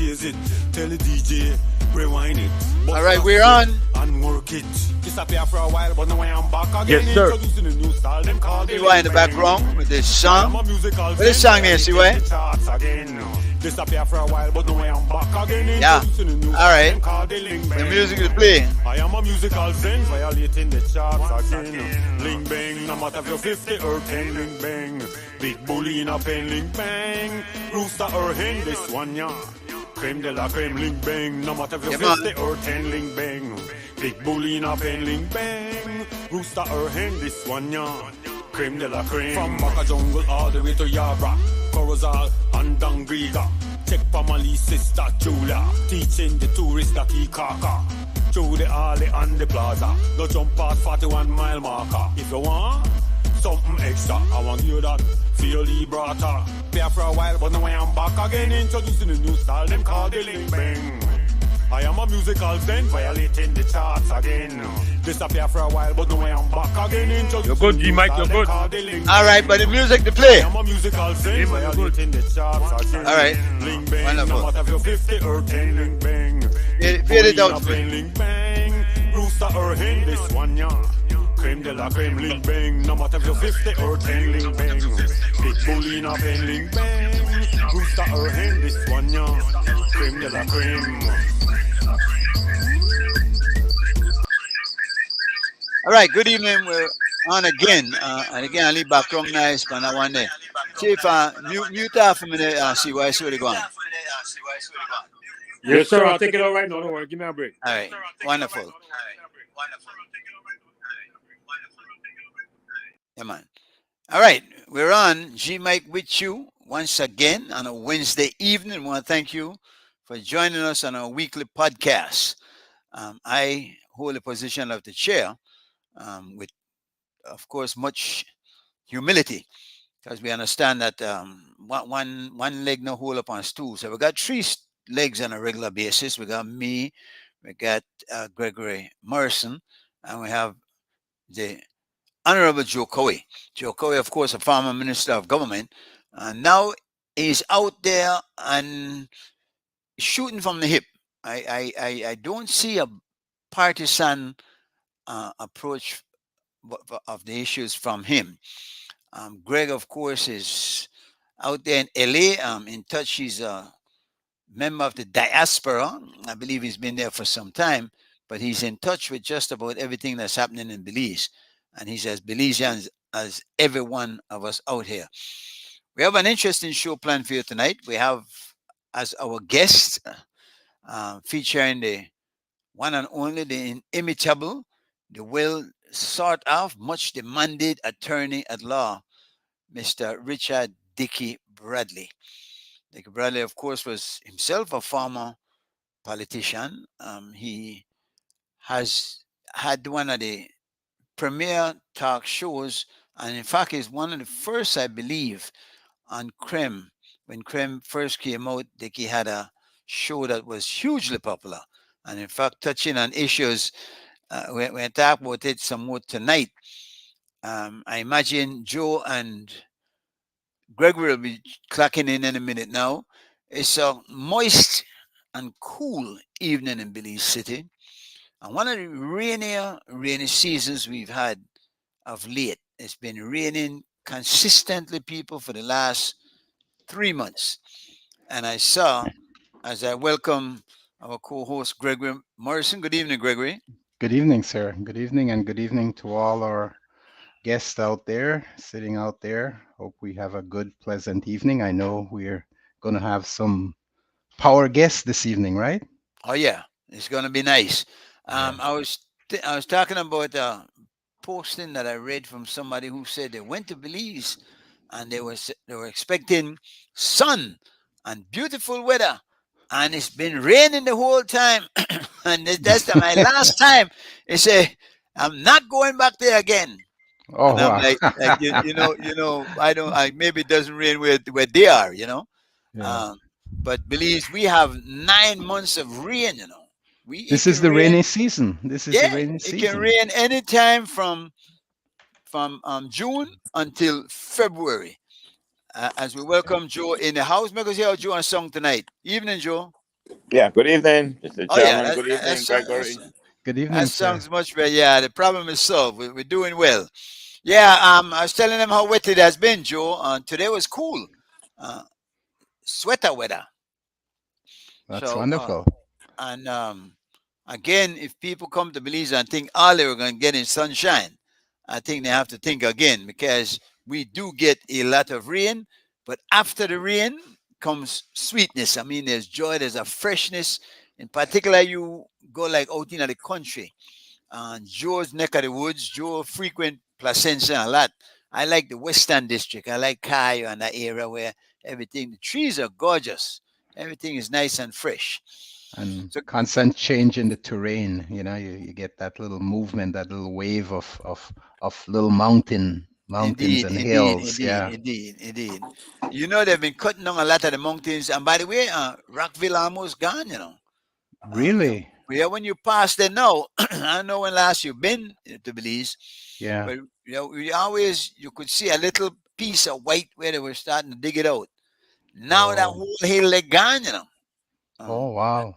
chase it. Tell the DJ, rewind it. All right, we're on. And work it. Disappear for a while, but now I am back again. Yes, sir. Introducing a new style, them call the CY in the background with this song. What is song there, CY? Disappear for a while, but now I am back again. Yeah. All right. The The music is playing. I am a musical zen, violating the charts again. Ling bang, no matter if you're 50 or 10, ling bang. Big bully in a pen, ling bang. Rooster or hen, this one, yeah. Creme de la creme, ling bang. No matter if you're 50 or 10, ling bang. Big bully in a pen, ling bang. Rooster or hen, this one, yeah. Creme de la creme. From Baka Jungle all the way to Yabra, Corozal and Dangriga. Check Pamali's sister Julia, teaching the tourists that he kaka. Through the alley and the plaza, go jump past 41-mile marker. If you want something extra, I want you that feel Librata. There for a while, but now I am back again, introducing a new style, them call the Ling Bang. I am a musical zen, violating the charts again. Disappear for a while, but now I am back again, introducing You're good, a new G-Mike, style, you're them good. call the Ling All right, but the music to play. I am a musical zen, violating the charts again. All right. Ling Bang, Wonderful. no matter if you're 50 or 10, Ling Bang. Fade it out. Ling Bang, Rooster or hen, this one, yeah. Creme de la creme, Ling Bang. No matter if you're 50 or 10, Ling Bang. Big bully in a pen, Ling Bang. Rooster or hen, this one, yeah. Creme de la creme. All right, good evening. We're on again. And again, I'll leave background nice, but I want to see if mute off a minute, CY, see where they going. Yes, sir. I'll take it all right now. Don't worry. Give me a break. All right, wonderful. Yeah, man. All right, we're on. G Mike with you once again on a Wednesday evening. I want to thank you for joining us on our weekly podcast. I hold the position of the chair with, of course, much humility, because we understand that one leg no hold up on a stool. So we got three legs on a regular basis. We got me, we got Gregory Morrison, and we have the Honorable Joe Cowie. Joe Cowie, of course, a former minister of government, and now he's out there and shooting from the hip. I don't see a partisan approach of the issues from him. Greg, of course, is out there in LA, in touch. He's a member of the diaspora. I believe he's been there for some time, but he's in touch with just about everything that's happening in Belize. And he's as Belizean as every one of us out here. We have an interesting show planned for you tonight. We have as our guest featuring the one and only, the inimitable, the well sought of, much demanded attorney at law, Mr. Richard Dickey Bradley. Dickey Bradley, of course, was himself a former politician. He has had one of the premier talk shows, and in fact is one of the first, I believe, on Creme. When Creme first came out, Dickey had a show that was hugely popular, and in fact touching on issues. We'll talk about it some more tonight. I imagine Joe and Gregory will be clocking in a minute now. It's a moist and cool evening in Belize City, and one of the rainy seasons we've had of late. It's been raining consistently, people, for the last 3 months. And I saw, as I welcome our co-host Gregory Morrison. Good evening, Gregory. Good evening, sir. Good evening, and good evening to all our guests out there, sitting out there. Hope we have a good, pleasant evening. I know we're going to have some power guests this evening, right? Oh yeah, it's going to be nice. I was talking about a posting that I read from somebody who said they went to Belize and they were expecting sun and beautiful weather, and it's been raining the whole time. And that's my last time. They say, I'm not going back there again. Oh, and I'm wow. like I maybe it doesn't rain where they are, Yeah. but Belize, we have 9 months of rain, This is the rainy season. This is the rainy It season. can rain anytime from June until February. As we welcome Joe in the house, make us hear Joe on a song tonight. Evening, Joe. Yeah, good evening, Mr. Oh yeah, Chairman. Good evening, that's Gregory. Good that evening, sir. sounds much better. Yeah, the problem is solved. We're doing well. Yeah, I was telling them how wet it has been, Joe. Today was cool, uh, sweater weather. That's So, wonderful. and again, if people come to Belize and think all they were going to get in sunshine, I think they have to think again because we do get a lot of rain, but after the rain comes sweetness. I mean, there's joy, there's a freshness. In particular, you go like out in the country, Joe's neck of the woods. Joe frequent Placentia a lot. I like the Western District. I like Cayo and that area where everything, the trees are gorgeous. Everything is nice and fresh. And So constant change in the terrain. You get that little movement, that little wave of little mountains indeed, and indeed, hills. indeed, Yeah. indeed, indeed. You know they've been cutting down a lot of the mountains, and by the way, Rockville almost gone. Yeah, Really? yeah. When you pass there now, I don't know when last you've been to Belize, Yeah. but you could see a little piece of white where they were starting to dig it out. Now that Oh. whole hill they gone. Oh, Um, wow.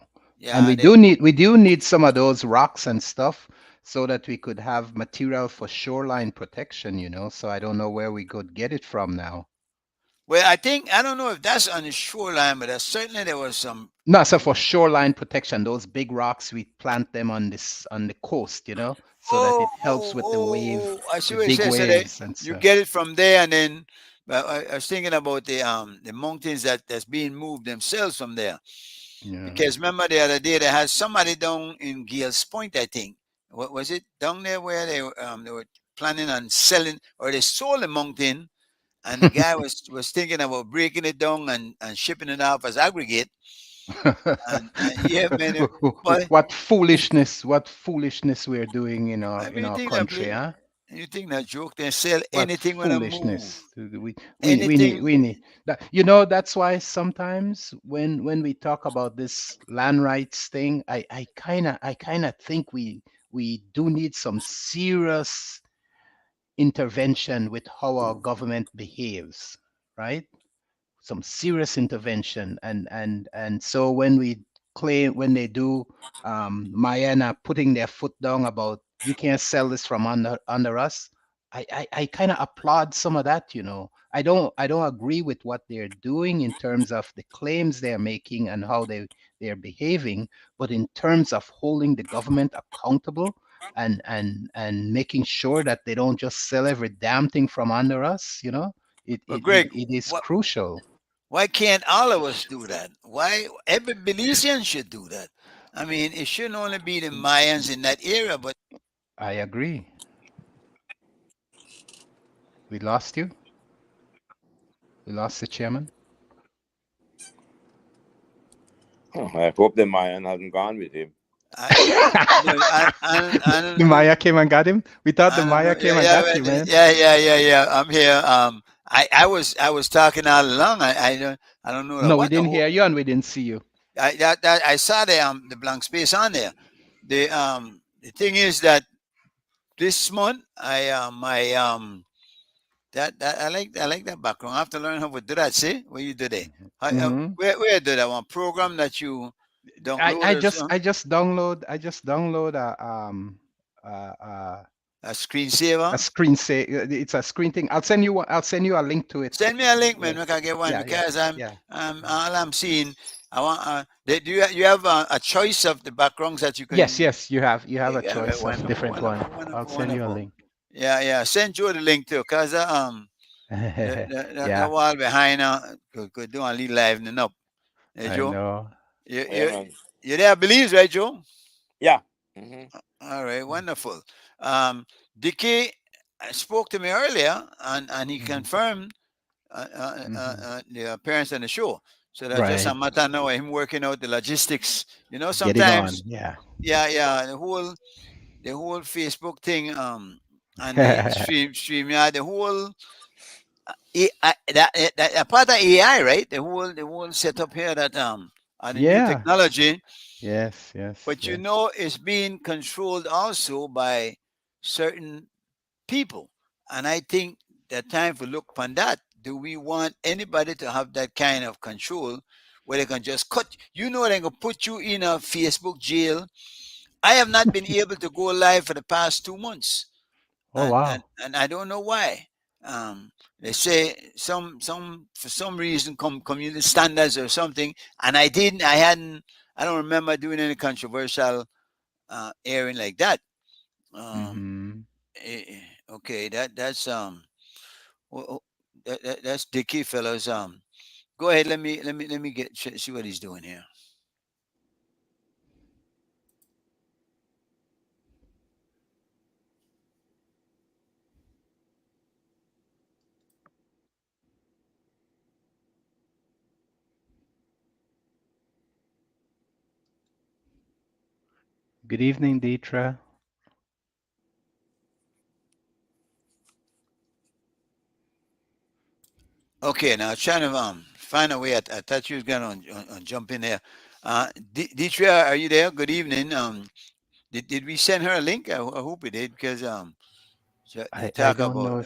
And yeah, they, we do need some of those rocks and stuff so that we could have material for shoreline protection. So I don't know where we could get it from now. well, I don't know if that's on the shoreline, but certainly there was some. No, so for shoreline protection, those big rocks, we plant them on the coast, so that it helps with I see the what you big say. So they waves and you stuff. get it from there, and then. But I was thinking about the mountains that's being moved themselves from there. Yeah. Because remember the other day they had somebody down in Gales Point, I think. What was it down there where they were planning on selling or they sold the mountain and the guy was thinking about breaking it down and shipping it off as aggregate and yeah man but What foolishness we're doing in our I in mean our think that country, play huh? you think that joke they sell What anything when I move foolishness. We need anything that. That's why sometimes when we talk about this land rights thing, I kind of think we do need some serious intervention with how our government behaves, right? Some serious intervention, and so when they do, Mayana putting their foot down about you can't sell this from under us. I kind of applaud some of that. I don't agree with what they're doing in terms of the claims they're making and how they're behaving, but in terms of holding the government accountable and making sure that they don't just sell every damn thing from under us. it but it, it, Greg it is what crucial. why can't all of us do that? Why every Belizean should do that? I mean, it shouldn't only be the Mayans in that area, but I agree. We lost you. We lost the chairman. Oh, I hope the Mayan hasn't gone with him. I, no, I The don't know. Maya came and got him. We thought the I don't know. Maya Yeah, came and yeah, got you, man. yeah. I'm here. I was talking all along. I don't know. I No, we wonder didn't who. hear you and we didn't see you. I saw the blank space on there. The thing is that this month that I like that background. I have to learn how to do that. See where you do that. Hmm. Where do that one program that you I, download I or just something? I just download uh, uh, A a screensaver. screen say it's a screen thing. I'll send you a link to it. Send me a link, Yeah, man. We can get one yeah, yeah, because I'm yeah. all I'm seeing. I want. Do you have a choice of the backgrounds that you Yes, can? yes, you have a Yeah, choice of wonderful, different one. wonderful, I'll wonderful, send you a wonderful. link. Yeah. Send Joe the link too, cause the Yeah, wall behind could do a little livening up. Hey, I Joe, know. you Yeah, you man. you there? Believes right, Joe? Yeah. All right, wonderful. Um, Dicky spoke to me earlier, and he Hmm. confirmed Hmm. the appearance on the show. So that's just a Right. matter now of him working out the logistics. Get it on. Sometimes, Yeah. yeah, the whole Facebook thing, and the stream, the whole that part of AI, right? The whole setup here that are the new Yeah. technology, Yes, yes, but yes. it's being controlled also by certain people. And I think the time to look upon that. Do we want anybody to have that kind of control where they can just cut. You know, they can put you in a Facebook jail. I have not been able to go live for the past 2 months, Oh and wow. I don't know why. They say some for some reason community standards or something, and I hadn't. I don't remember doing any controversial airing like that. Um, Mm-hmm. okay, that's oh, oh, that's Dicky fellows. Go ahead. Let me get see what he's doing here. Good evening, Deetra. Okay, now trying to find a way. I thought you was gonna jump in there. Deetria, are you there? Good evening. Did we send her a link? I hope we did because they I talk don't about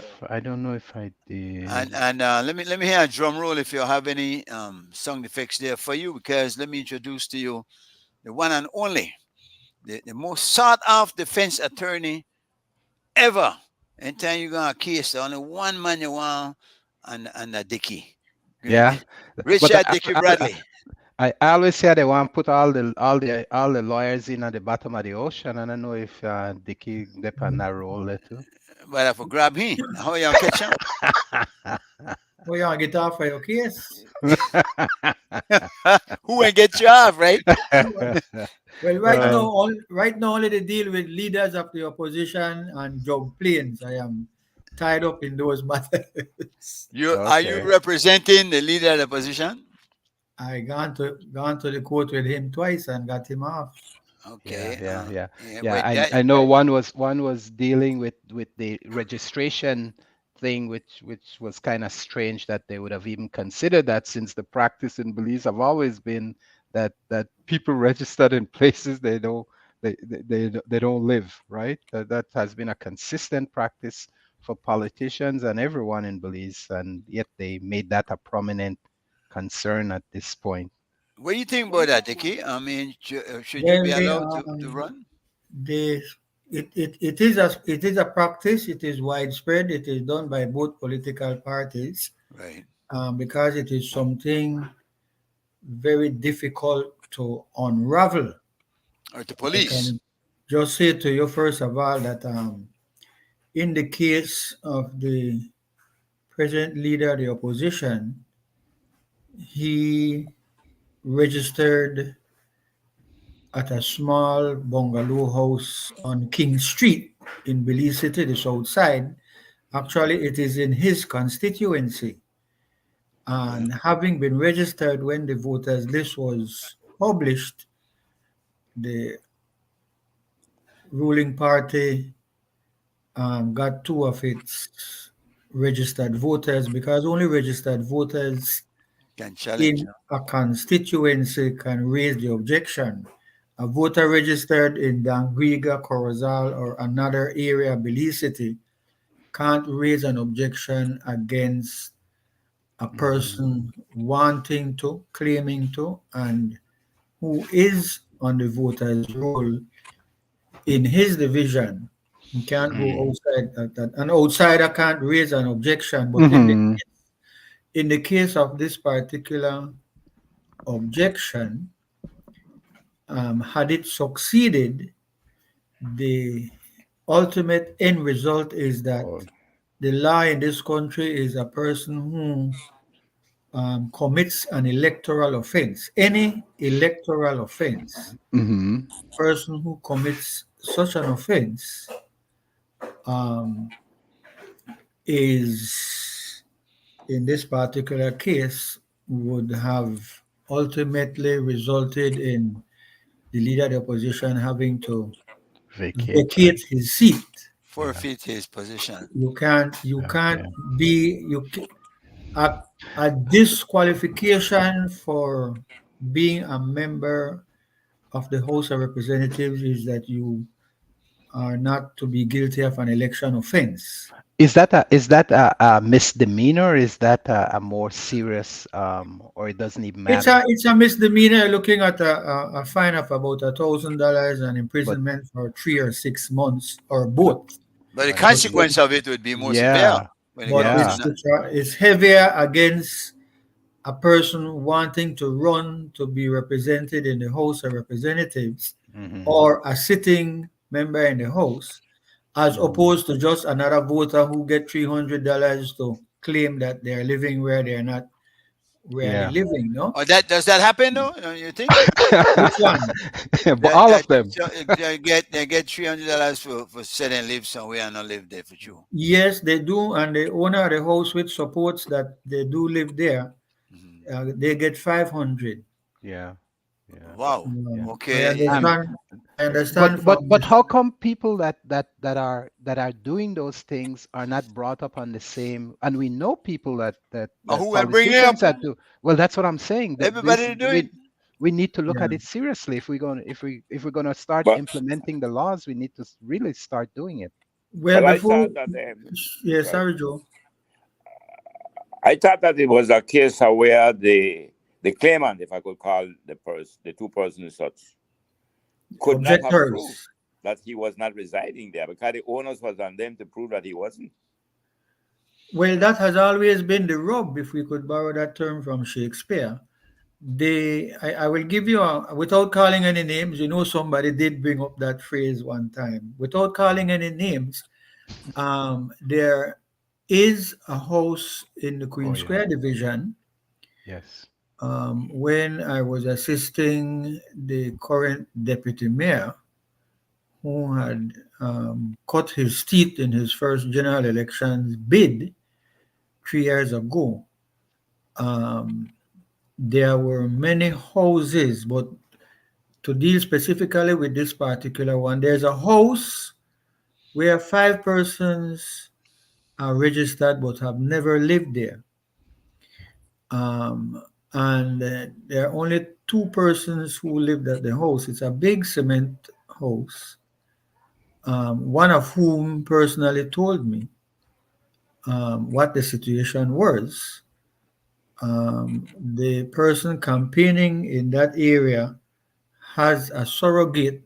know if I did. and let me hear a drum roll if you have any sound effects there for you because let me introduce to you the one and only the most sought after defense attorney ever. Anytime you got a case, only one man you want and a Dicky. Yeah, but Richard Dicky Bradley. I always say they want to put all the lawyers in at the bottom of the ocean, and I don't know if Dickie dep on that role there too. But I for grab him. How you catch him? We are get off for your case. Who ain't get you off, right? Well, Uh, right now only they deal with leaders of the opposition and jog planes. I am tied up in those matters. You are you okay. representing the leader of the position? I gone to the court with him twice and got him off. Yeah, Okay. yeah, yeah, Yeah, yeah. wait, that I know one was dealing with the registration thing, which was kind of strange that they would have even considered that, since the practice and beliefs have always been that people registered in places they don't live, right? That has been a consistent practice for politicians and everyone in Belize, and yet they made that a prominent concern at this point. what do you think about that, Dicky? I mean, should you Well, be they allowed to run? they it is a practice. It is widespread. It is done by both political parties Right. because it is something very difficult to unravel. Or to I police? can just say to you first of all that in the case of the present leader of the opposition, he registered at a small bungalow house on King Street in Belize City, the south side. Actually, it is in his constituency. Well, And having been registered when the voters list was published, the ruling party got two of its registered voters because only registered voters can challenge. in a constituency can raise the objection. A voter registered in Dangriga, Corozal, or another area of Belize City can't raise an objection against a Hmm. person wanting to, claiming to, and who is on the voters roll in his division. He can't go Hmm. outside that. An outsider can't raise an objection, but Hmm. in the case of this particular objection, had it succeeded, the ultimate end result is that Oh. the law in this country is a person who commits an electoral offense, any electoral offense, Hmm. person who commits such an offense um, is, in this particular case, would have ultimately resulted in the leader of the opposition having to Vacate, right? vacate his seat. Yeah. Forfeit his position. You can't Okay. be a, a disqualification for being a member of the House of Representatives is that you are not to be guilty of an election offense. Is that a misdemeanor? Is that a more serious, or it doesn't even It's matter? a misdemeanor, looking at a fine of about $1,000 and But imprisonment for 3 or 6 months or but both. But the but it, But consequence of it would be more severe yeah, when it but comes to yeah, it's heavier against a person wanting to run to be represented in the House of Representatives hmm or a sitting member in the House, as hmm opposed to just another voter who get $300 to claim that they're living where they're not really yeah. living. No, or that does that happen though? You think which one? But all of them. so they get $300 for sit and live somewhere and not live there for you? Yes, they do, and the owner of the house which supports that they do live there, Mhm. they get 500. Yeah, yeah, Wow. yeah. I Okay. And understand. I but understand but from but this. how come people that are doing those things are not brought up on the same? And we know people that Who will bring it up? politicians that do. Well, that's what I'm saying. That this Everybody do it. we need to look Yeah. at it seriously. If we're gonna start But implementing the laws, we need to really start doing it. Well, well, before, yes, sorry, sorry, Joe. I thought that it was a case where the claimant, if I could call the two persons such, could not have proved Objectors. that he was not residing there because the onus was on them to prove that he wasn't. Well, that has always been the rub, if we could borrow that term from Shakespeare. I will give you without calling any names. Somebody did bring up that phrase one time. Without calling any names, there is a house in the Oh Queen yeah. Square division. Yes. When I was assisting the current deputy mayor, who had cut his teeth in his first general elections bid 3 years ago. Um, there were many houses, but to deal specifically with this particular one, there's a house where 5 persons are registered but have never lived there. Um, and there are only 2 persons who lived at the house. It's a big cement house, one of whom personally told me what the situation was. The person campaigning in that area has a surrogate,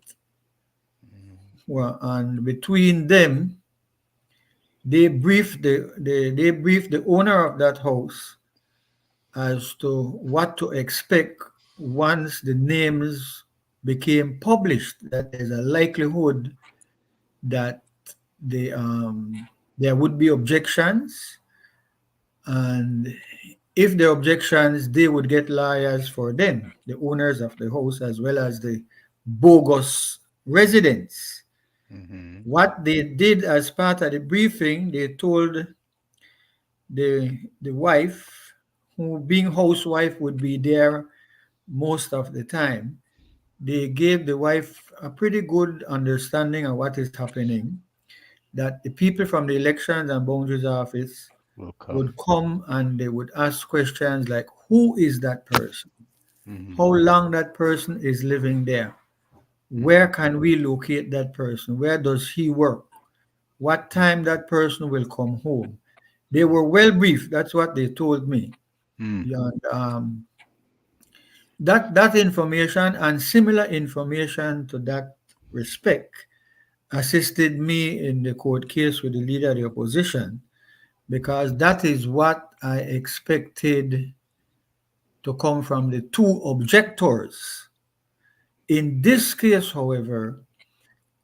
well, and between them, they briefed the owner of that house as to what to expect once the names became published. That there's a likelihood that the there would be objections, and if the objections, they would get lawyers for them, the owners of the house as well as the bogus residents. hmm What they did as part of the briefing, they told the wife, who being housewife would be there most of the time. They gave the wife a pretty good understanding of what is happening, that the people from the Elections and Boundaries Office Will would come. come and they would ask questions like, who is that person? How hmm long that person is living there? Where hmm can we locate that person? Where does he work? What time that person will come home? They were well briefed. That's what they told me. mm Yeah, and, that information and similar information to that respect assisted me in the court case with the leader of the opposition, because that is what I expected to come from the 2 objectors. In this case, however,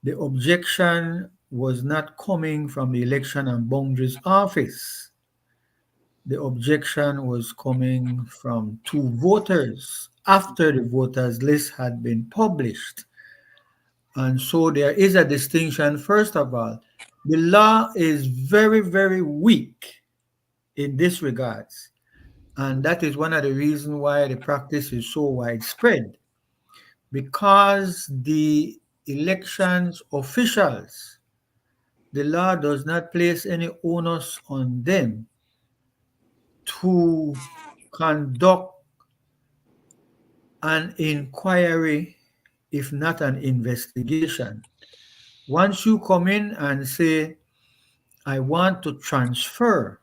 the objection was not coming from the Election and Boundaries Office. The objection was coming from 2 voters after the voters list had been published. And so there is a distinction. First of all, the law is very, very weak in this regards. And that is one of the reasons why the practice is so widespread, because the elections officials, the law does not place any onus on them to conduct an inquiry, if not an investigation. Once you come in and say, I want to transfer,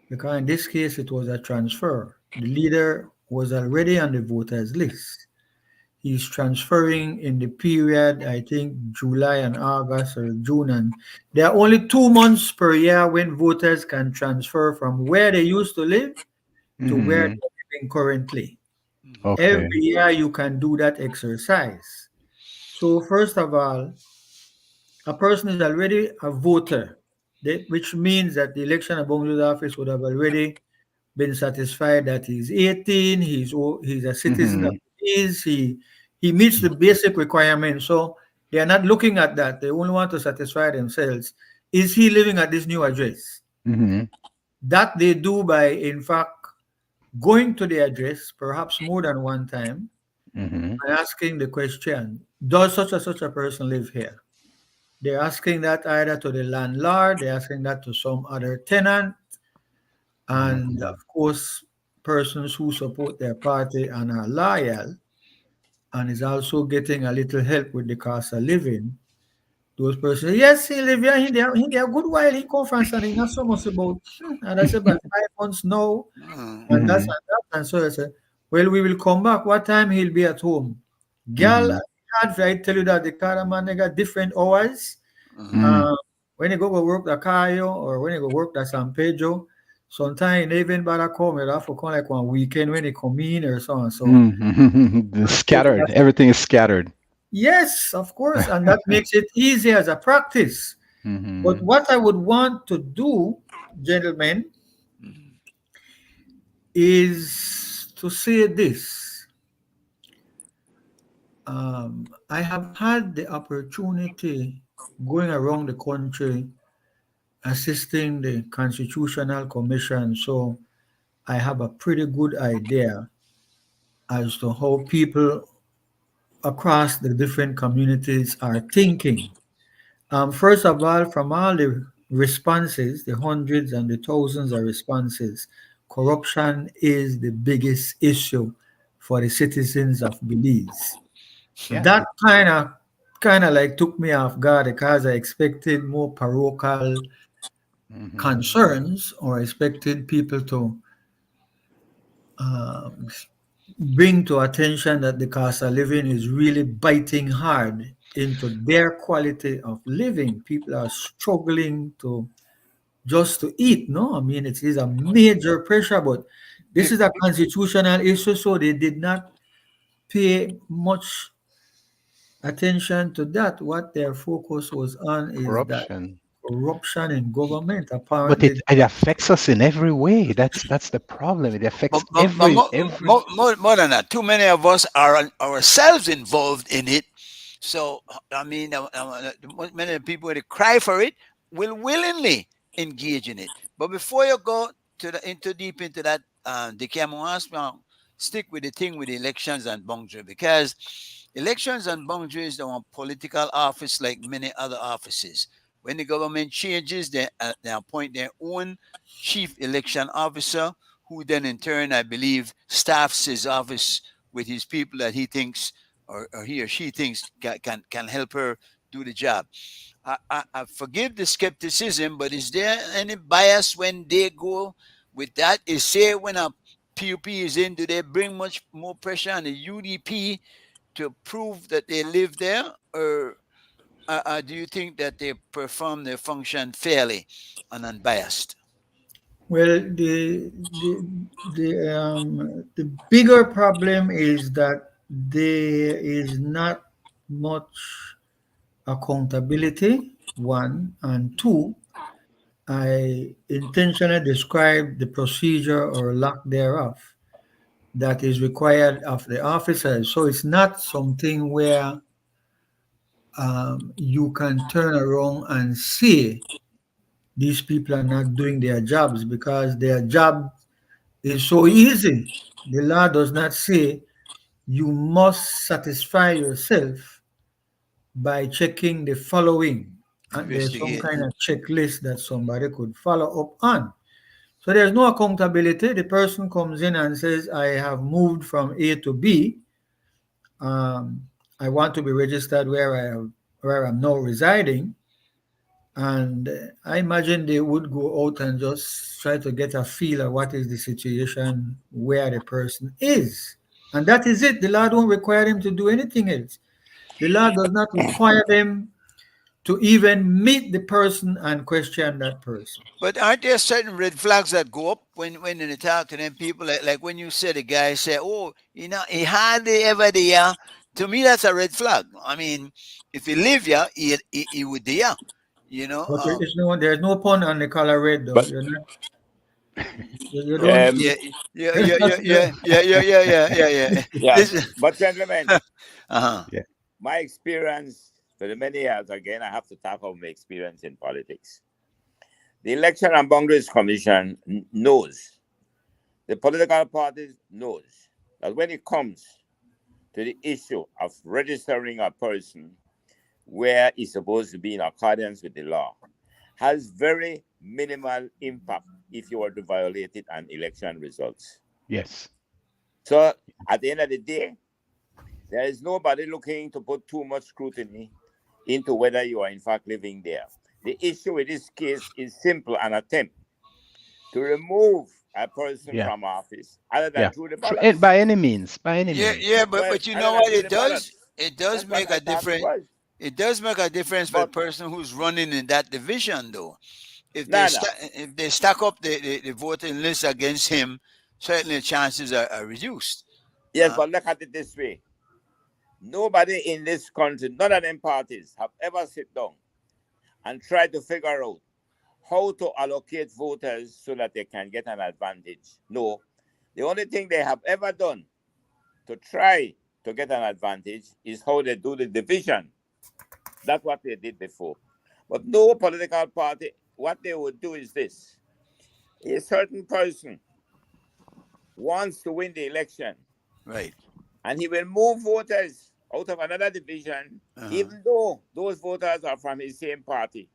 because in this case it was a transfer, the leader was already on the voters list. He's transferring in the period, I think July and August or June, and there are only 2 months per year when voters can transfer from where they used to live to where Mm-hmm. they're living currently. Mhm. Every Okay. year you can do that exercise. So first of all, a person is already a voter, which means that the election of Bongio's office would have already been satisfied that he's 18, he's a citizen of Mm-hmm. peace, he meets the basic requirements. So they are not looking at that. They only want to satisfy themselves. Is he living at this new address? Mm-hmm. That they do by, in fact, going to the address, perhaps more than one time, Mm-hmm. and asking the question, does such and such a person live here? They're asking that either to the landlord, they're asking that to some other tenant, and Mm-hmm. of course, persons who support their party and are loyal, and is also getting a little help with the cost of living. Those persons, yes, he live here, he there a good while, he come from something, not so much about, and I said, about 5 months now, Mm. and that's Mm-hmm. and that. And so I said, well, we will come back. What time he'll be at home? Girl, Mm-hmm. I tell you that the car man, they got different hours. Mhm. Mm-hmm. Uh, when you go work the Cayo or when you go work the San Pedro, sometimes even better come, you have to come like one weekend when they come in or so and so. Mm-hmm. And so Scattered. that's, Everything is scattered. yes, of course, and that makes it easy as a practice. But Mm-hmm. what I would want to do, gentlemen, Mhm. is to say this. I have had the opportunity going around the country assisting the Constitutional Commission, so I have a pretty good idea as to how people across the different communities are thinking. First of all, from all the responses, the hundreds and the thousands of responses, corruption is the biggest issue for the citizens of Belize. Yeah. That kind of like took me off guard because I expected more parochial Mm-hmm. concerns or expected people to um, bring to attention that the cost of living is really biting hard into their quality of living. People are struggling to just to eat. No, I mean it is a major pressure, but this Be- is a constitutional issue, so they did not pay much attention to that. What their focus was on is that Corruption. corruption in government. But Apparently, it affects us in every way. That's the problem. It affects but every. more than that, too many of us are ourselves involved in it. So I mean, many of the people that cry for it will willingly engage in it. But before you go to the into deep into that, the stick with the thing with the elections and boundary, because elections and boundaries are a political office like many other offices. When the government changes, they appoint their own chief election officer, who then in turn, I believe, staffs his office with his people that he thinks or he or she thinks can help her do the job. I forgive the skepticism, but is there any bias when they go with that? Is say when a PUP is in, do they bring much more pressure on the UDP to prove that they live there, or do you think that they perform their function fairly and unbiased? well, the bigger problem is that there is not much accountability. One and two, I intentionally described the procedure or lack thereof that is required of the officers. So it's not something where you can turn around and say these people are not doing their jobs because their job is so easy. The law does not say you must satisfy yourself by checking the following. And there's some Investigate. kind of checklist that somebody could follow up on. So there's no accountability. The person comes in and says, I have moved from A to B. Um, I want to be registered where I have where I'm now residing, and I imagine they would go out and just try to get a feel of what is the situation where the person is. And that is it. The law don't require them to do anything else. The law does not require them to even meet the person and question that person. But aren't there certain red flags that go up when you talk to them people? Like when you say the guy say, "Oh, he hardly ever there." To me, that's a red flag. I mean, if he live here, he would there. You know. But there's no pun on the color red though. But You're not, you don't. Yeah, yeah, yeah, yeah, yeah, yeah, yeah, yeah, yeah, yeah. yeah, This, but gentlemen, uh-huh. Yeah. my experience for the many years, again, I have to talk about my experience in politics. The Election and Boundaries Commission knows, the political parties knows that when it comes to the issue of registering a person where it's supposed to be in accordance with the law, has very minimal impact if you were to violate it on election results. Yes. So at the end of the day, there is nobody looking to put too much scrutiny into whether you are in fact living there. The issue with this case is simple: an attempt to remove a person Yeah. from office other than Yeah. through the ballots. By any means. By any Yeah, means. yeah, Well, but you other know than what through it the does? ballots. It does That's what make I a thought it difference. was. It does make a difference for the But person who's running in that division, though. Nana, If they stack up the voting list against him, certainly the chances are reduced. yes, but look at it this way. Nobody in this country, none of them parties have ever sit down and tried to figure out how to allocate voters so that they can get an advantage. No. The only thing they have ever done to try to get an advantage is how they do the division. That's what they did before. But no political party, what they would do is this. A certain person wants to win the election, Right. and he will move voters out of another division, even though those voters are from his same party.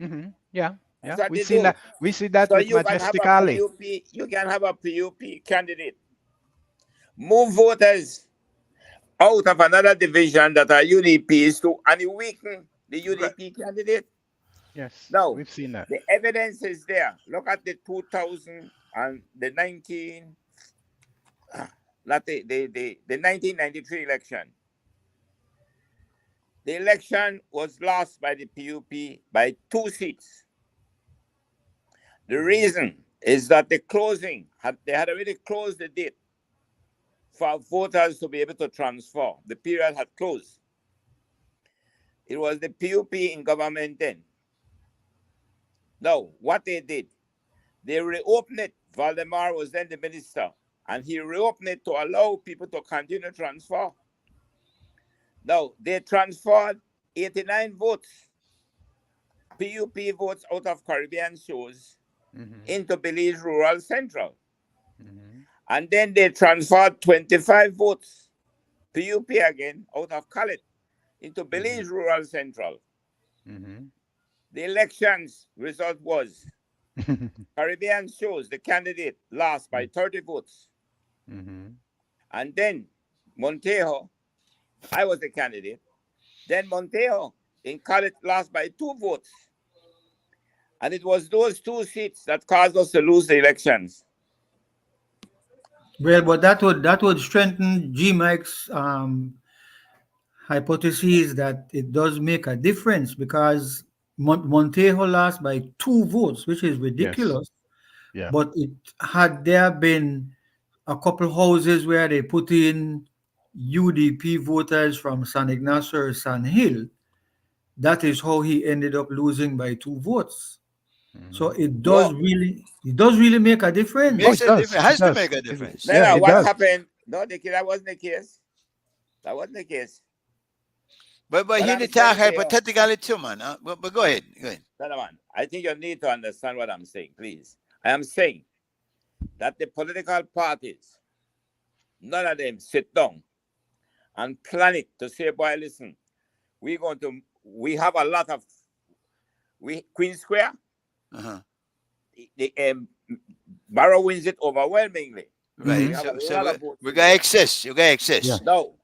Mm-hmm. Yeah. That's Yeah. what We they see do. that. We see that So with you can have Majestic a Alley. PUP, you can have a PUP candidate, move voters out of another division that are UDPs to, and you weaken the Right. UDP candidate. Yes. Now, We've seen that. the evidence is there. Look at the 2000 and the 19, not the 1993 election. The election was lost by the PUP by 2 seats. The reason is that they had already closed the date for voters to be able to transfer. The period had closed. It was the PUP in government then. Now, what they did, they reopened it. Valdemar was then the minister, and he reopened it to allow people to continue transfer. Now, they transferred 89 votes, PUP votes out of Caribbean shows, into Belize Rural Central. And then they transferred 25 votes, PUP again, out of Khalid, into Belize Rural Central. The elections result was Caribbean shows the candidate lost by 30 votes. And then Montejo, I was the candidate. Then Montejo in Khalid lost by 2 votes. And it was those 2 seats that caused us to lose the elections. Well, but that would strengthen G Mike's hypothesis that it does make a difference because Montejo lost by 2 votes, which is Yes. ridiculous. Yeah. But it had there been a couple houses where they put in UDP voters from San Ignacio or San Hill, that is how he ended up losing by 2 votes. So No, it does really make a It Oh, difference. makes it a does. difference. It Has to does. make a difference. no, Yeah, no, it what does. happened? No, that wasn't the case. That wasn't the case. But What he I'm did talk saying to you, hypothetically too, man. But go ahead. Go ahead. no, man, I think you need to understand what I'm saying, please. I am saying that the political parties, none of them sit down and plan it to say, boy, listen, we have a lot of, Queen Square, Uh-huh. the Barrow wins it overwhelmingly. We Right. have So a so lot of votes we in got there. excess. You got Yeah. excess. Now,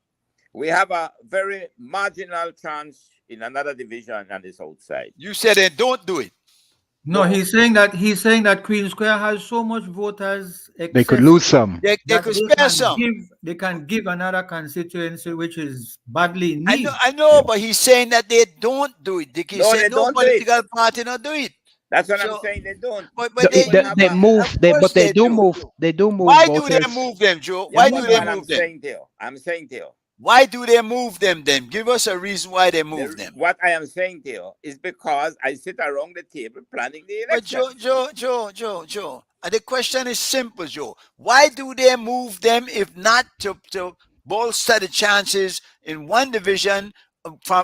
We have a very marginal chance in another division on the south side. You said they don't do it. No, No, he's saying that Queen Square has so much voters They could excess lose some. They that could spare some. they can give another constituency which is badly in need. I know, Yeah. but he's saying that they don't do it. He no, said they no don't do it. political party not do it. That's what I'm So, saying. They don't. but They don't have They a. move. of They course but they they do do. move. They do move Why do they voters. move them, Joe? Yeah, Why that's do they what move I'm them? saying to you. I'm saying to you. Why do they move them then? Give us a reason why they move them. What I am saying to you is because I sit around the table planning the But election. Joe, the question is simple, Joe. Why do they move them if not to bolster the chances in one division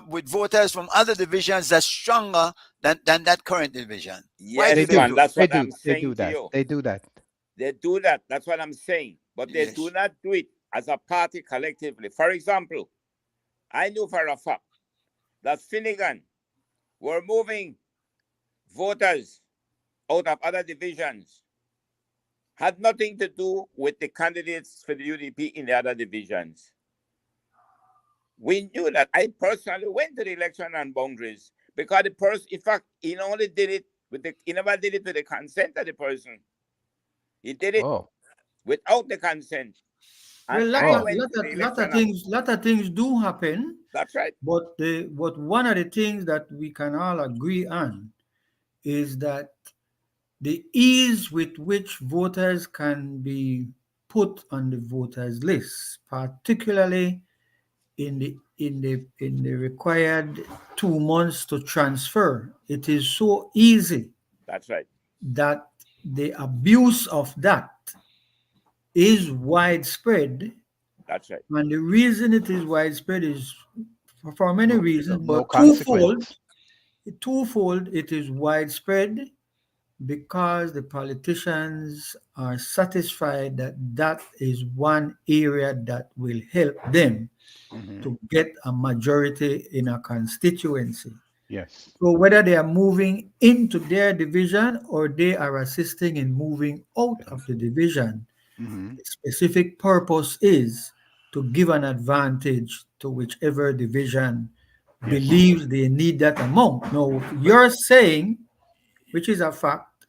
with voters from other divisions that's stronger than that current division? Why Yes, do They they do. man. do it? That's They what do. I'm They saying do to that. you. They do that. They do that. That's what I'm saying. But they do Yes. not do it as a party collectively. For example, I knew for a fact that Finnegan were moving voters out of other divisions. Had nothing to do with the candidates for the UDP in the other divisions. We knew that. I personally went to the election on boundaries because the person, in fact, he only did it he never did it with the consent of the person. He did it Oh. without the consent. And Well, I Oh. went to the election. lot of things do happen, That's right. but one of the things that we can all agree on is that the ease with which voters can be put on the voters list, particularly in the required 2 months to transfer, it is so easy That's right. that the abuse of that is widespread. That's right. And the reason it is widespread is for many No. reasons, No but twofold. consequence. Twofold, it is widespread because the politicians are satisfied that that is one area that will help them Hmm. to get a majority in a constituency. Yes. So whether they are moving into their division or they are assisting in moving out of the division, Hmm. the specific purpose is to give an advantage to whichever division Yes. believes they need that amount. Now, you're saying, which is a fact,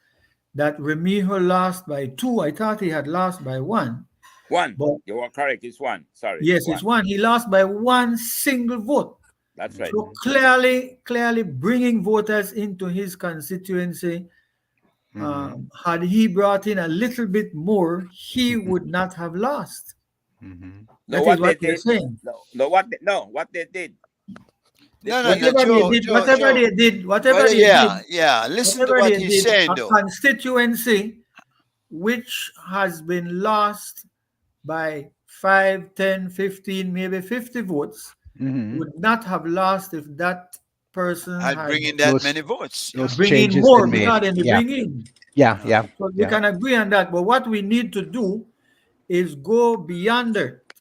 that Remijo lost by two. I thought he had lost by one. One. But You are correct. It's one. Sorry. yes, it's One. one. He lost by one single vote. That's right. So Hmm. clearly bringing voters into his constituency, Hmm. had he brought in a little bit more, he would not have lost. Hmm. No, That is what they what you're did. saying. What they did. They No, put no, him. Whatever they did, whatever Joe. they did, whatever But they did, listen to whatever what they he's did, saying a though. constituency which has been lost by 5, 10, 15, maybe 50 votes Hmm. would not have lost if that person Had had bring in that Those many votes. Yeah. those bring in changes more been made. because then they Yeah. bring in. Yeah. Yeah. Yeah. So we Yeah. can agree on that. But what we need to do is go beyond it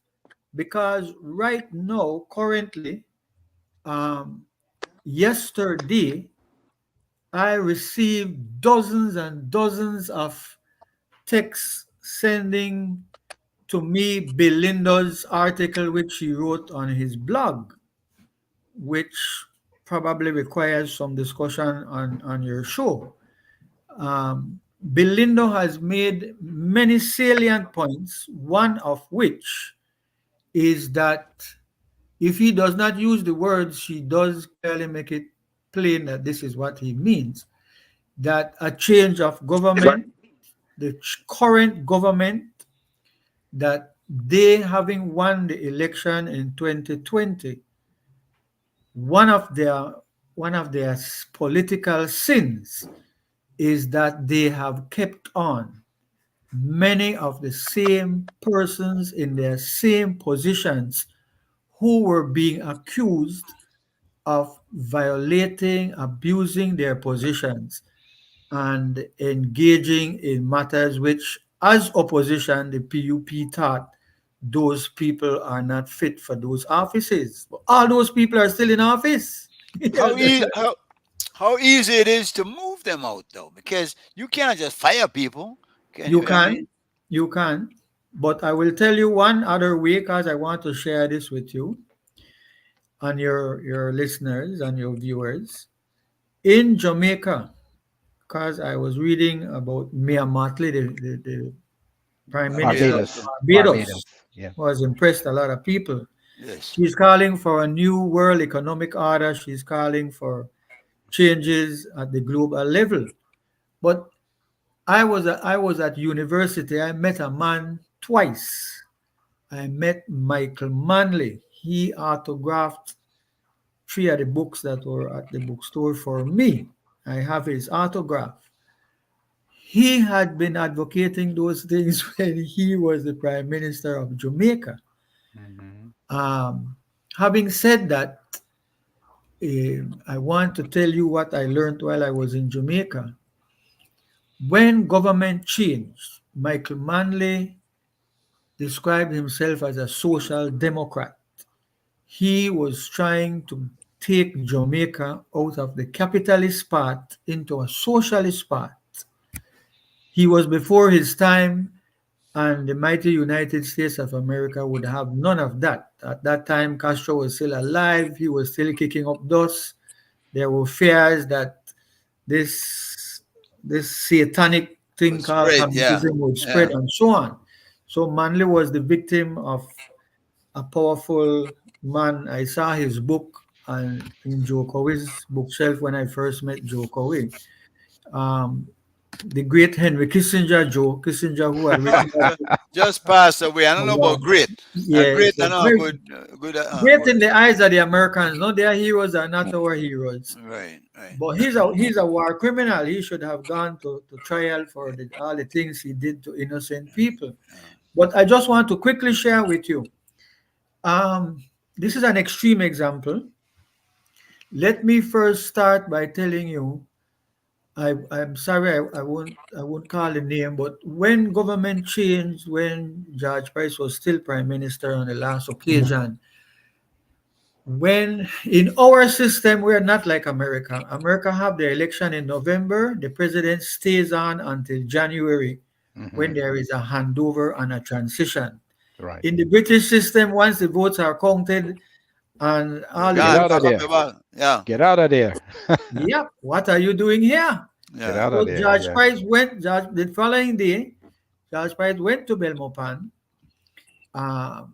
because right now, currently, um, yesterday, I received dozens and dozens of texts sending to me Belinda's article, which she wrote on his blog, which probably requires some discussion on your show. Belinda has made many salient points, one of which is that if he does not use the words, she does clearly make it plain that this is what he means, that a change of government, the current government, that they having won the election in 2020, one of their political sins is that they have kept on many of the same persons in their same positions who were being accused of violating, abusing their positions, and engaging in matters which, as opposition, the PUP thought those people are not fit for those offices. But all those people are still in office. How easy how easy it is to move them out though, because you can't just fire people. Can You you? I can, mean, you can. But I will tell you one other way because I want to share this with you and your listeners and your viewers. In Jamaica, because I was reading about Mia Mottley, the Prime Minister of Barbados. Barbados. Barbados. Barbados, Yeah. who has impressed a lot of people. Yes. She's calling for a new world economic order. She's calling for changes at the global level. But I was at university. I met a man twice. I met Michael Manley. He autographed three of the books that were at the bookstore for me. I have his autograph. He had been advocating those things when he was the Prime Minister of Jamaica. Hmm. Um, Having said that, I want to tell you what I learned while I was in Jamaica. When government changed, Michael Manley described himself as a social democrat. He was trying to take Jamaica out of the capitalist part into a socialist part. He was before his time, and the mighty United States of America would have none of that. At that time, Castro was still alive, he was still kicking up dust. There were fears that this this satanic thing Was called spread. Yeah. communism would Yeah. spread and so on. So Manley was the victim of a powerful man. I saw his book in Joe Cowie's bookshelf when I first met Joe Cowie. Um, the great Henry Kissinger, Joe Kissinger, who had written that book Just passed away. I don't know about about, great. yes, Great, I know a good great in word. the eyes of the Americans. No, their heroes are not our heroes. Right, right. But he's a war criminal. He should have gone to trial for all the things he did to innocent people. But I just want to quickly share with you. Um, this is an extreme example. Let me first start by telling you. I'm sorry, I won't call the name, but when government changed, when George Price was still prime minister on the last occasion, when in our system we're not like America. America have the election in November, the president stays on until January when Hmm. there is a handover and a transition. Right. In the British system, once the votes are counted and You're all the Get gone. out votes of Pack up are, there. your bag. Yeah, Get out of there. yep, what are you doing here? Get yeah. out of So there. George Yeah. Price went, the following day, George Price went to Belmopan.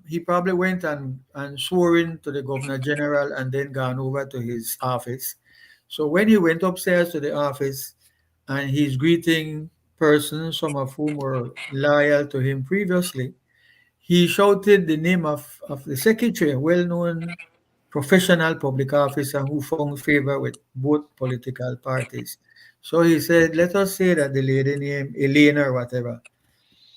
He probably went and swore in to the Governor General and then gone over to his office. So when he went upstairs to the office and he's greeting persons, some of whom were loyal to him previously, he shouted the name of the secretary, a well-known professional public officer who found favor with both political parties. So he said, let us say that the lady named Elena or whatever.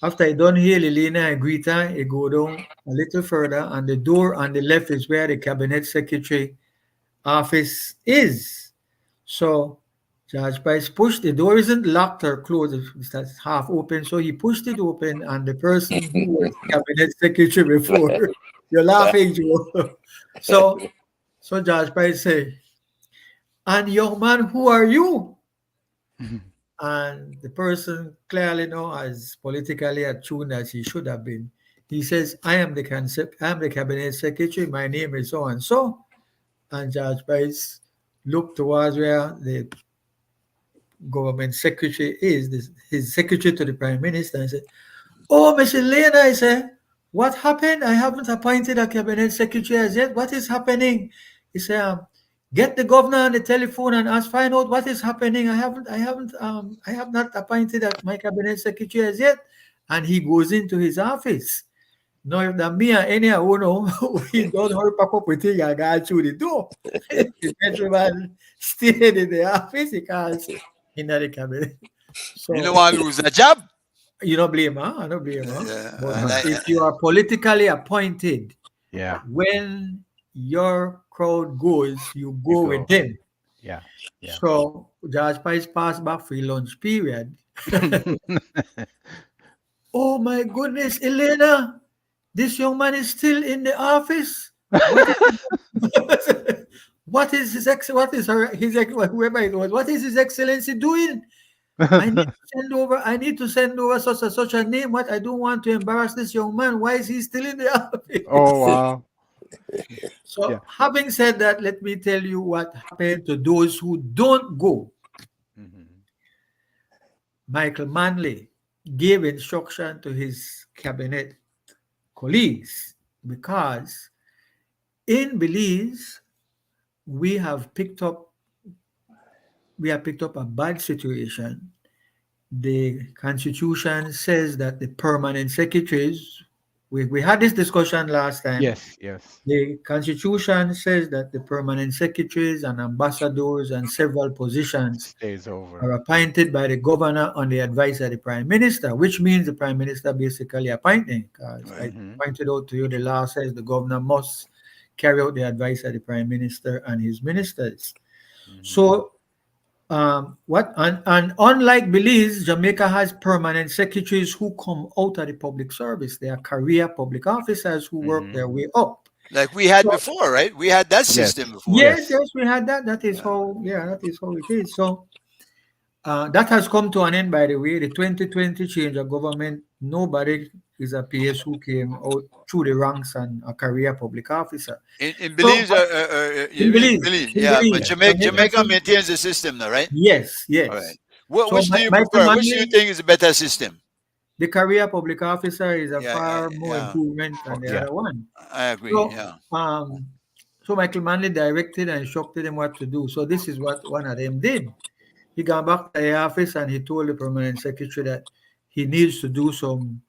After I done here, Elena, I greet her, I go down a little further, and the door on the left is where the cabinet secretary office is. So Judge Price pushed the door isn't locked or closed, it's half open. So he pushed it open, and the person who was cabinet secretary before, you're laughing, Joe. So so Judge Price say, and young man, who are you? And the person clearly know as politically attuned as he should have been. He says, I am the cabinet secretary, my name is so and so. And Judge Price looked towards where the government secretary is, his secretary to the prime minister, and said, oh, Mr. Lena, I said, what happened? I haven't appointed a cabinet secretary as yet. What is happening? He said, get the governor on the telephone and find out what is happening. I have not appointed my cabinet secretary as yet. And he goes into his office. Now, if the me and any uno, we don't hurry pack up with him and go through the door. The gentleman stayed in the office because he not the cabinet. You don't So want to lose a job. you don't blame her. I don't blame her. But Yeah, if you are politically appointed, Yeah. when your crowd goes, you You go with go. them. Yeah. Yeah. So Judge Pice passed back free lunch period. Oh my goodness, Elena, this young man is still in the office. What is what is his ex what is her his ex whoever it was, what is his excellency doing? I need to send over such a name. What? I don't want to embarrass this young man. Why is he still in the Oh office? wow. Yeah. So, having said that, let me tell you what happened to those who don't go. Mhm. Michael Manley gave instruction to his cabinet colleagues because in Belize we have picked up a bad situation. The constitution says that the permanent secretaries, we had this discussion last time. Yes, yes. The constitution says that the permanent secretaries and ambassadors and several positions Stays over. are appointed by the governor on the advice of the prime minister, which means the prime minister basically appointing. Because I Right. Mhm. pointed out to you, the law says the governor must carry out the advice of the prime minister and his ministers. Mhm. So, and unlike Belize, Jamaica has permanent secretaries who come out of the public service. They are career public officers who work Mhm. their way up. Like we had So, before, right? We had that Yes. system before. yes, Yes. yes, we had that. That is Yeah. how, yeah, that is how it is. So, that has come to an end, by the way. The 2020 change of government, nobody is a PS who came out through the ranks and a career public officer. In So, Belize, but you in mean Belize, Belize? in Yeah, but Belize, Jamaica Jamaica still, maintains the system, though, right? yes, All right. yes. What So, which do you Michael prefer? Which do you Manley, think is a better system? the career public officer, is a Yeah, far more yeah. improvement than the Yeah. other one. I agree. So, Yeah. Michael Manley directed and instructed him what to do. So this is what one of them did. He got back to the office and he told the permanent secretary that he needs to do some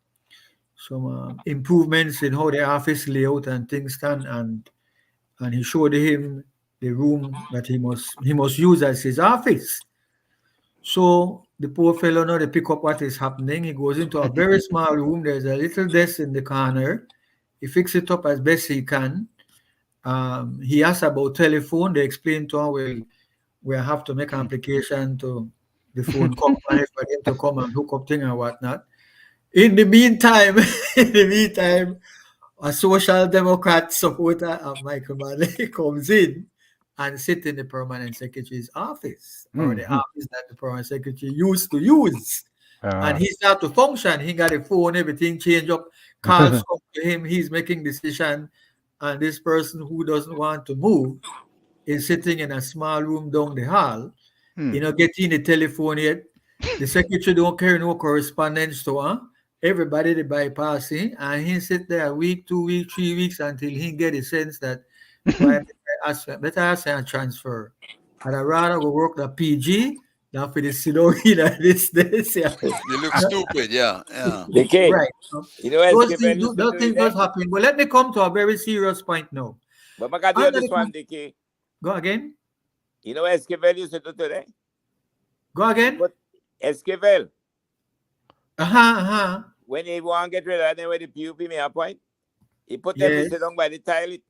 improvements in how the office layout and things stand, and he showed him the room that he must use as his office. So the poor fellow, now they pick up what is happening. He goes into a very small room. There's a little desk in the corner. He fixes it up as best he can. He asked about telephone. They explained to him, well, we have to make an application to the phone company for them to come and hook up thing and whatnot. In the meantime, in the meantime, a social democrat supporter of Michael Manley comes in and sits in the permanent secretary's office, or the Mhm. office that the permanent secretary used to use. And Ah. he start to function. He got a phone, everything changed up. Calls come to him. He's making decision, and this person who doesn't want to move is sitting in a small room down the hall. Hmm. Getting the telephone yet. The secretary don't carry no correspondence to her. Everybody they bypassing, and he sit there a week, 2 weeks, 3 weeks until he get a sense that why better ask and transfer. And I rather go work the PG than for the sit down in this. Yeah. You look stupid. Yeah, yeah. The king. Right. So You know those Esquivel things, used to those do it things does there? happen. But let me come to a very serious point now. But I got you on Under this the one, Dickie. go again, You know Esquivel used to do today? go He again. put Esquivel. Uh-huh. When he want to get rid of them with the PUP me appoint, he put them to Yes. sit down by the toilet.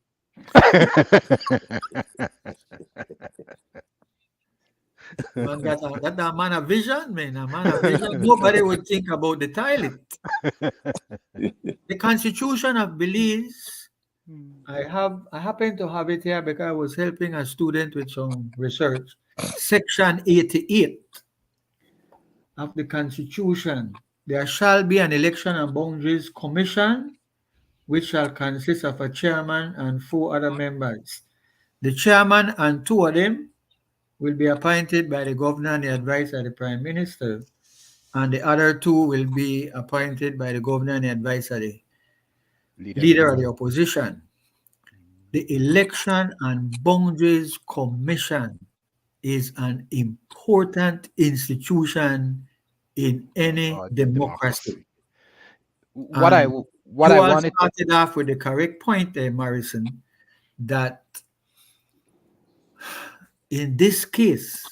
Man, that man a vision, man. A man a vision. Nobody would think about the toilet. The Constitution of Belize, I happen to have it here because I was helping a student with some research. Section 88 of the Constitution. There shall be an election and boundaries commission which shall consist of a chairman and four other members. The chairman and two of them will be appointed by the governor and the advice of the prime minister, and the other two will be appointed by the governor and the advice of the Leader. leader of the opposition. The Election and Boundaries Commission is an important institution in any democracy. Democracy. What I And what you I all wanted to. started off with the correct point there, Morrison, that in this case,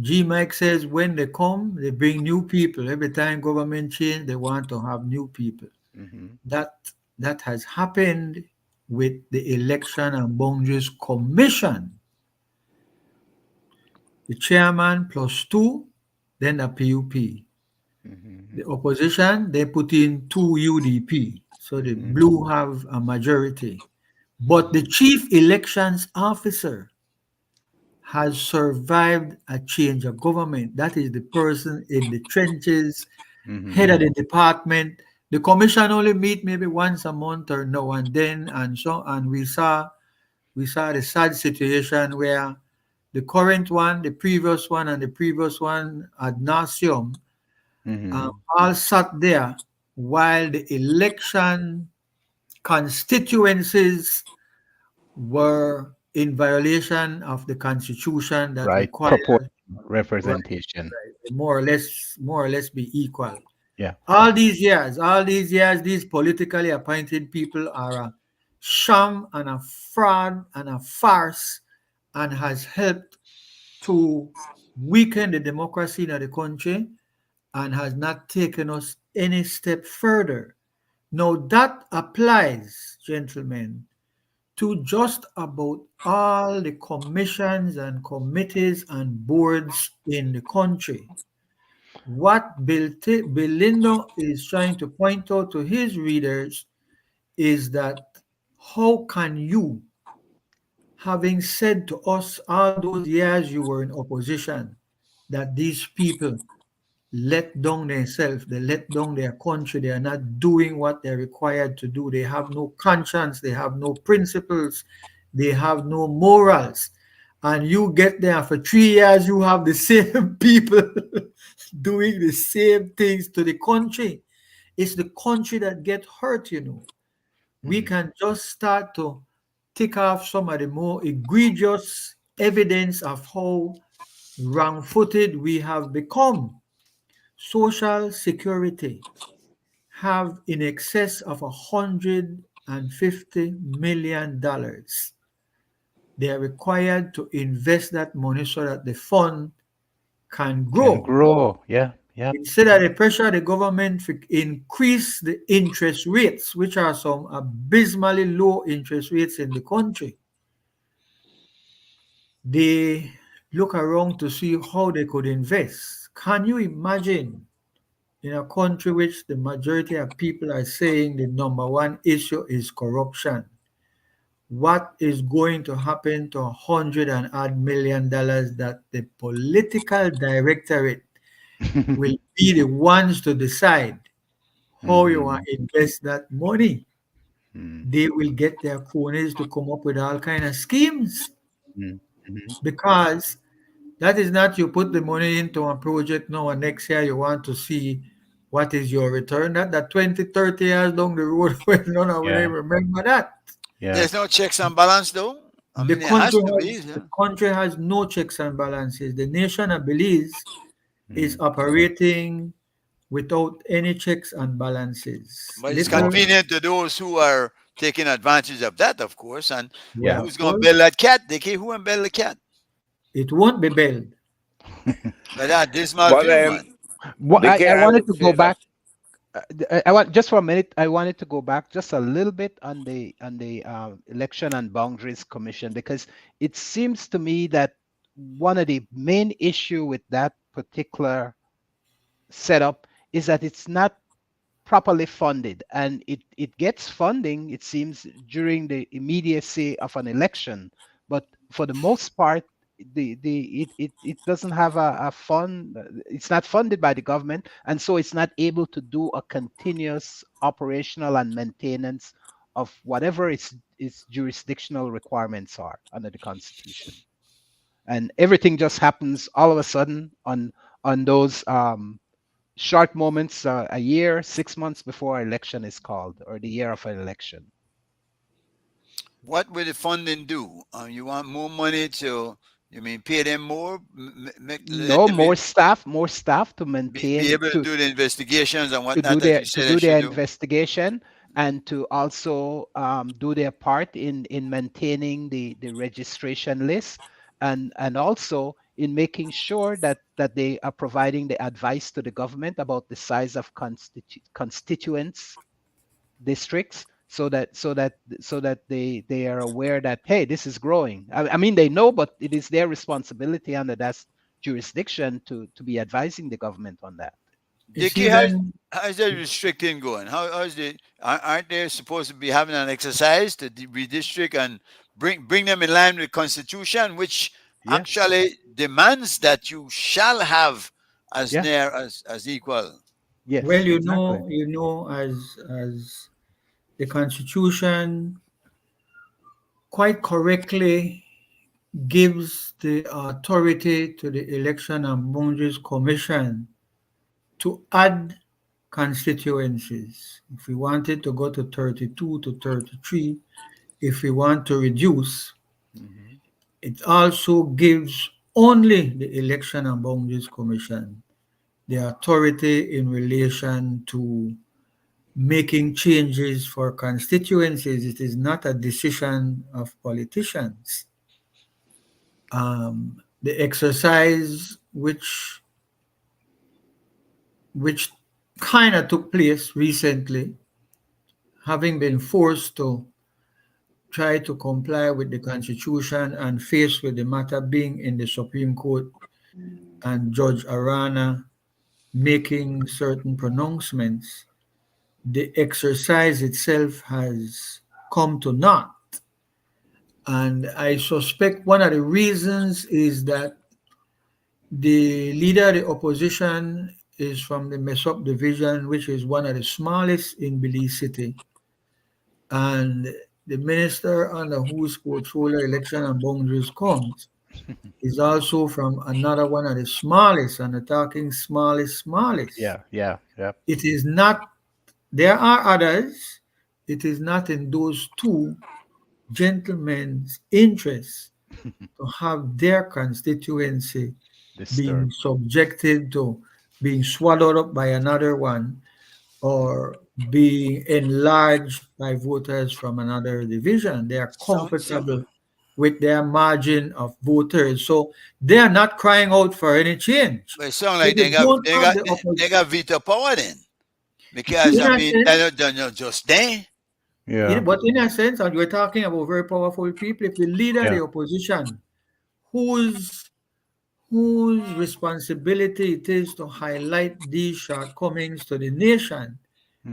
G Mike says when they come, they bring new people. Every time government change, they want to have new people. Mhm. That that has happened with the Election and Boundaries Commission. The chairman plus two, then a PUP. Mhm. The opposition, they put in two UDP. So the Mhm. blue have a majority. But the chief elections officer has survived a change of government. That is the person in the trenches, head Mm-hmm. of the department. The commission only meet maybe once a month or now and then, and so and we saw the sad situation where the current one, the previous one, and the previous one ad nauseum Mm-hmm. all sat there while the election constituencies were in violation of the constitution that Right. Proportional requires right, representation. more or less be equal. Yeah. All these years, these politically appointed people are a sham and a fraud and a farce, and has helped to weaken the democracy in the country and has not taken us any step further. Now that applies, gentlemen, to just about all the commissions and committees and boards in the country. What Belindo is trying to point out to his readers is that how can you, having said to us all those years you were in opposition, that these people let down themselves, they let down their country, they are not doing what they're required to do, they have no conscience, they have no principles, they have no morals. And you get there for 3 years, you have the same people doing the same things to the country. It's the country that get hurt. We Mm-hmm. can just start to tick off some of the more egregious evidence of how wrong-footed we have become. Social Security have in excess of $150 million. They are required to invest that money so that the fund can Can grow. grow. Yeah. Yeah. Instead of they pressure the government to increase the interest rates, which are some abysmally low interest rates in the country, they look around to see how they could invest. Can you imagine in a country which the majority of people are saying the number one issue is corruption? What is going to happen to $100 million that the political directorate will be the ones to decide how you want Mm-hmm. to invest that money? Mm-hmm. They will get their cronies to come up with all kind of schemes, Mm-hmm. because that is not you put the money into a project now and next year you want to see what is your return. That 20, 30 years down the road when none of them Yeah. remember that. Yeah. There's no checks and balance, though. I The mean, it country has to be. has the Yeah. country has no checks and balances. The nation of Belize is Mm. operating without any checks and balances. But it's Little, Wow. convenient to those who are taking advantage of that, of course. And well, Yeah. of who's going to course, bail that cat? They can't. Who will bail the cat? it won't be bailed. But that dismal But view, man. What they I can't have wanted it to go saying that. back. I want just for a minute. I wanted to go back just a little bit on the Election and Boundaries Commission, because it seems to me that one of the main issue with that particular setup is that it's not properly funded, and it gets funding, it seems, during the immediacy of an election, but for the most part it doesn't have a fund. It's not funded by the government, and so it's not able to do a continuous operational and maintenance of whatever its jurisdictional requirements are under the constitution. And everything just happens all of a sudden on those short moments, a year, 6 months before election is called, or the year of an election. What will the funding do? You want more money to, you mean pay them more? Let No, them more staff to be maintain, able to do the investigations and to do whatnot that their you to said they do their should do? investigation, and to also do their part in maintaining the registration list, and also in making sure that they are providing the advice to the government about the size of constituents districts, so that they are aware that, hey, this is growing. I mean, they know, but it is their responsibility under that jurisdiction to be advising the government on that. It's Dickie, even how's the restricting going? How's the aren't they supposed to be having an exercise to redistrict and bring them in line with constitution, which Yes. actually demands that you shall have as Yeah. near as equal. Well, Yes. Exactly. as the Constitution quite correctly gives the authority to the Election and Boundaries Commission to add constituencies. If we wanted to go to 32 to 33, if we want to reduce, Hmm. it also gives only the Election and Boundaries Commission the authority in relation to making changes for constituencies. It is not a decision of politicians. The exercise which kind of took place recently, having been forced to try to comply with the Constitution and faced with the matter being in the Supreme Court and Judge Arana making certain pronouncements, the exercise itself has come to naught. And I suspect one of the reasons is that the leader of the opposition is from the Mesop division, which is one of the smallest in Belize City. And the minister under whose portfolio election and boundaries comes is also from another one of the smallest, and the talking smallest. Yeah. Yeah. Yep. It is not, there are others, it is not in those two gentlemen's interests to have their constituency being Disturbed. subjected to being swallowed up by another one or being enlarged by voters from another division. They are So comfortable with their margin of voters. So they are not crying out for any change. but it sounds So like they don't have the they opportunity. got veto power then, because In I a mean sense, they're not just there. Yeah. but in a sense, and we're talking about very powerful people, if the leader of Yeah. the opposition, whose whose responsibility it is to highlight these shortcomings to the nation,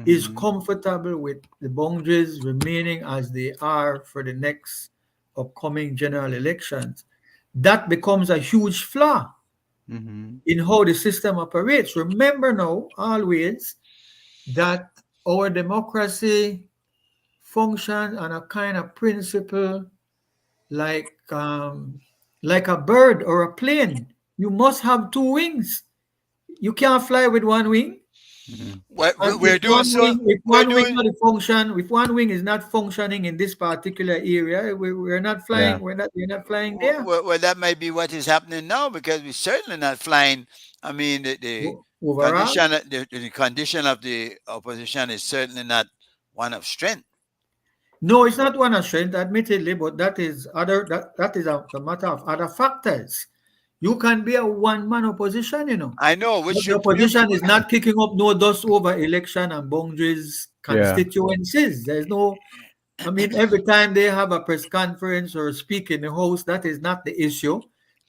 is Hmm. comfortable with the boundaries remaining as they are for the next upcoming general elections, that becomes a huge flaw Hmm. in how the system operates. Remember now, always, that our democracy functions on a kind of principle like like a bird or a plane. You must have two wings. You can't fly with one wing. Hmm. And We're doing so. if We're one wing doing not function, if one wing is not functioning in this particular area, we're not Yeah. flying. We're not flying there. well, that might be what is happening now, because we're certainly not flying. I mean, the Overall, condition the condition of the opposition is certainly not one of strength. no, it's not one of strength, admittedly, but that is other that is a matter of other factors. You can be a one-man opposition, I know, but which the opposition is not kicking up no dust over election and boundaries Yeah. constituencies. There's no, I mean, every time they have a press conference or speak in the house, that is not the issue.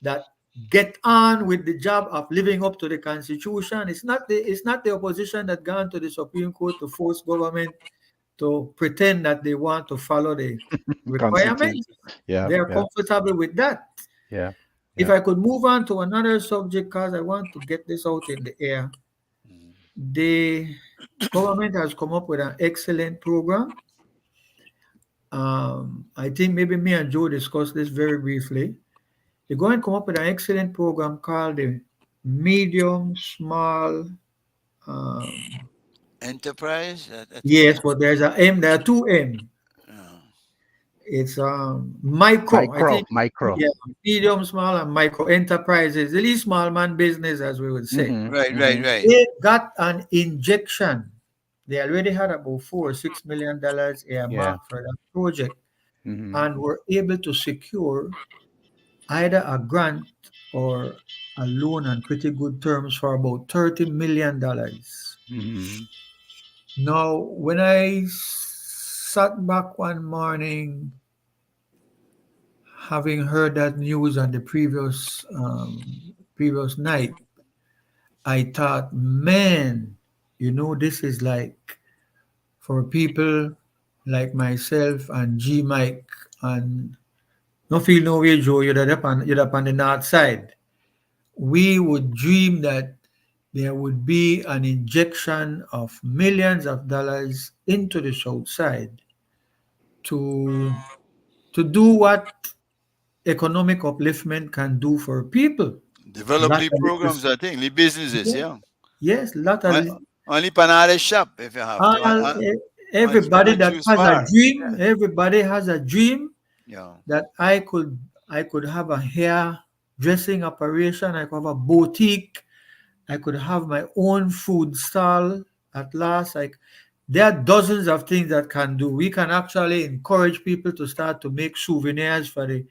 That get on with the job of living up to the constitution. It's not the opposition that gone to the Supreme Court to force government to pretend that they want to follow the Constitute. requirements. Yeah. They are Yeah. comfortable with that. Yeah. If Yeah. I could move on to another subject, because I want to get this out in the air. The government has come up with an excellent program. I think maybe me and Joe discussed this very briefly. They're going to come up with an excellent program called the medium small. Um, enterprise. I think yes, but there's a M. There are two M. uh, It's micro. I Micro. think, Micro. yeah, medium, small, and micro enterprises. The least small man business, as we would say. Hmm. right, Hmm. right. They got an injection. They already had about $4 or $6 million Yeah. earmarked for that project, Hmm. and were able to secure either a grant or a loan on pretty good terms for about $30 million. Hmm. Now, when I sat back one morning, having heard that news on the previous night, I thought, man, this is like for people like myself and G Mike and No feel no way, Joe. You're up on the north side. We would dream that there would be an injection of millions of dollars into the south side to do what economic upliftment can do for people. Develop Lot the of programs, I think, the businesses, yeah. yes, lot of On- Only panada shop if you have to. all, everybody Only that choose has a far. dream, everybody has a dream Yeah. that I could have a hair dressing operation, I could have a boutique, I could have my own food stall at last. Like there are dozens of things that can do. We can actually encourage people to start to make souvenirs for the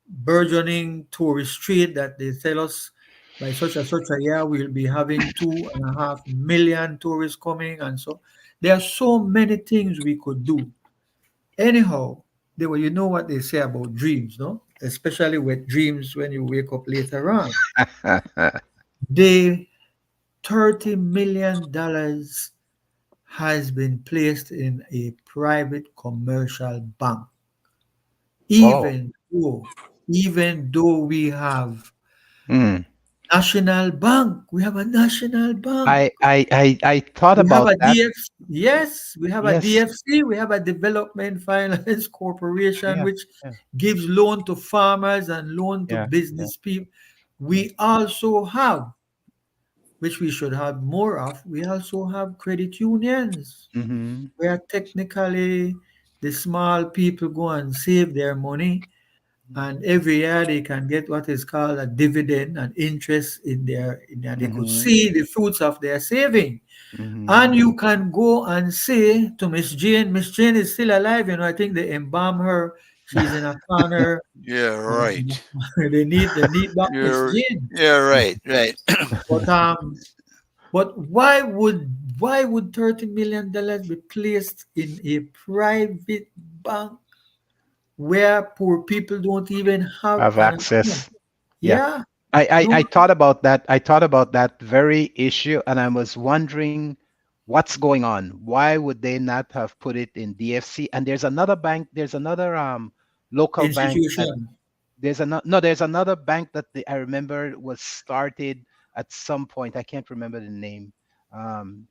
burgeoning tourist street that they tell us by such a year we'll be having 2.5 million tourists coming, and so there are so many things we could do. Anyhow, you know what they say about dreams, no? Especially with dreams when you wake up later on. The $30 million has been placed in a private commercial bank. Oh. Even though we have Mm. national bank, we have a national bank. I thought We have about a that. yes, we have a Yes. DFC, we have a Development Finance Corporation, Yeah. which Yeah. gives loan to farmers and loan to Yeah. Yeah. business people. Yeah. We also have, which we should have more of, we also have credit unions Mm-hmm. where technically the small people go and save their money, and every year they can get what is called a dividend and interest in their they could Mm-hmm. see the fruits of their saving. Mm-hmm. And you can go and say to Miss Jane is still alive. I think they embalm her. She's in a corner. Yeah, right. They need back Miss Jane. Yeah, right, right. But why would $30 million be placed in a private bank where poor people don't even have Have an account? access. Yeah. Yeah, I don't thought about that. I thought about that very issue, and I was wondering what's going on. Why would they not have put it in DFC? And there's another bank. There's another local bank that institution. there's another no. There's another bank that I remember was started at some point. I can't remember the name.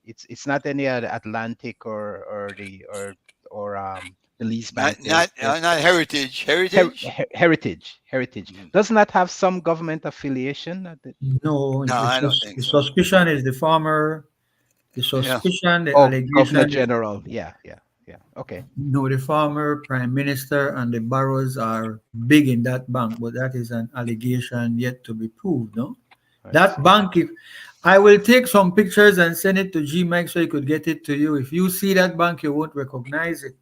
It's not any other Atlantic or the Lease Not Bank. not There's not heritage. Heritage? Heritage. Doesn't that have some government affiliation? No, No, I don't the think so. suspicion is the farmer. The Yeah. suspicion, the Oh, Governor allegation is General. Yeah, yeah, yeah. Okay, no, the farmer, prime minister, and the barrows are big in that bank, but that is an allegation yet to be proved. No, I that see. bank. If I will take some pictures and send it to G Mike so he could get it to you. If you see that bank, you won't recognize it.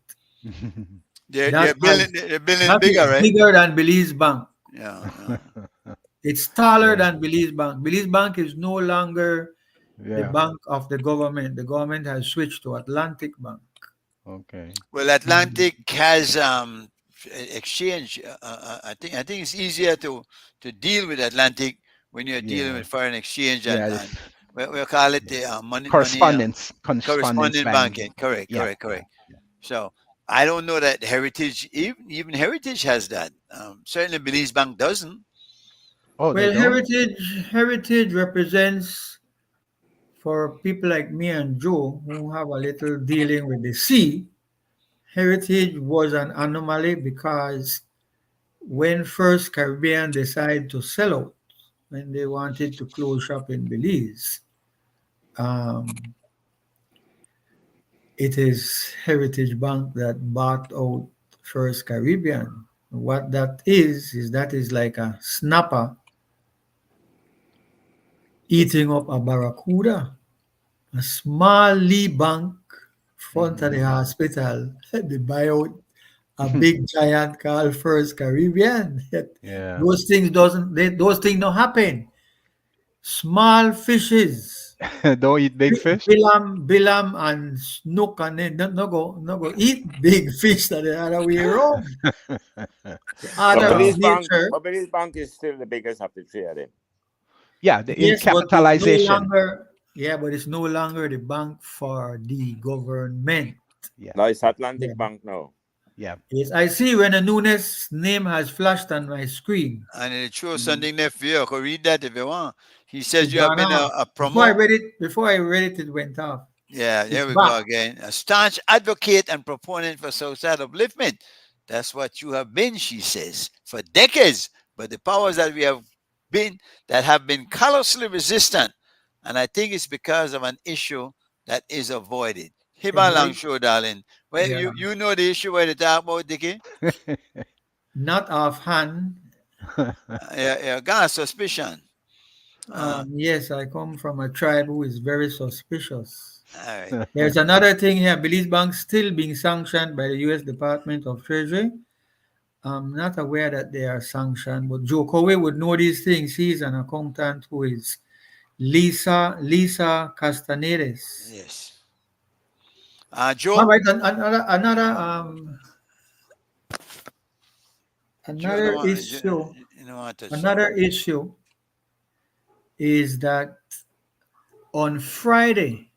They're That they're has building they're building that is bigger, right? bigger than Belize Bank. Yeah, yeah. It's taller Yeah, than Belize Bank. Belize Bank is no longer the yeah. bank of the government. The government has switched to Atlantic Bank. Okay. Well, Atlantic has exchange. I think it's easier to deal with Atlantic when you're dealing Yeah, with foreign exchange yeah. and we call it the money Correspondence correspondent bank. banking. Correct, Yeah, correct, yeah, correct. yeah. So I don't know that Heritage, even Heritage has that. Certainly, Belize Bank doesn't. Oh, they Well, don't. heritage represents for people like me and Joe who have a little dealing with the sea. Heritage was an anomaly because when First Caribbean decided to sell out, when they wanted to close shop in Belize, um, it is Heritage Bank that bought out First Caribbean. What that is that is like a snapper eating up a barracuda. A small Lee bank front of the Hmm. hospital. They buy out a big giant called First Caribbean. Yeah. Those things don't happen. Small fishes. Don't eat big fish. Bilam and snook and then no go eat big fish that the other way around. The But order of Wow. nature, Belize Bank is still the biggest of the three of them. Yeah, in yes, but it's no capitalization. longer but it's no longer the bank for the government. Yeah, Now it's yeah, Yeah. Atlantic Bank now. Yeah. Yes, I see when a Nunes name has flashed on my screen. And it shows Mm. something there for you. I could read that if you want. He says It you have gone been off. a Before I promote. read it, it went off. Yeah, It's there we back. go again. A staunch advocate and proponent for societal upliftment. That's what you have been, she says, for decades. But the powers that we have been, that have been callously resistant. And I think it's because of an issue that is avoided. Hiba long Avoid. show, darling. Well, Yeah. you know the issue where they talk about, Dickie? Not offhand. Yeah, got a suspicion. Uh, Yes, I come from a tribe who is very suspicious. all right. There's another thing here. Belize Bank still being sanctioned by the U.S. Department of Treasury. I'm not aware that they are sanctioned, but Joe Cowie would know these things. He's an accountant who is Lisa Castanedes. Yes. All Joe, right, Joe, you know another what? issue. You know what? Touch that. Another issue is that on Friday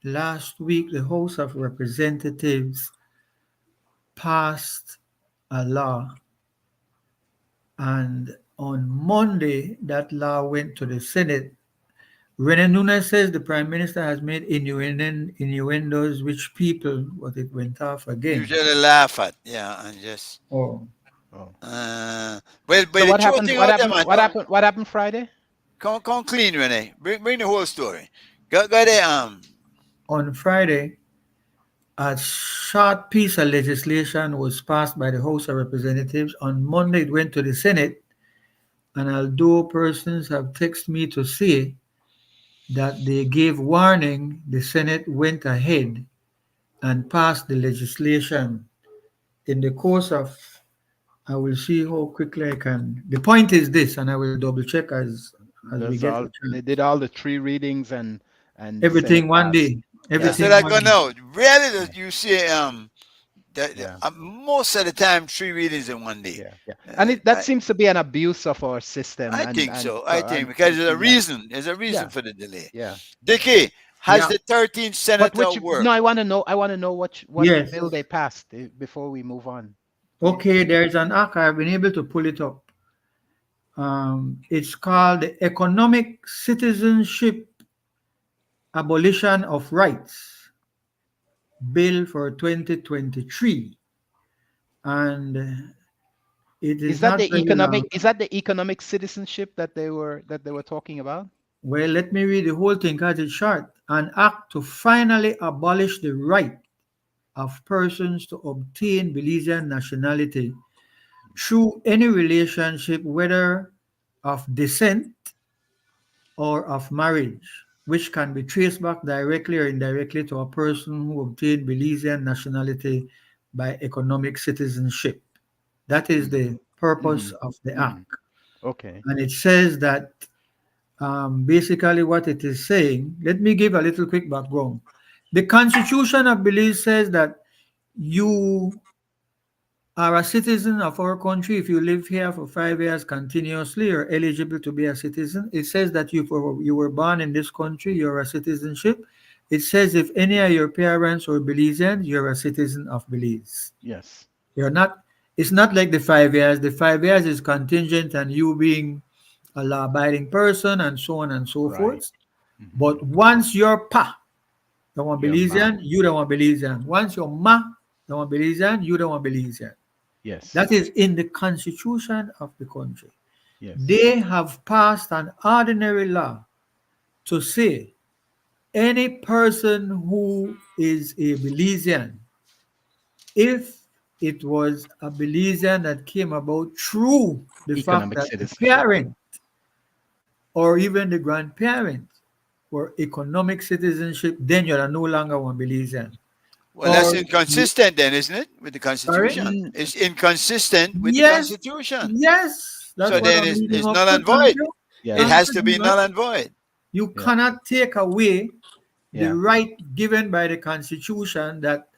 last week, the House of Representatives passed a law, and on Monday, that law went to the Senate. Rene Nunes says the Prime Minister has made innuendos which people, but it went off again. Usually laugh at, yeah, and just. Oh, Oh. But So the what truth happened? thing What out there, happened? man. What happened? What happened Friday? Come clean, Renee. Bring the whole story. Go there. on Friday, a short piece of legislation was passed by the House of Representatives. On Monday, it went to the Senate, and although persons have texted me to say that they gave warning, the Senate went ahead and passed the legislation. In the course of, I will see how quickly I can. The point is this, and I will double check as we That's get a all. They chance. did all the three readings, and the Senate Everything one passed. day. Yeah. So Everything that one go day. now. Rarely Yeah. do you see Yeah. most of the time 3 readings in one day. Yeah. Yeah. And that I seems to be an abuse of our system, I and think so. I think and because there's a yeah. reason. There's a reason Yeah. for the delay. Yeah. Dickie, has Yeah. the 13th But senator which? No, worked? I want to know. I want to know what Yes. bill they passed before we move on, please. Okay, there's an act. I've been able to pull it up. It's called the Economic Citizenship Abolition of Rights Bill for 2023. And it is not very long. Is that the economic citizenship that they were talking about? Well, let me read the whole thing because it's short. An act to finally abolish the right of persons to obtain Belizean nationality through any relationship, whether of descent or of marriage, which can be traced back directly or indirectly to a person who obtained Belizean nationality by economic citizenship. That is Mm, the purpose mm, of the act. mm. Okay. And it says that basically what it is saying, let me give a little quick background. The Constitution of Belize says that you are a citizen of our country if you live here for 5 years continuously. You're eligible to be a citizen. It says that you were born in this country, you're a citizenship. It says if any of your parents are Belizeans, you're a citizen of Belize. Yes. You're not. It's not like the 5 years. The 5 years is contingent on you being a law-abiding person and so on and so Right. forth. Hmm. But once you're pa, the one Your ma. Belizean, you don't want Belizean. Once you're ma, the one Belizean, you don't want Belizean. Yes. That is in the constitution of the country. Yes. They have passed an ordinary law to say any person who is a Belizean, if it was a Belizean that came about through the fact Economic that the citizenship. parent or even the grandparent were economic citizenship, then you're no longer one Belizean. Well, that's Or inconsistent then, isn't it, with the sorry? Constitution? Mm, It's inconsistent with the Yes, Constitution. yes. That's So what then I'm reading it's up null to. and Thank void. you. It yes. Thank has you to very be null much. and void. You Yeah. cannot take away the Yeah. right given by the Constitution that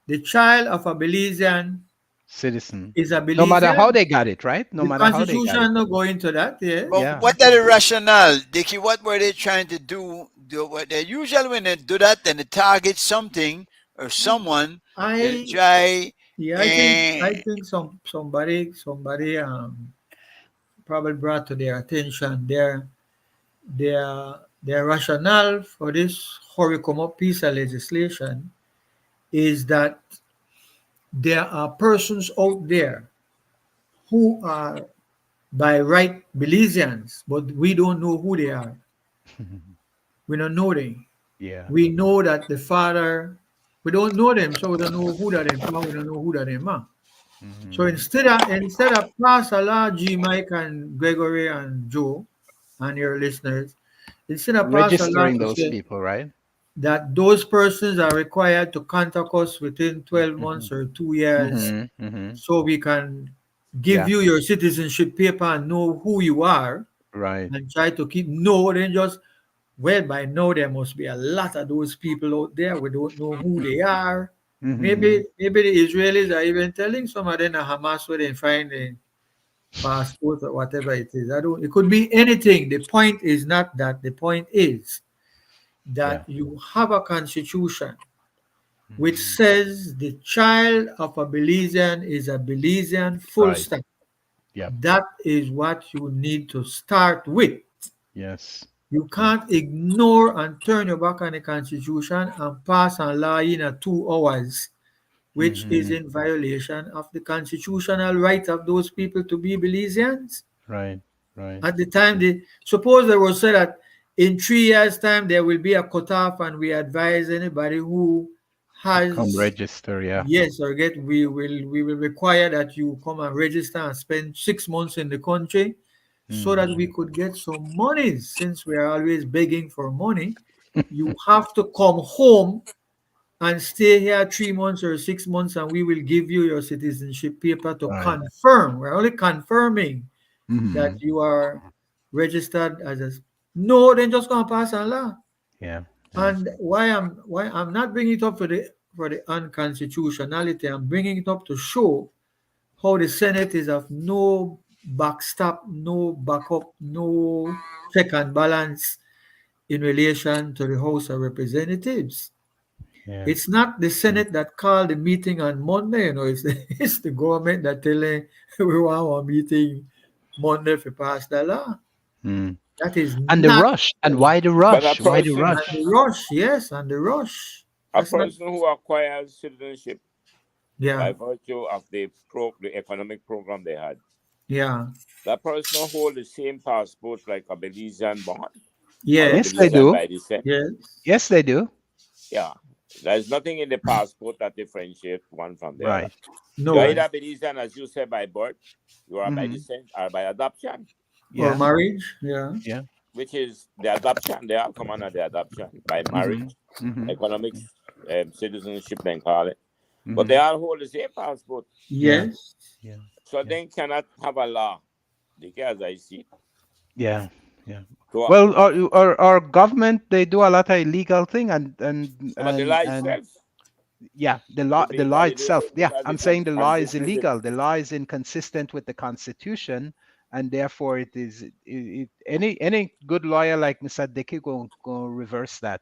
the child of a Belizean Citizen. is a No matter how Belizean. they got it, right? No The matter how they got it. Constitution not go into that. Yes. But Yeah. what are the rationale, Dickie? What were they trying to do? What they usually when they do that, then they target something or someone. They I try Yeah, I Eh, think somebody probably brought to their attention their rationale for this Horicom piece of legislation is that there are persons out there who are by right Belizeans, but we don't know who they are. We don't know them. Yeah. We know that the father, we don't know them, so we don't know who that them are, we don't know who that them are. So Hmm. instead of pass a law, G Mike and Gregory and Joe and your listeners, instead of pass a law Registering to those say people, right? that those persons are required to contact us within 12 Hmm. months or 2 years Hmm. Hmm. so we can give Yeah. you your citizenship paper and know who you are Right. and try to keep no then just well by now there must be a lot of those people out there we don't know who they are. Hmm. Maybe the Israelis are even telling some of them a Hamas where they find a passport or whatever it is. I don't, it could be anything. The point is not that. The point is Yeah. that you have a constitution which Hmm. says the child of a Belizean is a Belizean full Right. stop. Yep. That is what you need to start with. Yes. You Yes. can't ignore and turn your back on the Constitution and pass a law in a 2 hours, which is Hmm. in violation of the constitutional right of those people to be Belizeans. Right. Right. At the time, they suppose they will say that in 3 years' time there will be a cutoff, and we advise anybody who Come has register. Yeah. yes or get we will require that you come and register and spend 6 months in the country so that we Hmm. could get some money. Since we are always begging for money, you have to come home and stay here 3 months or 6 months, and we will give you your citizenship paper to Right. confirm. We're only confirming that Hmm. you are registered as a. No, then just gonna pass a law. Yeah. Yeah. And why I'm not bringing it up for the unconstitutionality. I'm bringing it up to show how the Senate is of no backstop, no backup, no check and balance in relation to the House of Representatives. Yeah. It's not the Yeah. Senate that called the meeting on Monday, it's it's the government that telling we want a meeting Monday to pass the law. Mm. That is And the not rush. And and why the But a rush? Why the person, the rush? rush, yes, and the rush. a That's not person who acquires citizenship yeah, by virtue of the economic program they had, yeah, that person will hold the same passport like a Belizean born or a Yes, yes, they Belizean do. by descent. yes, Yes, they do. Yeah. There's nothing in the passport that differentiates one from the other. Right. You're no, Right. either Belizean, as you said, by birth, you are by Hmm. descent, or by adoption, or Yeah. marriage, yeah, Yeah. which is the adoption. They all come under the adoption by Hmm. marriage, Hmm. economics, citizenship, they call it. But they Hmm. all hold the same passport. Yeah. yes, Yeah. So Yeah. they cannot have a law, as I see. Yeah. Yeah. So, Well, our government, they do a lot of illegal thing, but the law and itself yeah, is the being law itself. validated Yeah, because I'm it saying the law is consists with illegal. The law is inconsistent with the Constitution, and therefore any good lawyer like Mr. Dickey go reverse that.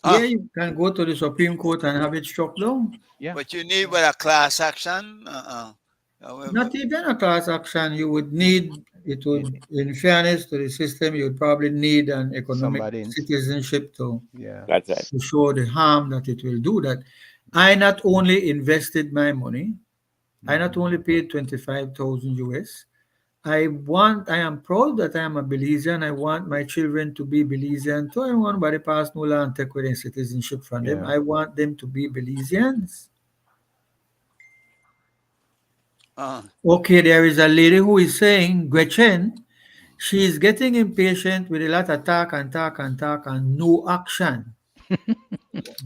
yeah. ah, You can go to the Supreme Court and have it struck down. Yeah. but you need Yeah. what a class action. Not even a class action. You would need it Yeah. would, in fairness to the system, you would probably need an economic Somebody in. citizenship Yeah. that's right. to show the harm that it will do. That I not only invested my money, I not Hmm. only paid 25,000 US. I am proud that I am a Belizean. I want my children to be Belizean too. I want nobody pass no law and take away their citizenship from them. Yeah. I want them to be Belizeans. uh, Okay, there is a lady who is saying, Gretchen, she is getting impatient with a lot of talk and talk and talk and no action.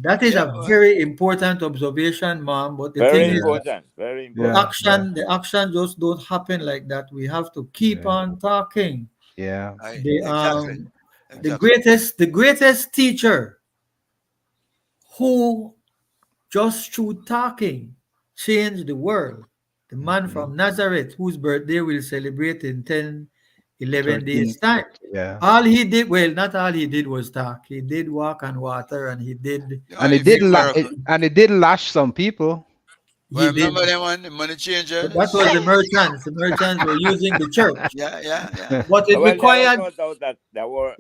That is yeah, a very important observation, ma'am. But the thing Very is Yeah. that important. Very Yeah. important. Yeah. the action just don't happen like that. We have to keep Yeah. on talking. Yeah. The exactly, the exactly. greatest teacher who just through talking changed the world. The man Hmm. from Nazareth whose birthday we'll celebrate in 10, 11 days 13. time. Yeah. All he did, well, not all he did was talk. He did walk on water and he did Only a And few miracles. it did lash some people. He Well, did. remember that one, the money That changers? was the merchants. The merchants were using the church, Yeah, yeah, yeah. but it Well, there was required, no doubt that there were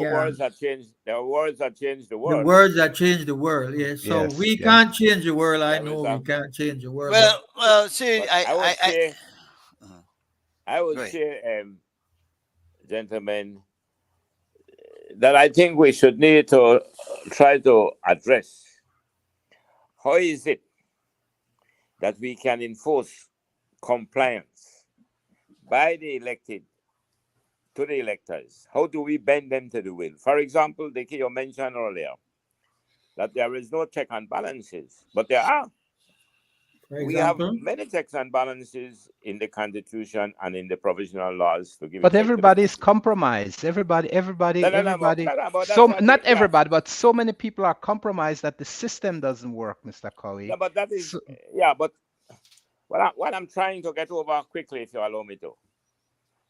yeah, words that changed. There were words that changed the the world. words that changed the world. Yes. So Yes, we yes. can't change the world. I There is know we a, can't change the world, but Well, see, but I would say, uh, I would go ahead. say, gentlemen, that I think we should need to try to address how is it that we can enforce compliance by the elected to the electors. How do we bend them to the will? For example, Dickie, you mentioned earlier that there is no check and balances, but there are. for We have example, many checks and balances in the Constitution and in the provisional laws to give But effect to the everybody's Constitution. compromised. Everybody, No, everybody, no, no, everybody. no, no, but that's So not not it. Yeah, everybody, but so many people are compromised that the system doesn't work, Mr. no, Cowie. but that is, So, yeah, but what I'm trying to get over quickly, if you allow me to,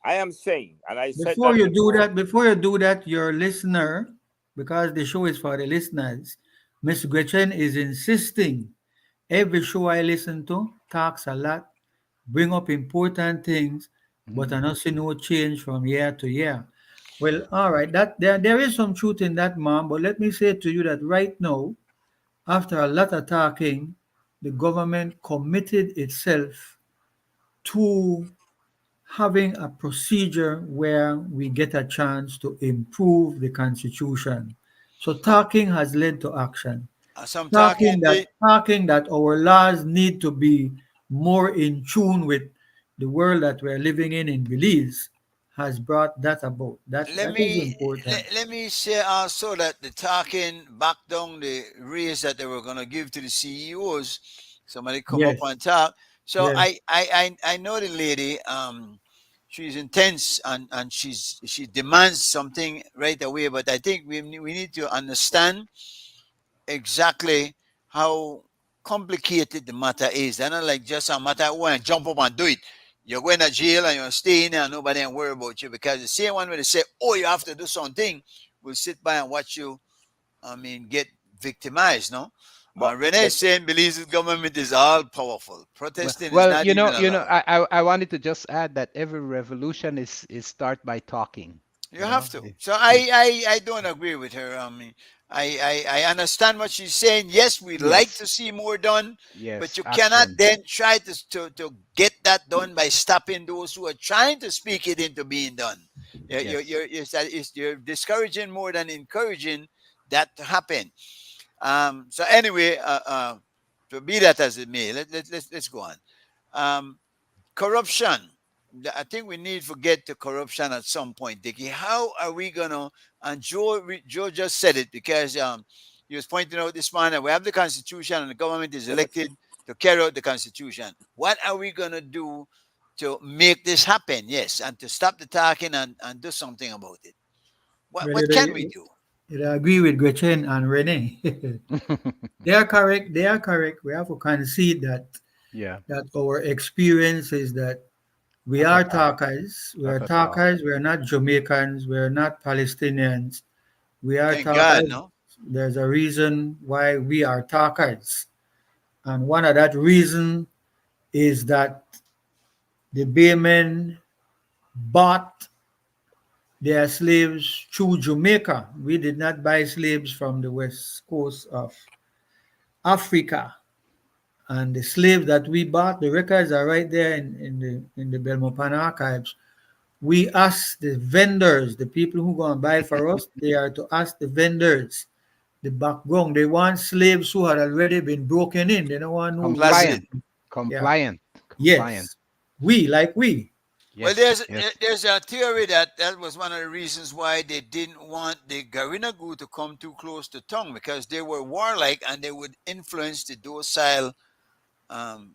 I am saying, and I said before that you do before. that, your listener, because the show is for the listeners, Miss Gretchen is insisting. Every show I listen to talks a lot, bring up important things, but I mhm. don't see no change from year to year. Well, all right, that there is some truth in that, mom. But let me say to you that right now, after a lot of talking, the government committed itself to having a procedure where we get a chance to improve the constitution. So talking has led to action. Some Talking talking. that talking that our laws need to be more in tune with the world that we're living in Belize has brought that about. That is important. Let me say also that the talking back down the raise that they were gonna give to the CEOs, somebody come up Yes, and talk. So yes. I know the lady. She's intense and she demands something right away. But I think we need to understand exactly how complicated the matter is. And not like just a matter of and jump up and do it. You're going to jail and you're staying there and nobody ain't worry about you because the same one when they say, oh, you have to do something, will sit by and watch you, get victimized, no? But Renee the is saying believes the government is all powerful. Well, Protesting is well, not even allowed. I wanted to just add that every revolution is start by talking. You You know, have to. it, So it, I don't agree with her. I understand what she's saying. Yes, we'd like yes, to see more done, but yes, you cannot action. then try to get that done by stopping those who are trying to speak it into being done. Yes. You're discouraging more than encouraging that to happen. So anyway, to be that as it may, let's go on. Um, Corruption. I think we need to get to corruption at some point, Dickie. How are we gonna? And Joe just said it because he was pointing out this morning. We have the Constitution, and the government is elected to carry out the Constitution. What are we gonna do to make this happen? Yes, and to stop the talking and do something about it. What Well, what can we do? I agree with Gretchen and Renee. They are correct. They are correct. We have to concede Yeah, that our experience is that we lot of are talk, talkers. We are lot of talk. talkers. We are not Jamaicans. We are not Palestinians. We are Thank God, talkers. no. There's a reason why we are talkers. And one of that reason is that the Baymen bought their slaves through Jamaica. We did not buy slaves from the west coast of Africa. And the slaves that we bought, the records are right there in the Belmopan archives. We ask the vendors, the people who go and buy for us, they are to ask the vendors the background. They want slaves who had already been broken in. They don't want no Complacid. recent. Compliant, Yeah. compliant, compliant. Yes. We. Well, Yes, yes. there's a theory that was one of the reasons why they didn't want the Garinagu to come too close to Tongue because they were warlike and they would influence the docile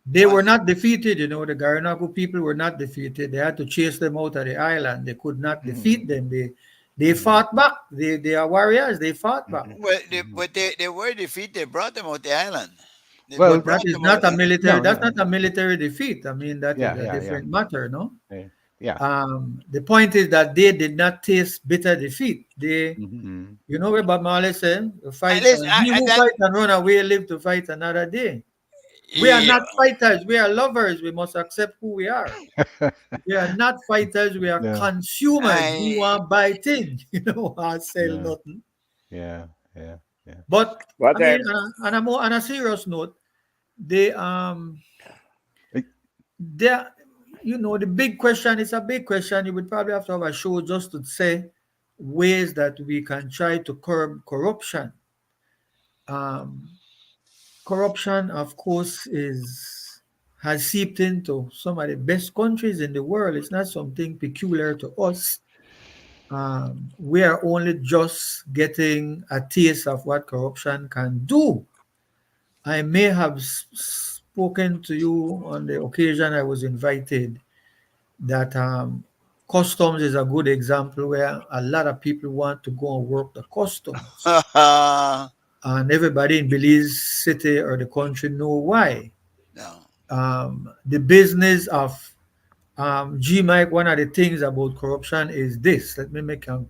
They were one. not defeated, the Garinagu people were not defeated. They had to chase them out of the island. They could not defeat Mhm, them. They mhm, fought back. They are warriors. They fought back. mhm, Well, mhm. but they were defeated. They brought them out the island. They Well, But that brought is them not out. a military. no, That's no, not a military defeat. I mean, that is yeah, a yeah, yeah, different matter, no. yeah, yeah. The point is that they did not taste bitter defeat. Mhm. You know what Bob Marley said? At Fight, least he who that fight and run away live to fight another day. We are Yeah, not fighters. We are lovers. We must accept who we are. We are not fighters. We are Yeah, consumers. We I want buy things. I sell yeah, nothing. yeah, yeah, yeah. But I But mean, on a more on a serious note, they Eh, there, the big question is a big question. You would probably have to have a show just to say ways that we can try to curb corruption. Um, Corruption, of course, is has seeped into some of the best countries in the world. It's not something peculiar to us. We are only just getting a taste of what corruption can do. I may have spoken to you on the occasion I was invited that customs is a good example where a lot of people want to go and work the customs. And everybody in Belize City or the country know why. no. The business of G Mike, one of the things about corruption is this. Let me make an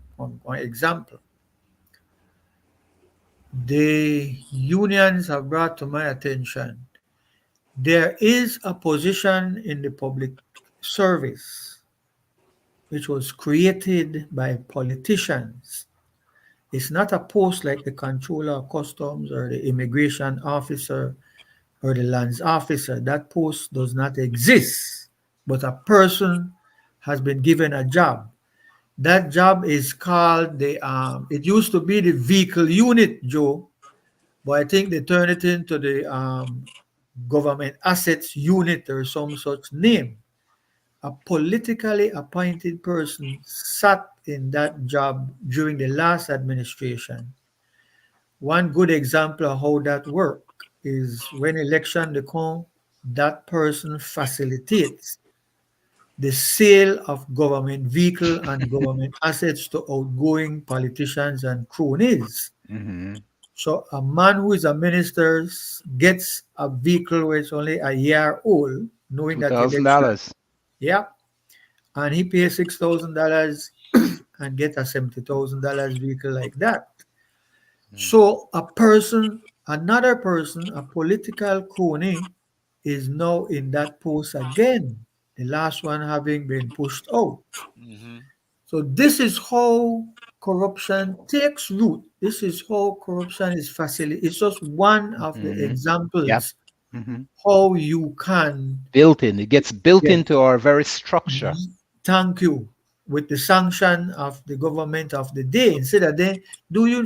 example. The unions have brought to my attention there is a position in the public service which was created by politicians. It's not a post like the controller of customs or the immigration officer or the lands officer. That post does not exist, but a person has been given a job. That job is called it used to be the vehicle unit, Joe, but I think they turned it into the government assets unit or some such name. A politically appointed person sat in that job during the last administration. One good example of how that works is when election they come, that person facilitates the sale of government vehicle and government assets to outgoing politicians and cronies. mm-hmm. So a man who is a minister gets a vehicle which is only a year old, knowing Two that thousand election, dollars. yeah, and he pays $6,000 and get a $70,000 vehicle like that. Mm. So a person, another person, a political crony, is now in that post again. The last one having been pushed out. Hmm. So this is how corruption takes root. This is how corruption is facilitated. It's just one of the Mm-hmm. Yep. examples Mm-hmm. how you can Built in. It gets built get. into our very structure. Thank you. With the sanction of the government of the day. Instead of then, do you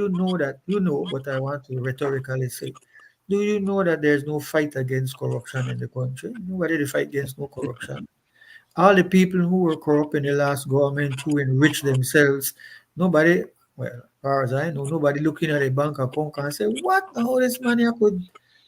know that you know, but I want to rhetorically say, do you know that there's no fight against corruption in the country? Nobody to fight against no corruption. All the people who were corrupt in the last government who enriched themselves, nobody, well, as far as I know, nobody looking at a bank account can say, what all this money I could,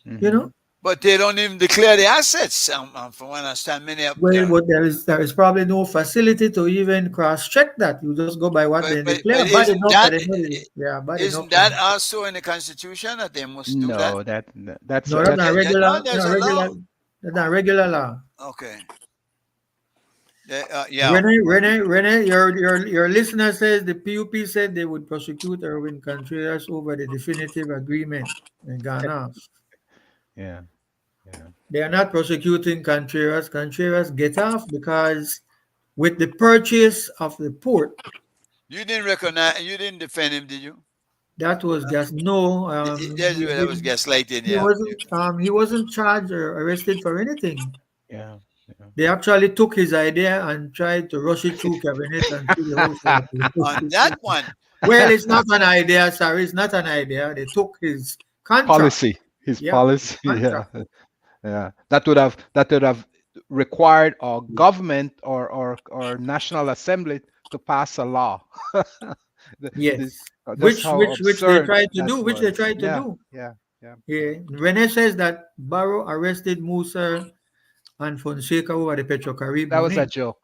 you Mm-hmm. know? But they don't even declare the assets. From what I understand, many of Well, them. but there is probably no facility to even cross check that. You just go by what But they but declare. but Bad isn't enough that that they know it. Yeah, bad enough. isn't that also in the Constitution that they must do that? No, that's No, that's not No, regular. there's Not a regular. law. That's not regular law. Okay. Yeah. Rene, your listener says the PUP said they would prosecute Erwin Contreras over the definitive agreement in Ghana. yeah, yeah. They are not prosecuting Contreras. Contreras get off because with the purchase of the port, You didn't recognize. You didn't defend him, did you? that was gas. No, That's where that was gaslighting. he Yeah. wasn't. He wasn't charged or arrested for anything. Yeah, yeah. They actually took his idea and tried to rush it through cabinet and through the House of On that Representatives. one. Well, it's not an idea, sorry, it's not an idea. They took his contract. Policy, his Yeah, policy. Yeah, contract. yeah. That would have required our government or national assembly to pass a law. The- the- Yes. that's Which how which which they absurd tried to that do, which they was. tried to Yeah, do. yeah, yeah, yeah. Yeah. Rene says that Barrow arrested Musa and Fonseca over the Petrocarib That was a money. joke.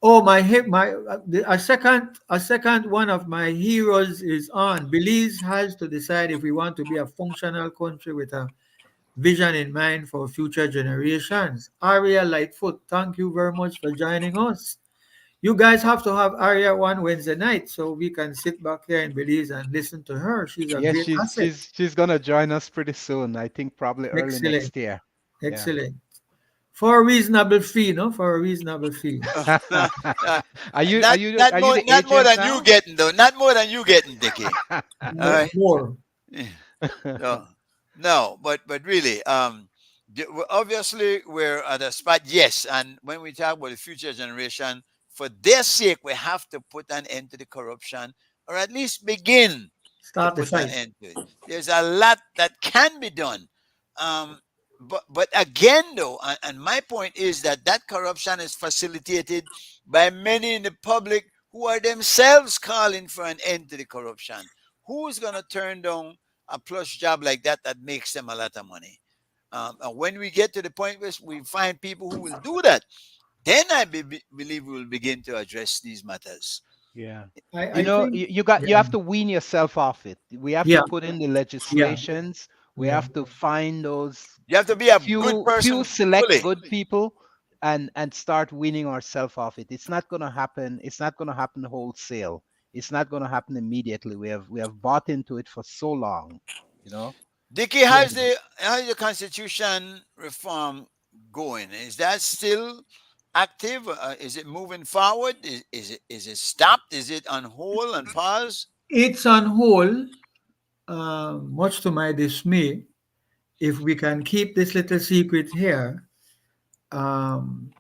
Oh, a second one of my heroes is on. Belize has to decide if we want to be a functional country with a vision in mind for future generations. Aria Lightfoot, thank you very much for joining us. You guys have to have Aria one Wednesday night so we can sit back here in Belize and listen to her. She's a Yeah, great she's asset. she's she's gonna join us pretty soon. I think probably early Excellent. next year. Yeah. Excellent. For a reasonable fee, no? For a reasonable fee. No, no, Are you are not you not are you more the not more agent than you now? getting though. Not more than you getting, Dickie. All right. More. No, no, but really, obviously we're at a spot. Yes, and when we talk about the future generation, for their sake, we have to put an end to the corruption, or at least begin to Start the put an fight. end to it. There's a lot that can be done. Um, but again, though, and my point is that that corruption is facilitated by many in the public who are themselves calling for an end to the corruption. Who's going to turn down a plush job like that that makes them a lot of money? And when we get to the point where we find people who will do that, then believe we will begin to address these matters. Yeah. I think, You yeah, have to wean yourself off it. We have to yeah, put in the yeah, legislations. We yeah. have to find those You have to be a good few person select fully. good people and start weaning ourselves off it. It's not gonna happen. It's not gonna happen wholesale. It's not gonna happen immediately. We have bought into it for so long, you know. Dickie, Yeah. how's the constitution reform going? Is that still active? Is it moving forward? Is it stopped? Is it on hold and pause? It's on hold, much to my dismay. If we can keep this little secret here, um,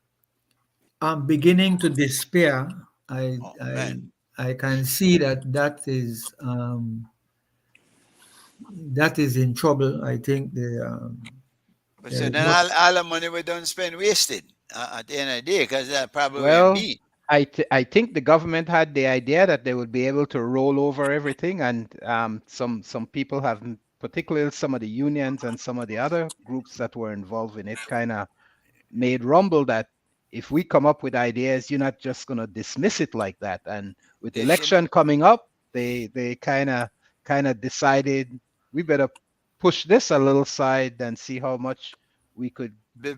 I'm beginning to despair. I, Oh I, man! I can see that is in trouble. I think But there so is then not. all the money we don't spend wasted at the end of the day, because that probably will Well, be. I think the government had the idea that they would be able to roll over everything, and some people have, particularly some of the unions and some of the other groups that were involved in it, kind of made rumble that if we come up with ideas, you're not just going to dismiss it like that. And with They should election coming up, they kind of decided we better push this a little side and see how much we could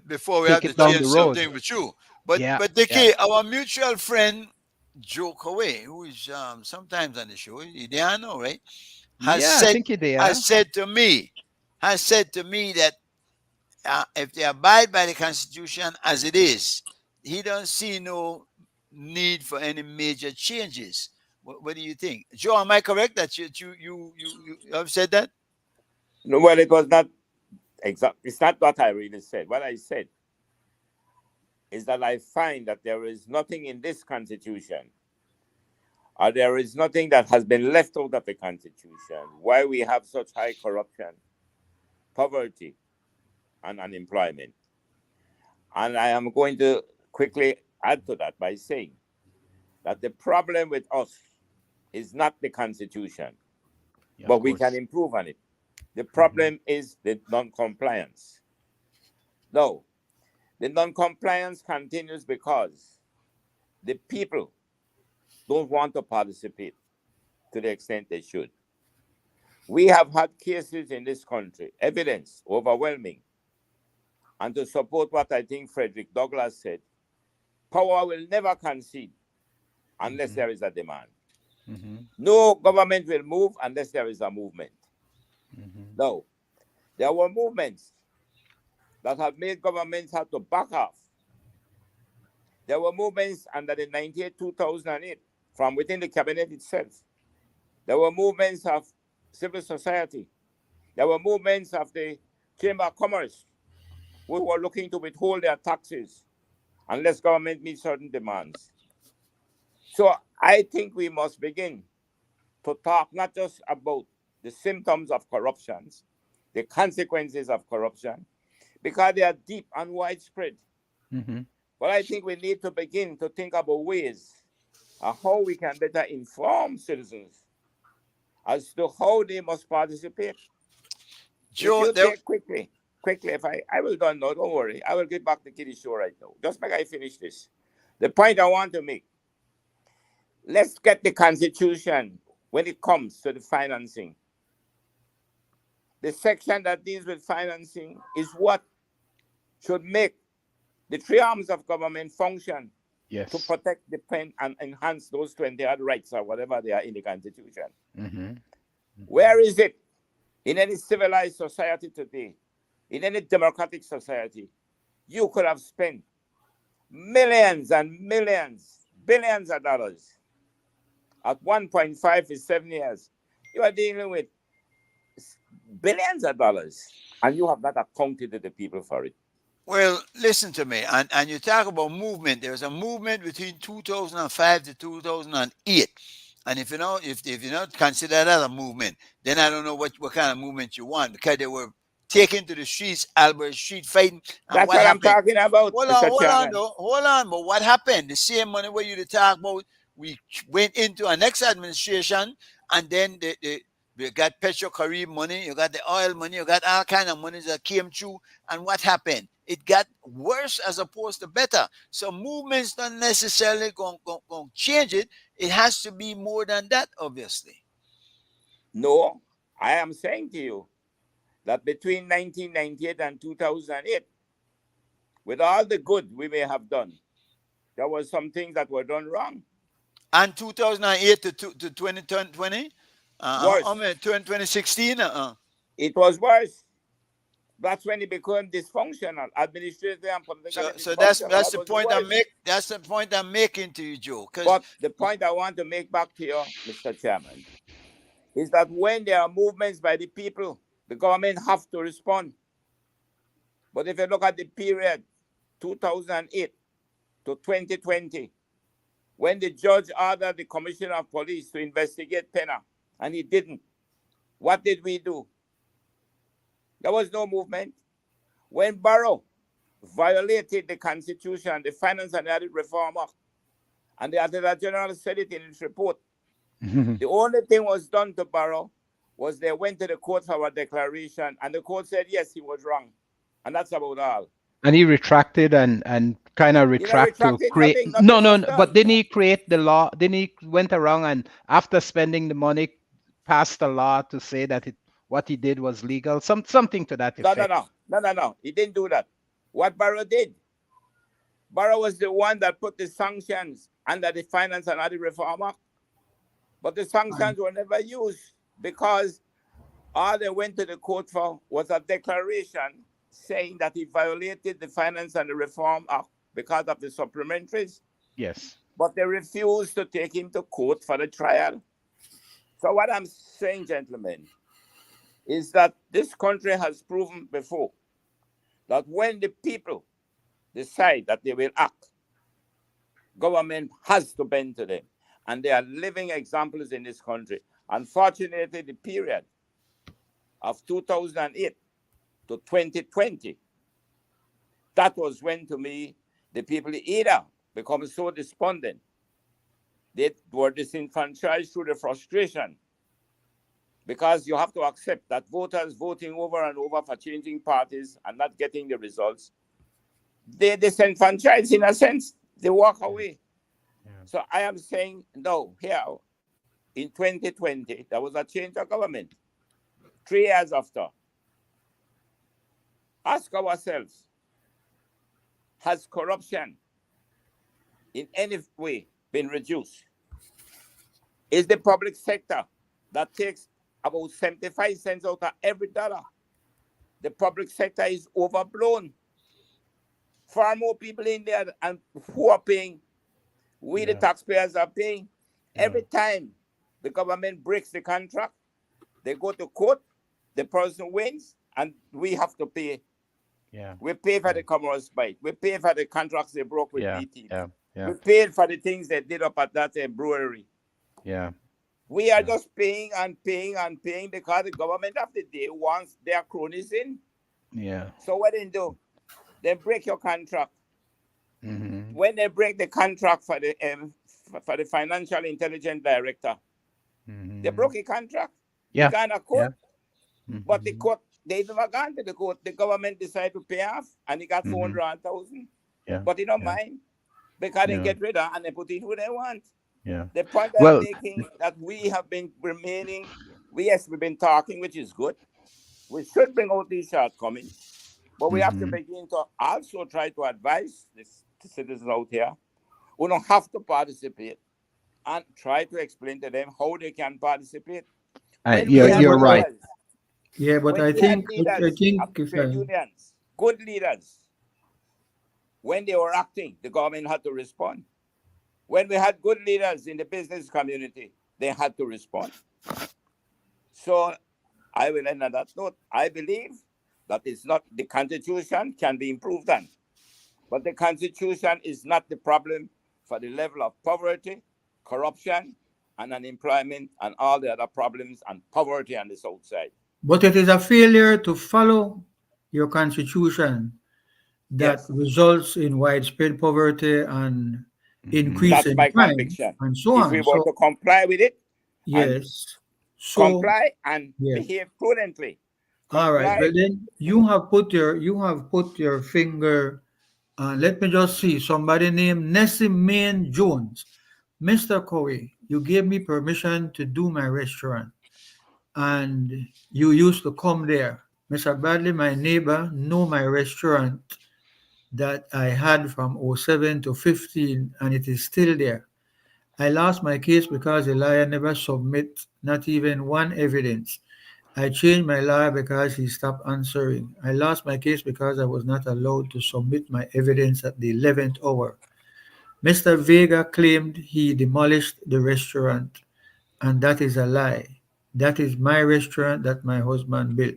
before we take have to it down the change road. something with you. But Yeah, but yeah, Dickie, our mutual friend Joe Coy, who is sometimes on the show, they are know, right? Has yeah. I said think you're there. has said to me, that if they abide by the Constitution as it is, he don't see no need for any major changes. What do you think, Joe? Am I correct that you have said that? No, well, it was not exact. It's not what I really said. What I said is that I find that there is nothing in this constitution, or there is nothing that has been left out of the constitution, why we have such high corruption, poverty, and unemployment. And I am going to quickly add to that by saying that the problem with us is not the constitution, Yeah, of but we can course. improve on it. The Hmm. problem is the non-compliance. No, the non-compliance continues because the people don't want to participate to the extent they should. We have had cases in this country, evidence overwhelming. And to support what I think Frederick Douglass said, power will never concede unless Hmm. there is a demand. Hmm. No government will move unless there is a movement. Hmm. No, there were movements that have made governments have to back off. There were movements under the 98 2008 from within the cabinet itself. There were movements of civil society. There were movements of the Chamber of Commerce who were looking to withhold their taxes unless government meets certain demands. So I think we must begin to talk not just about the symptoms of corruption, the consequences of corruption, because they are deep and widespread. Hmm. But I think we need to begin to think about ways of how we can better inform citizens as to how they must participate. If Joe, you there, take quickly, if I will done now, don't worry. I will get back to Kitty show right now. Just make I finish this. The point I want to make, let's get the constitution when it comes to the financing. The section that deals with financing is what should make the three arms of government function to Yes. protect, defend, and enhance those 20 odd rights or whatever they are in the Constitution. Mm-hmm. Where is it in any civilized society today, in any democratic society? You could have spent millions and millions, billions of dollars. At 1.5 is 7 years. You are dealing with billions of dollars, and you have not accounted to the people for it. Well, listen to me. And you talk about movement. There was a movement between 2005 to 2008. And if you don't consider that a movement, then I don't know what kind of movement you want, because they were taken to the streets, Albert Street fighting. And That's what what I'm happened? talking about, Mr. Hold on, Chairman. though. Hold on. But what happened? The same money where you to talk about, we went into our next administration, and then we got Petro Carib money, you got the oil money, you got all kind of money that came through. And what happened? It got worse as opposed to better. So movements don't necessarily going to change it. It has to be more than that, obviously. No, I am saying to you that between 1998 and 2008, with all the good we may have done, there were some things that were done wrong. And 2008 to 2020, I Worse. mean 2016. It was worse. That's when it became dysfunctional, administrative and politically So dysfunctional. that's That the was the point worst. that's the point I'm making to you, Joe. Because But the point I want to make back to you, Mr. Chairman, is that when there are movements by the people, the government have to respond. But if you look at the period 2008 to 2020, when the judge ordered the commissioner of police to investigate Penna, and he didn't, what did we do? There was no movement. When Barrow violated the Constitution, the Finance and Audit Reform Act, and the Auditor General said it in its report, the only thing was done to Barrow was they went to the court for a declaration, and the court said, yes, he was wrong. And that's about all. And he retracted and kind of You know, retract to retracted create. nothing, No, nothing no, was no, but done. didn't he create the law? Didn't he went around and after spending the money, passed a law to say that what he did was legal? Something to that No, no, effect. no, no, no, no. He didn't do that. What Barrow did, Barrow was the one that put the sanctions under the Finance and Audit Reform Act. But the sanctions were never used because all they went to the court for was a declaration saying that he violated the Finance and the Reform Act because of the supplementaries. Yes. But they refused to take him to court for the trial. So what I'm saying, gentlemen, is that this country has proven before that when the people decide that they will act, government has to bend to them. And they are living examples in this country. Unfortunately, the period of 2008 to 2020, that was when, to me, the people either become so despondent, they were disenfranchised through the frustration, because you have to accept that voters voting over and over for changing parties and not getting the results, they disenfranchise in a sense, they walk away. Yeah. So I am saying, no, here in 2020, there was a change of government. 3 years after, ask ourselves, has corruption in any way been reduced? Is the public sector that takes about 75 cents out of every dollar, the public sector is overblown? Far more people in there and who are paying. We, the taxpayers, are paying. Every time the government breaks the contract, they go to court, the person wins, and we have to pay. Yeah. We pay for the commerce bite. We pay for the contracts they broke with BT. Yeah. We paid for the things they did up at that brewery. Yeah. We are just paying and paying and paying because the government of the day wants their cronies in. Yeah. So what they do? They break your contract. Mm-hmm. When they break the contract for the financial intelligence director, they broke a contract. Yeah. He gone to court, Mm-hmm. but the court, they never gone to the court. The government decided to pay off, and he got 400,000. Yeah. But he don't mind because they Yeah. get rid of and they put in who they want. Yeah. The point Well, I'm making that we have been remaining, yes, we've been talking, which is good. We should bring out these shortcomings, but we have to begin to also try to advise the citizens out here. who don't have to participate, and try to explain to them how they can participate. When we You're Yeah, had but you're right. leaders, yeah, but when I we had think I leaders of think the if trade I unions, good leaders, when they were acting, the government had to respond. When we had good leaders in the business community, they had to respond. So I will end on that note. I believe that it's not the constitution can be improved on, but the constitution is not the problem for the level of poverty, corruption, and unemployment, and all the other problems and poverty on the south side. but it is a failure to follow your constitution that Yes, results in widespread poverty and Hmm. increase that's in my crime conviction. and so If we on. were So to comply with it and yes. So comply and yes. behave prudently, All right. comply. Well then you have put your finger let me just see somebody named Nessie Main Jones. Mr. Cowie, you gave me permission to do my restaurant and you used to come there. Mr. Bradley, my neighbor, know my restaurant that I had from '07 to 15 and it is still there. I lost my case because the lawyer never submit not even one evidence. I changed my lawyer because he stopped answering. I lost my case because I was not allowed to submit my evidence at the 11th hour. Mr. Vega claimed he demolished the restaurant, and that is a lie. That is my restaurant that my husband built.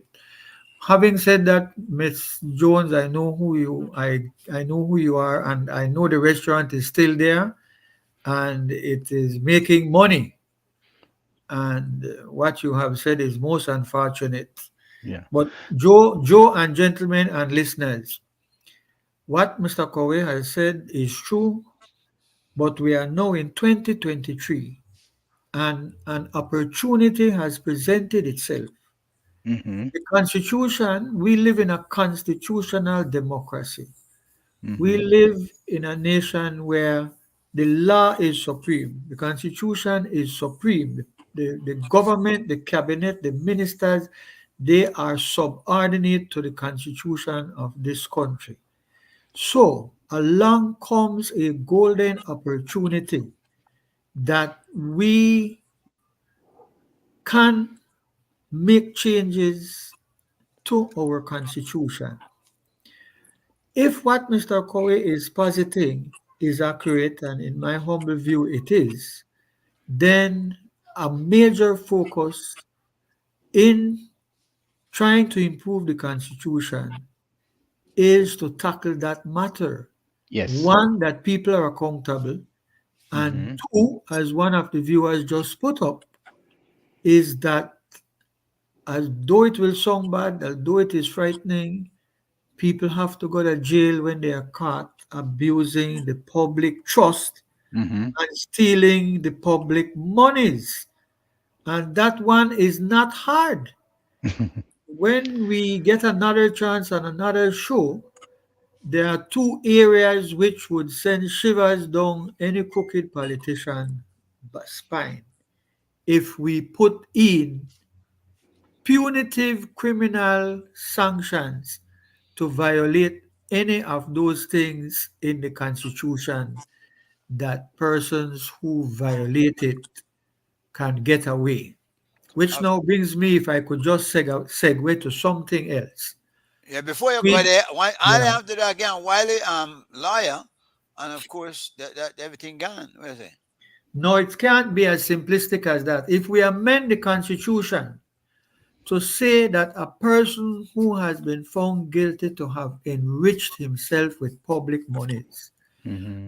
Having said that, Miss Jones, I know who you are, and I know the restaurant is still there, and it is making money. And what you have said is most unfortunate. Yeah. But Joe, and gentlemen and listeners, what Mr. Kowe has said is true, but we are now in 2023 and an opportunity has presented itself. Hmm. The Constitution, we live in a constitutional democracy. We Hmm. live in a nation where the law is supreme, the Constitution is supreme. The government, the cabinet, the ministers, they are subordinate to the Constitution of this country. So, along comes a golden opportunity that we can make changes to our Constitution. If what Mr. Coe is positing is accurate, and in my humble view it is, then a major focus in trying to improve the Constitution is to tackle that matter. Yes. One, that people are accountable, and Hmm. two, as one of the viewers just put up, is that although it will sound bad, although it is frightening, people have to go to jail when they are caught abusing the public trust Hmm. and stealing the public monies. And that one is not hard. When we get another chance on another show, there are two areas which would send shivers down any crooked politician spine. If we put in punitive criminal sanctions to violate any of those things in the Constitution, that persons who violate it can get away. Which Uh, now brings me, if I could just segue to something else. yeah, before you go We, there, I yeah. have to that again. Wiley, lawyer, and of course that everything gone. What is it? No, it can't be as simplistic as that. If we amend the Constitution to say that a person who has been found guilty to have enriched himself with public monies,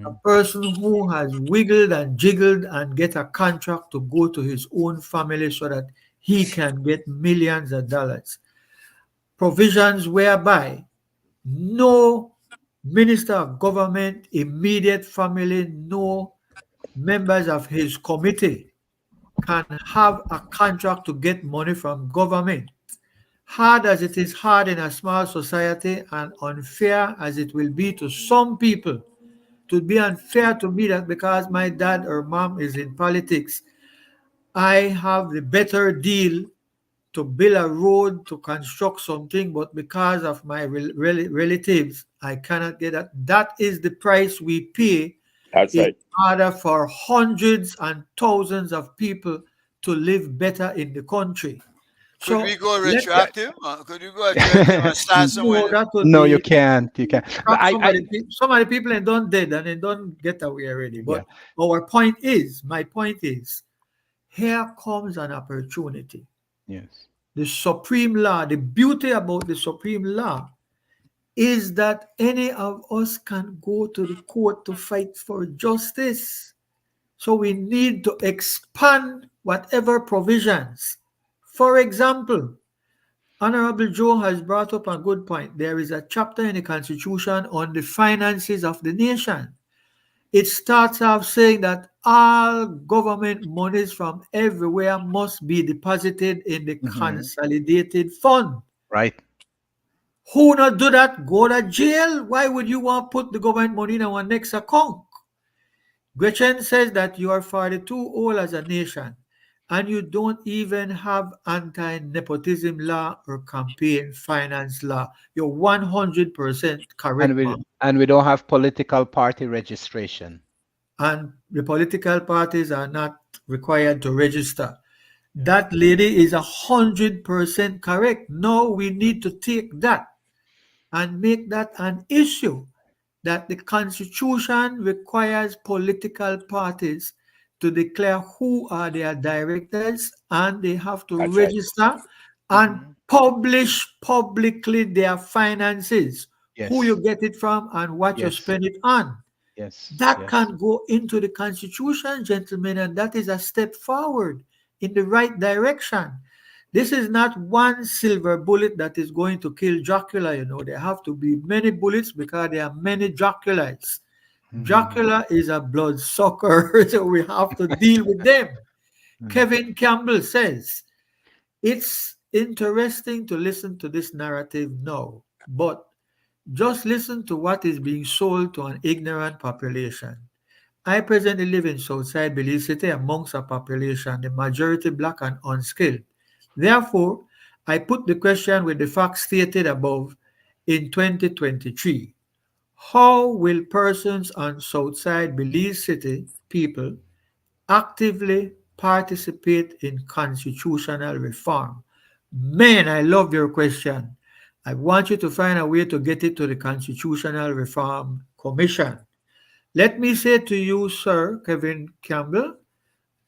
a Hmm. person who has wiggled and jiggled and get a contract to go to his own family so that he can get millions of dollars, provisions whereby no minister of government, immediate family, no members of his committee can have a contract to get money from government. Hard as it is hard in a small society and unfair as it will be to some people, it would be unfair to me that because my dad or mom is in politics, I have the better deal to build a road, to construct something, but because of my relatives, I cannot get that. That is the price we pay That's in right. order for hundreds and thousands of people to live better in the country. Could we So go let Yes. retroactive? Could we go retroactive and start somewhere no, new? that would No, you be can't. You can't. But some of the people and don't dead and they don't get away already. yeah, But my point is, here comes an opportunity. yes. The supreme law, the beauty about the supreme law is that any of us can go to the court to fight for justice. So we need to expand whatever provisions. For example, Honorable Joe has brought up a good point. There is a chapter in the Constitution on the finances of the nation. It starts off saying that all government monies from everywhere must be deposited in the Hmm. consolidated fund. Right. Who not do that go to jail? Why would you want to put the government money in our next account? Gretchen says that you are 42 old as a nation and you don't even have anti-nepotism law or campaign finance law. You're 100% And correct, we ma'am. and we don't have political party registration. And the political parties are not required to register. Yeah. That lady is 100% correct. No, we need to take that and make that an issue that the Constitution requires political parties to declare who are their directors and they have to That's right. register and Hmm. publish publicly their finances, who you Yes. get it from and what you Yes. spend it on. Yes. That Yes. can go into the Constitution, gentlemen, and that is a step forward in the right direction. This is not one silver bullet that is going to kill Dracula. There have to be many bullets because there are many Draculas. Hmm. Dracula is a bloodsucker, so we have to deal with them. Kevin Campbell says, it's interesting to listen to this narrative now, but just listen to what is being sold to an ignorant population. I presently live in Southside Belize City amongst a population, the majority black and unskilled. Therefore, I put the question with the facts stated above in 2023. How will persons on Southside Belize City people actively participate in constitutional reform? Man, I love your question. I want you to find a way to get it to the Constitutional Reform Commission. Let me say to you, Sir Kevin Campbell,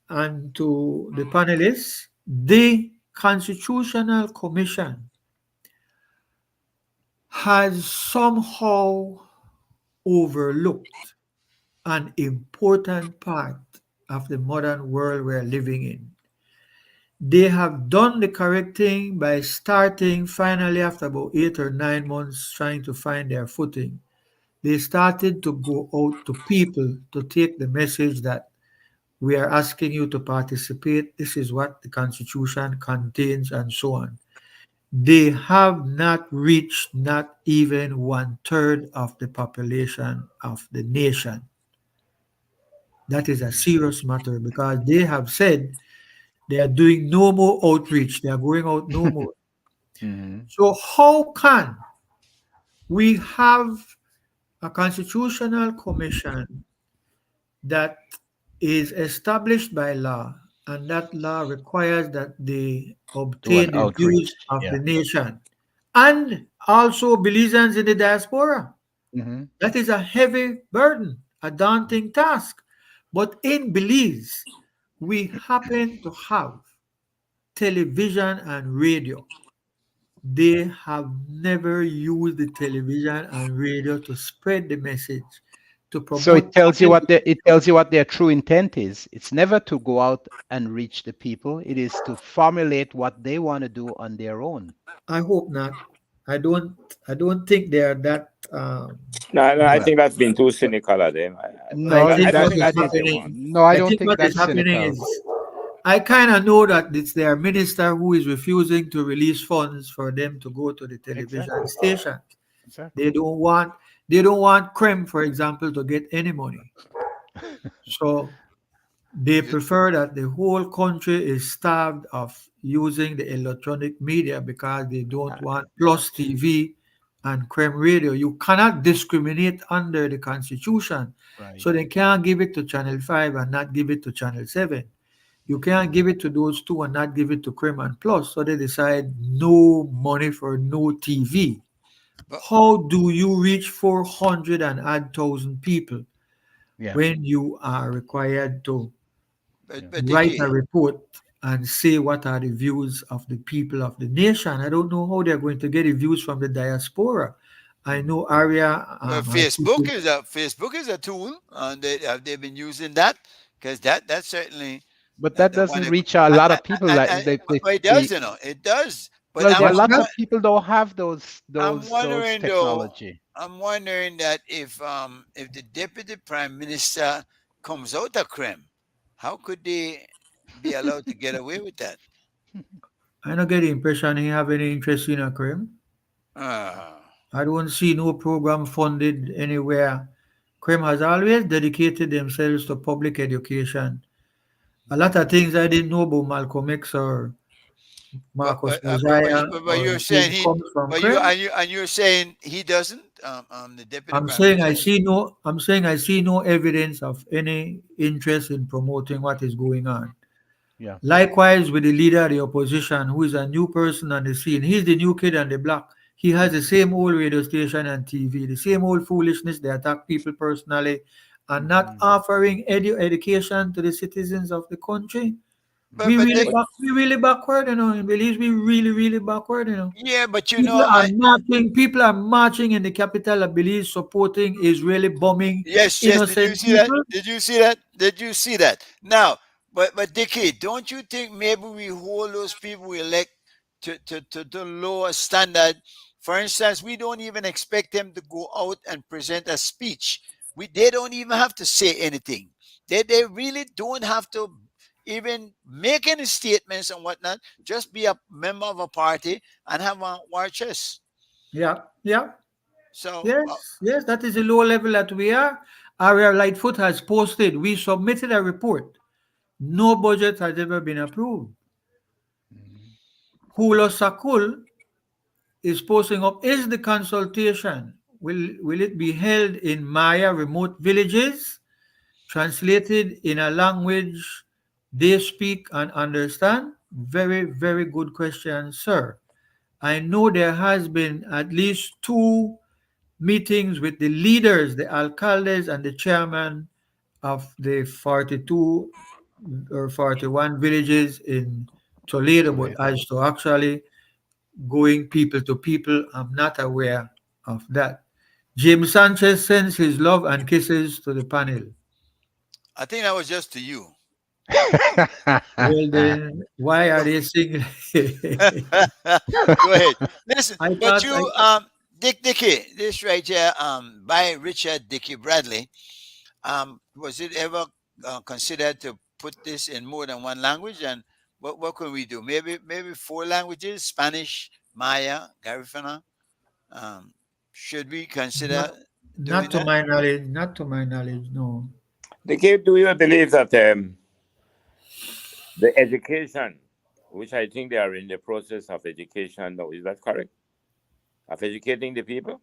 and to the panelists, the Constitutional Commission has somehow overlooked an important part of the modern world we're living in. They have done the correct thing by starting finally after about 8 or 9 months trying to find their footing. They started to go out to people to take the message that we are asking you to participate. This is what the Constitution contains, and so on. They have not reached not even one third of the population of the nation. That is a serious matter because they have said they are doing no more outreach, they are going out no more. Hmm. So, how can we have a constitutional commission that is established by law, and that law requires that they Do an obtain the views outreach. of Yeah. the nation and also Belizeans in the diaspora? Hmm. That is a heavy burden, a daunting task. But in Belize, we happen to have television and radio. They have never used the television and radio to spread the message, to So promote positive. it tells you what their true intent is. It's never to go out and reach the people. It is to formulate what they want to do on their own. I hope not. I don't. I don't think they are that. No, no, I Much. Well, think that's been too cynical of them. I no, I think think I don't what think is that that's is the happening. one. no, I I don't think think what is that's happening cynical. is, I kind of know that it's their minister who is refusing to release funds for them to go to the television Exactly. station. Exactly. They don't want. They don't want Krem, for example, to get any money. So they You, prefer that the whole country is starved of using the electronic media because they don't Uh, want Plus TV and creme radio. You cannot discriminate under the Constitution. Right. So they can't give it to Channel 5 and not give it to Channel 7. You can't give it to those two and not give it to Creme and Plus. So they decide no money for no TV. But How do you reach 400 and odd thousand people Yeah. when you are required to Yeah. but write Dickie, a report and say what are the views of the people of the nation? I don't know how they're going to get the views from the diaspora. I Mm. know Aria has Facebook people. is a tool, and they've been using that because that's certainly But that the one. doesn't reach a lot of people. Like But it does, it does. But well, there are What's lots that? of people don't have I'm those wondering though. technology. I'm wondering that if the deputy prime minister comes out of Krem, how could they be allowed to get away with that? I don't get the impression he have any interest in a crime. Ah, I don't see no program funded anywhere. CREM has always dedicated themselves to public education. A lot of things I didn't know about Malcolm X or Marcus Mosiah but or you're saying anything he, comes from but you CREM. and you're saying he doesn't. The deputy prime minister. I'm saying I see no evidence of any interest in promoting what is going on. Yeah. Likewise with the leader of the opposition, who is a new person on the scene. He's the new kid on the block. He has the same old radio station and TV, the same old foolishness. They attack people personally and not Hmm. offering education to the citizens of the country. But but they, We really backward, you know. In Belize, we really backward, you know. yeah, but People are marching. People are marching in the capital of Belize, supporting Israeli bombing yes. Did you innocent see that? people. Did you see that? Did you see that? Now, but Dickie, don't you think maybe we hold those people we elect to lower standard? For instance, we don't even expect them to go out and present a speech. They don't even have to say anything. They really don't have to even make any statements and whatnot. Just be a member of a party and have a war chest. Yeah, yeah. So Yes, that is the low level that we are. Area Lightfoot has posted, we submitted a report. No budget has ever been approved. Hmm. Hula Sakul is posting up, is the consultation, will it be held in Maya remote villages, translated in a language they speak and understand? Very good question, sir. I know there has been at least two meetings with the leaders, the alcaldes and the chairman of the 42 or 41 villages in Toledo, but Toledo. as to actually going people to people, I'm not aware of that. James Sanchez sends his love and kisses to the panel. I think that was just to you. Well, then, why are they singing? Go ahead. Listen, I but thought, you, Dickie, this right here, by Richard Dickey Bradley, was it ever considered to put this in more than one language? And what could we do? Maybe four languages: Spanish, Maya, Garifuna. Um, should we not, consider not doing to that? my knowledge, not to my knowledge, no. Do you believe that the education, which I think they are in the process of education now, is that correct? Of educating the people?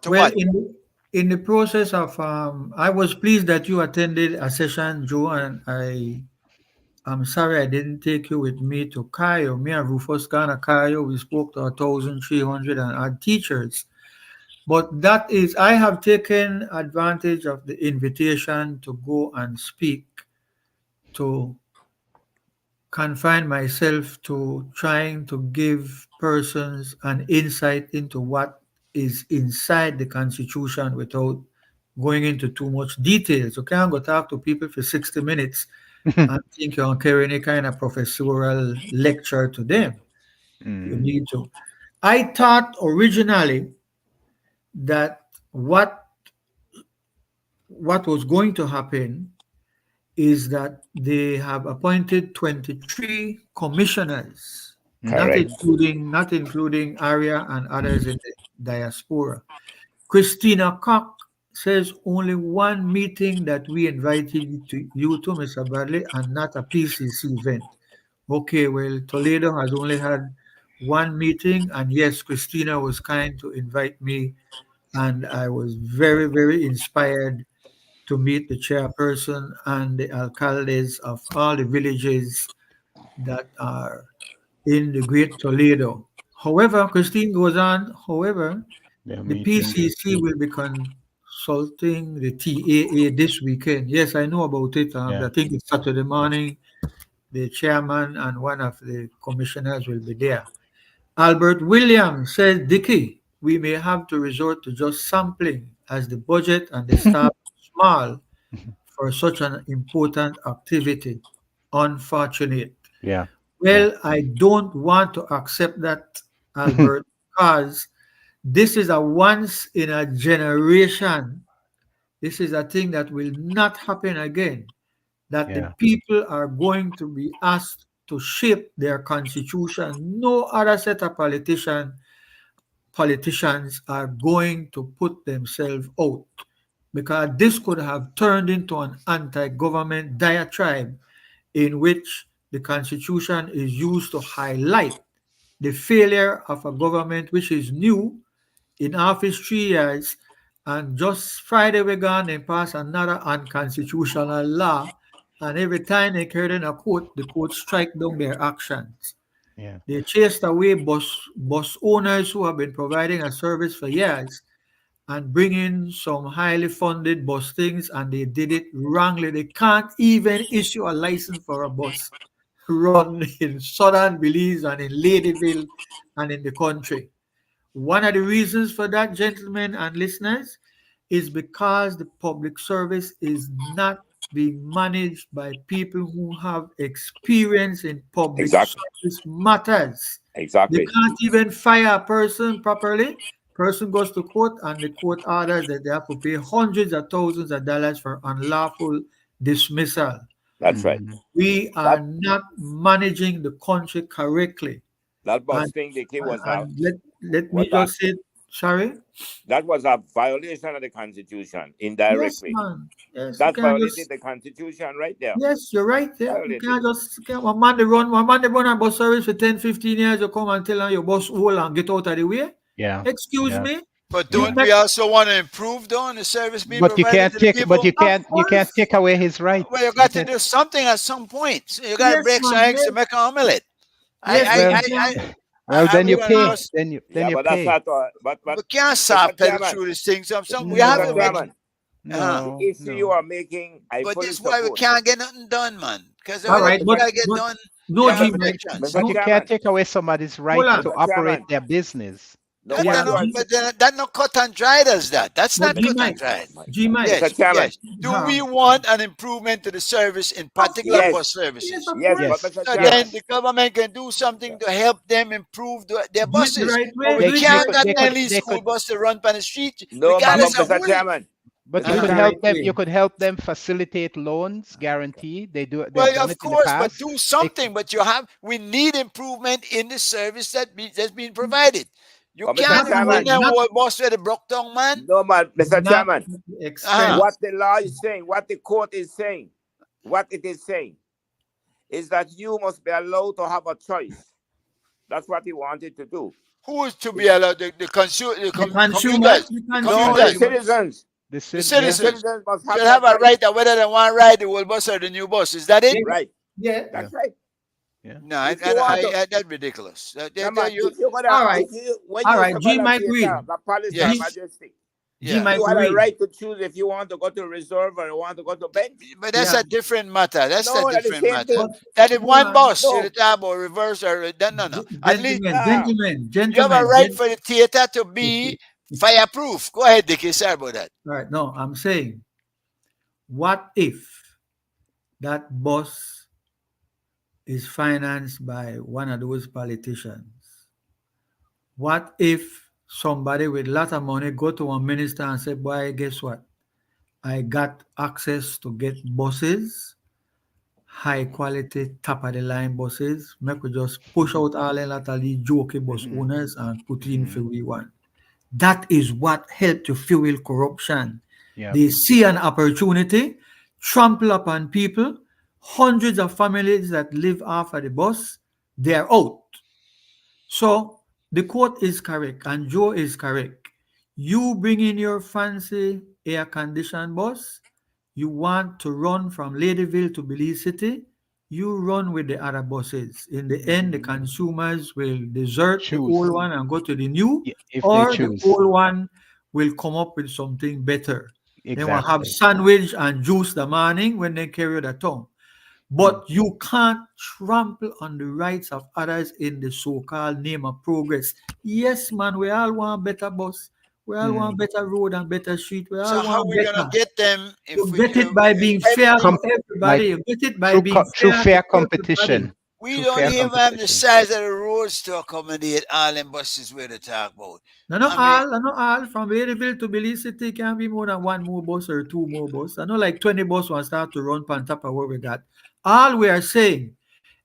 To Well, what? in the process of, I was pleased that you attended a session, Joe, and I'm sorry I didn't take you with me to Cairo. Me and Rufus Ghana Cairo, we spoke to 1,300 and odd teachers. But that is, I have taken advantage of the invitation to go and speak, to confine myself to trying to give persons an insight into what is inside the Constitution without going into too much details. You can't go talk to people for 60 minutes and think you're carrying any kind of professorial lecture to them. You Hmm. need to. I thought originally that what was going to happen is that they have appointed 23 commissioners, Hmm. not including Aria and others in the diaspora. Christina Koch says only one meeting that we invited you to, Mr. Bradley, and not a PCC event. Okay, well, Toledo has only had one meeting, and yes, Christina was kind to invite me, and I was very, very inspired to meet the chairperson and the alcaldes of all the villages that are in the Great Toledo. However, Christine goes on, however, They're the meeting this PCC week. will be consulting the TAA this weekend. Yes, I know about it. I Yeah. think it's Saturday morning. The chairman and one of the commissioners will be there. Albert Williams says, Dicky, we may have to resort to just sampling as the budget and the staff is small for such an important activity. Unfortunate. Yeah. Yeah. Well, I don't want to accept that, Albert, because this is a once in a generation. This is a thing that will not happen again. That the Yeah. people are going to be asked to shape their constitution. No other set of politicians are going to put themselves out, because this could have turned into an anti-government diatribe in which the constitution is used to highlight the failure of a government which is new in office 3 years, and just Friday we gone and pass another unconstitutional law, and every time they carry in a court, the court strike down their actions. Yeah. They chased away bus owners who have been providing a service for years and bring in some highly funded bus things, and they did it wrongly. They can't even issue a license for a bus run in southern Belize and in Ladyville and in the country. One of the reasons for that, gentlemen and listeners, is because the public service is not being managed by people who have experience in public Exactly. service matters. They Exactly. can't even fire a person properly. Person goes to court and the court orders that they have to pay hundreds of thousands of dollars for unlawful dismissal. That's right. Hmm. We are That not managing the country correctly. that And, bus thing, Dickie, let me was a just say, sorry? that was a violation of the Constitution Yes, indirectly. man. Yes, you That can't violated just. the Constitution right there. Yes, you're right there. You Violated can't it. just. One man they run a bus service for 10, 15 years. You come and tell them your bus hole and get out of the way. Yeah. Excuse Yeah. me. But You Yeah. don't bet. we also want to improve though on the service being But you provided can't to the take. But people? Of you can't course. take away his right. Well, you You got to can. do something at some point. So you got to Yes, break some man. eggs to Yes, make an omelet. yes, but Well. you can't. Well, I then you wouldn't pay. just Then Yeah, you but that's pay. not but we can't Mr. soft pedal Chairman, through these things. We have to Mr. make No, Chairman, the No. issue you No. are making, I but fully this is why we support. can't get nothing done, man. Because all when But right, everything but Mr. gotta get but done, you no, have G to Chairman, take Mike. chance. Mr. But No, you can't Chairman, take away somebody's hold right to on. Mr. operate Chairman, their business. no Yeah, matter That, what, G, but then, that not cut and dry does that. That's but not G cut Mr. and Mike, Oh dried. my G God, Mike. Mr. Yes, Chairman, yes. Do we Um, want an improvement to the service, in of particular course, bus yes, yes, services? of yes, course. but Yes. Mr. So Chairman, then the government can do something to help them improve their Do it the buses. right But way. we Do They it the they can't right could not they way. could release they school could. bus to run on the street, no, Do regardless it, of Mr. who it is. Chairman, But do you Mr. it could the Chairman, help right them. You way. could help them facilitate loans, guarantee. They have Well, done of it in the course, but past. do They, something. But we need improvement in the service that's being provided. You but Mr. can't Not run Chairman, a not whole bus with a broke down man. no, man, Mr. not Chairman, at the Uh-huh. what expense. the law is saying, what the court is saying, what it is saying, is that you must be allowed to have a choice. That's what he wanted to do. Who is to be allowed? The consumer, Commuters, the the No, the commuters, consumer. citizens, the the yeah. citizens citizens must have should that have a right. right of whether they want to ride the old bus or the new bus. Is that it? Yeah, Right. yeah. Yeah. That's right. Yeah. No, If you want to, that's ridiculous. no man, if you're gonna, All right, if you, when all you right. G support a Mike theater, read. the Palace Star G yes, Majestic, G yeah. Mike you have a read. right to choose if you want to go to reserve or you want to go to bench. But that's Yeah, a different matter. That's a No, that's the different same matter. but thing. That is hold one on, bus you No, have or reverse or no. At least gentlemen, nah. you have a gentlemen. right for the theater to be fireproof. Go ahead, Dickie. Sorry about that. All right, no, I'm saying, what if that bus is financed by one of those politicians? What if somebody with a lot of money go to a minister and say, boy, guess what? I got access to get buses, high quality, top of the line buses. Make we just push out all a lot of these jokey bus Hmm. owners and put in Hmm. for we want. That is what helped to fuel corruption. Yeah. They see an opportunity, trample upon people, hundreds of families that live off of the bus, they're out. So the quote is correct, and Joe is correct. You bring in your fancy air conditioned bus. You want to run from Ladyville to Belize City. You run with the other buses. In the end, the consumers will desert the old Choose one and go to the new, if they or the choose. old one will come up with something better. They will have Exactly. sandwich and juice the morning when they carry the tongue. Mm. But you can't trample on the rights of others in the so-called name of progress. Yes, man, we all want better bus. We all want Mm. better road and better street. We So all how want we gonna better. get them You if we get it by if being fair everything to Com- like everybody. You get it by being through fair to fair everybody. competition. we Through don't fair even have the competition. size of the roads to accommodate all them buses we're to talk about? No, not I mean, all, not all. From Ladyville to Belize City can be more than one more bus or two more bus. I know like 20 bus will start to run on top of what we got. All we are saying,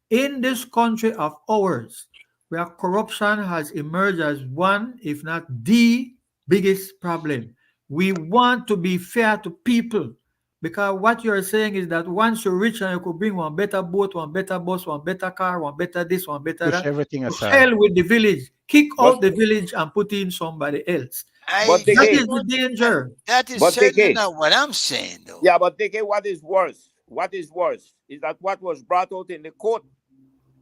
in this country of ours, where corruption has emerged as one, if not the biggest problem, we want to be fair to people. Because what you're saying is that once you're rich and you could bring one better boat, one better bus, one better car, one better this, one better Push that, everything to aside. hell with the village. Kick But out the village and put in somebody else. I but That just is again, the don't. danger. That is but certainly again, not what I'm saying, though. yeah, but again, what is worse? What is worse is that what was brought out in the court.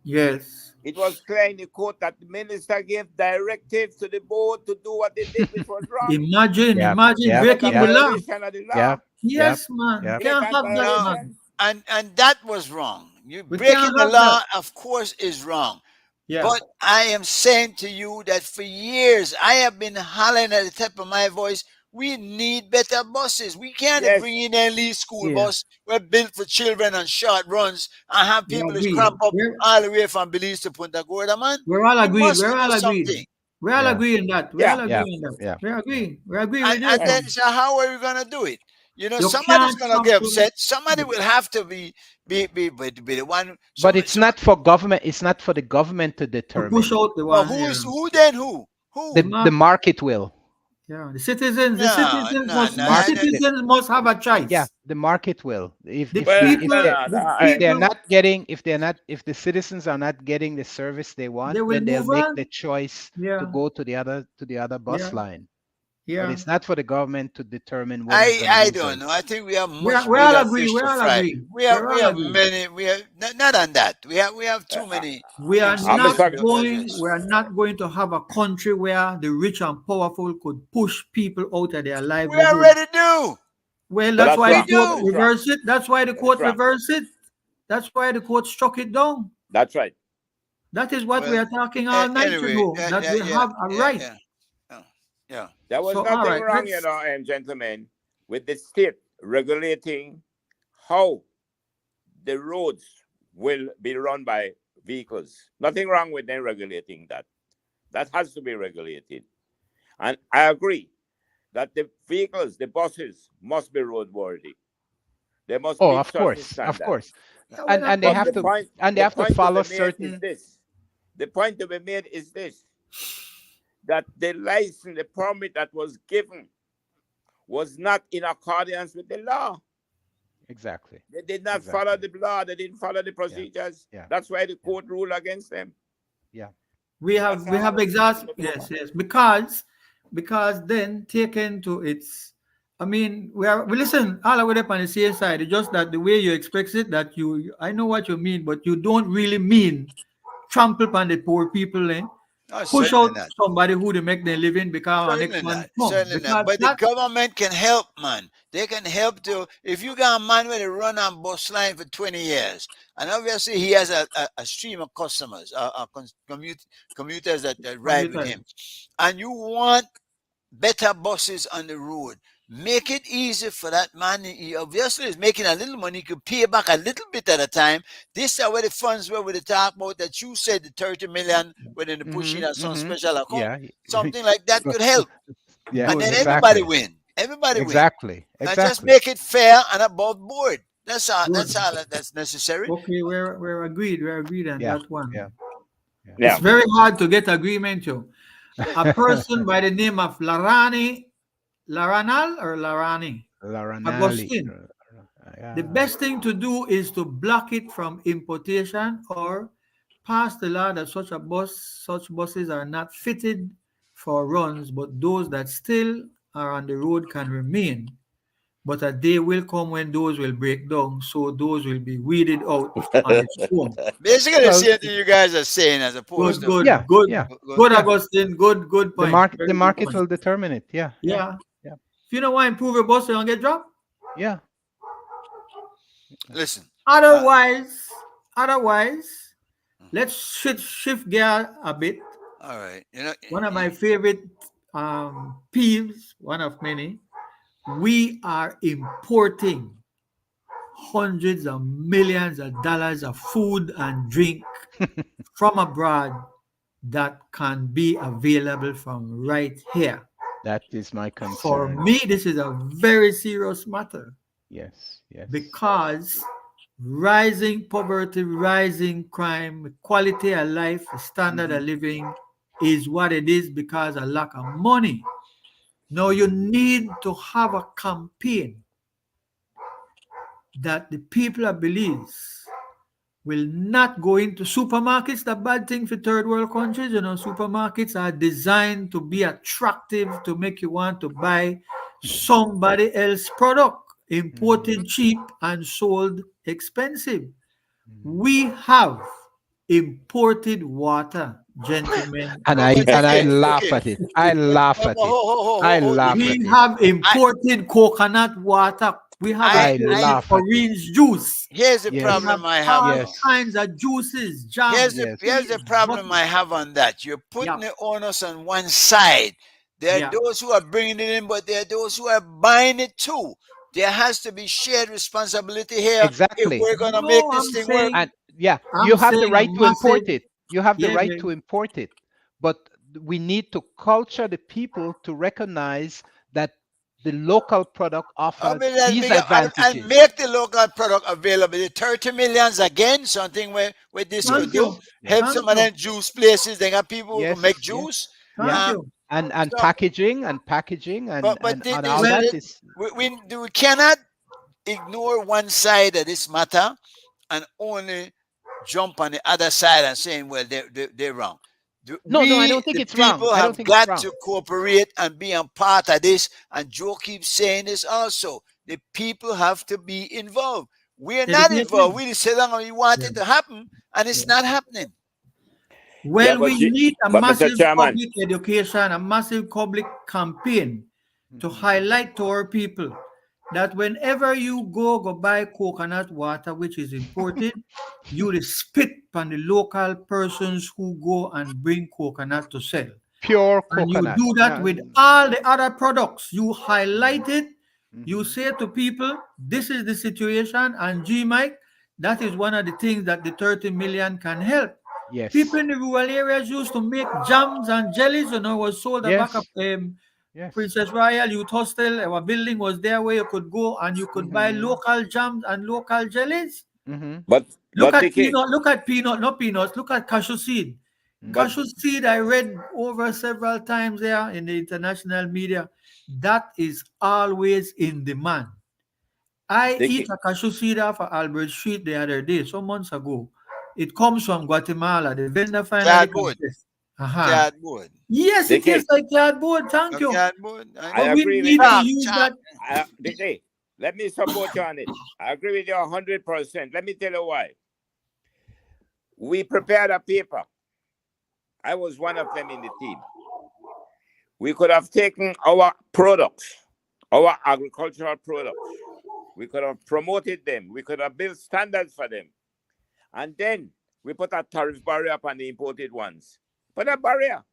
Yes. It was clear in the court that the minister gave directives to the board to do what they did, which was wrong. Imagine, Yep. imagine It Yep. was a breaking the Yep. law. violation of the law. Yep. Yep. Yes, man. Yep. Can't Blatant have that, Now, man. violation. and that was wrong. You We breaking can't the have that. law, of course, is wrong. Yeah. But I am saying to you that for years I have been hollering at the top of my voice. We need better buses. We can't Yes, bring in a lead school Yeah. bus. We're built for children on short runs and have We people to agree. cramp up all the way from Belize to Punta Gorda, man. We're all We agreed. must We're do all agreed. something. We all Yeah. agree in that. We all yeah. agree Yeah. in that. Yeah. We Yeah. agree. We agree with you, And then, man. so how are we gonna do it? You know, You somebody's can't gonna get trample. upset. Somebody will have to be the one. But it's not for government. It's not for the government to To push determine. out the But one. who Yeah. is who then? Who? The Who? The mark. market will. Yeah. The citizens. The No, citizens no, must. no. The The mark. The, citizens must have a yeah. choice. The market will. The Well, people. no, no, The no. If they're people. not getting, if the citizens are not getting the service they want, They will then they'll move make the on. choice to Yeah. go to the other bus Yeah. line. But Yeah. it's not for the government to determine when we're going to I use don't know. those. I think we have We much all bigger agree. fish We to all fry. agree. We We all have agree. many. We have not on that. We have too Uh, many We are I'm not sorry. going. institutions. We are not going to have a country where the rich and powerful could push people out of their We livelihood. already do. Well, But that's that's why the We wrong. court do. That's wrong. reversed it. That's why the That's court wrong. reversed it. That's why the court struck it down. That's right. That is what we Well, are talking all night anyway, ago. That yeah, we yeah, have a yeah, right. yeah, yeah, yeah. There was So all nothing right, wrong, let's. gentlemen, with the state regulating how the roads will be run by vehicles. Nothing wrong with them regulating that. That has to be regulated. And I agree that the vehicles, the buses, must be roadworthy. They must Oh, meet of certain course, of standards. course, Yeah, we're not and they But have talking. the to point, and they the have to point to follow be made is certain. this. The point to be made is this: that the license, the permit that was given, was not in accordance with the law. Exactly, They did not follow exactly. the law. They didn't follow the Yeah, procedures. yeah, That's why the yeah, court ruled against them. yeah. We That's have we all. have exhaust. Yes, yes. Because then taken to its. I mean, we listen all the way up on the same side. It's just that the way you express it, that I know what you mean, but you don't really mean trample upon the poor people, eh? No, Push certainly out not. somebody who they make their living because our next Certainly one not. come. Certainly not. Because But the that government can help, man. They can help to. If you got a man with a run on bus line for 20 years, and obviously he has a stream of customers, commuters that ride with commuters. him, and you want better buses on the road. Make it easy for that man. He obviously is making a little money. He could pay back a little bit at a time. This is where the funds were with the talk about that you said the 30 million within the pushing at some special account. Yeah, Something like that so, could help. yeah, And Good. then everybody exactly, win. Everybody win. exactly, Now just exactly. make it fair and above board. That's all. Good. That's all that's necessary. Okay, we're agreed. We're agreed on Yeah, that one. yeah, yeah. It's Yeah. very hard to get agreement, yo. A person by the name of Laranal or Larani, Laranali. Agustin. The Yeah. best thing to do is to block it from importation or passed a law that such buses are not fitted for runs, but those that still are on the road can remain. But a day will come when those will break down, so those will be weeded out on its own. Basically, the Well, same thing you guys are saying, as Good, opposed to good, yeah, good, yeah, good, yeah. Augustine. Good point. The Very good market point. will determine it. Yeah, yeah, Yeah. yeah, If you don't want to improve your bus, you don't get dropped. yeah. listen. Uh, Otherwise, otherwise, mhm. let's shift gear a bit. All right, you know, One of my favorite peeves, one of many, we are importing hundreds of millions of dollars of food and drink from abroad that can be available from right here. That is my For concern. me, this is a very serious matter Yes, yes. because rising poverty, rising crime, quality of life, standard Hmm. of living is what it is because of lack of money. Now you Hmm. need to have a campaign that the people of Belize will not go into supermarkets. The bad thing for third world countries, supermarkets are designed to be attractive to make you want to buy somebody else's product, Hmm. imported cheap and sold expensive. Hmm. We have imported water, gentlemen. And but I but and I okay, laugh okay, at it. I laugh but at it. I ho, laugh Dickie. at We it. have I imported coconut water. We have I I I imported laugh at it. orange juice. here's the We have Yes, problem I have all now. yes, kinds of juices, Here's jams, the yes. here's tea, the problem butter. I have on that. You're Yeah, putting the onus on one side. There are yeah. those who are bringing it in, but there are those who are buying it too. There has to be shared responsibility here if Exactly. we're gonna make No, this thing work. And yeah, you I'm have the saying a right to massive, import it. You have the yeah, right to import it. But we need to culture the people to recognize that the local product I offers mean, and, these and advantages. make the local product available. The 30 millions again, something where this could thank Yes, do. you, Help yes, thank some of you, them juice places. They got people who can make yes, yes. juice. Yeah. thank Um, you. And so, packaging but and all this, Well, that is we cannot ignore one side of this matter and only jump on the other side and saying, well, they're wrong. no, I We, don't think the it's wrong. people, I don't have think it's got wrong. to cooperate and be a part of this. And Joe keeps saying this also. The people have to be involved. We're not involved. educated. We just sit down and we want Yeah, it to happen, and it's yeah. not happening. Yeah, Well, we need a but Mr. massive Chairman, public education, a massive public campaign to Mhm. highlight to our people that whenever you go buy coconut water, which is imported, you will spit on the local persons who go and bring coconut to sell. Pure And you coconut. do that No. with all the other products. You highlight it. You Mhm. say to people, this is the situation. And G Mike, that is one of the things that the 30 million can help. People Yes. in the rural areas used to make jams and jellies, was sold at back of Yes. Yes. Princess Royal Youth Hostel. Our building was there where you could go and you could buy Mhm. local jams and local jellies. Mhm. Look but at Dickie, peanut, not peanuts, look at cashew seed. but Mhm. Cashew seed, I read over several times there in the international media. That is always in demand. I eat Dickie, a cashew seed off of Albert Street the other day, some months ago. It comes from Guatemala. The vendor finally Cardboard, confessed. Aha. cardboard, Yes, it Dickie, tastes like cardboard. Thank no you. cardboard. I I But know. we agree with need to you. Chop, use chop. that. Dickie, let me support you on it. I agree with you 100%. Let me tell you why. We prepared a paper. I was one of them in the team. We could have taken our products, our agricultural products. We could have promoted them. We could have built standards for them. And then we put a tariff barrier upon the imported ones. Put a barrier.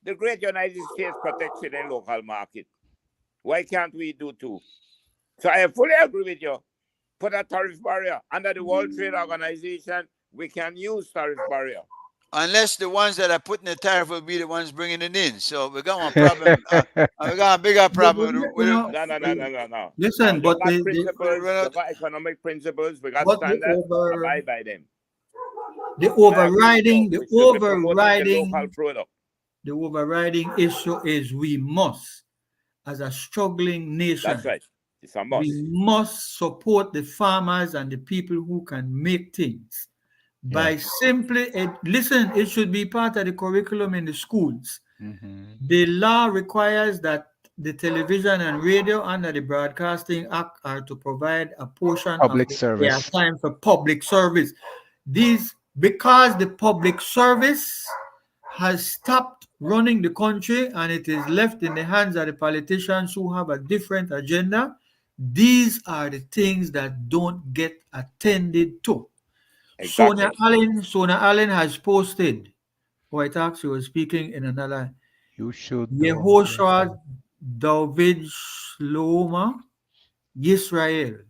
The great United States protects it in local market. Why can't we do too? So I fully agree with you. Put a tariff barrier. Under the World Trade Organization, we can use tariff barrier. Unless the ones that are putting the tariff will be the ones bringing it in. So we got one problem. We got a bigger problem No, no, no, no, no, no. No, Listen, you but got principles, you got economic principles, we got but standards, abide by them. the I agree with you. overriding the We should be promoting the local overriding product. the overriding issue is we must, as a struggling That's nation, right. It's a we must. must support the farmers and the people who can make things. by Yes. simply listen. It should be part of the curriculum in the schools. Hmm. The law requires that the television and radio under the Broadcasting Act are to provide a portion of Public their service. time for public service. These because the public service has stopped running the country and it is left in the hands of the politicians who have a different agenda. These are the things that don't get attended to. Sonia Exactly. Allen, Sonia Allen has posted, White House, she was speaking in another You should know. Yes. Yehoshua David Shlomo Yisrael.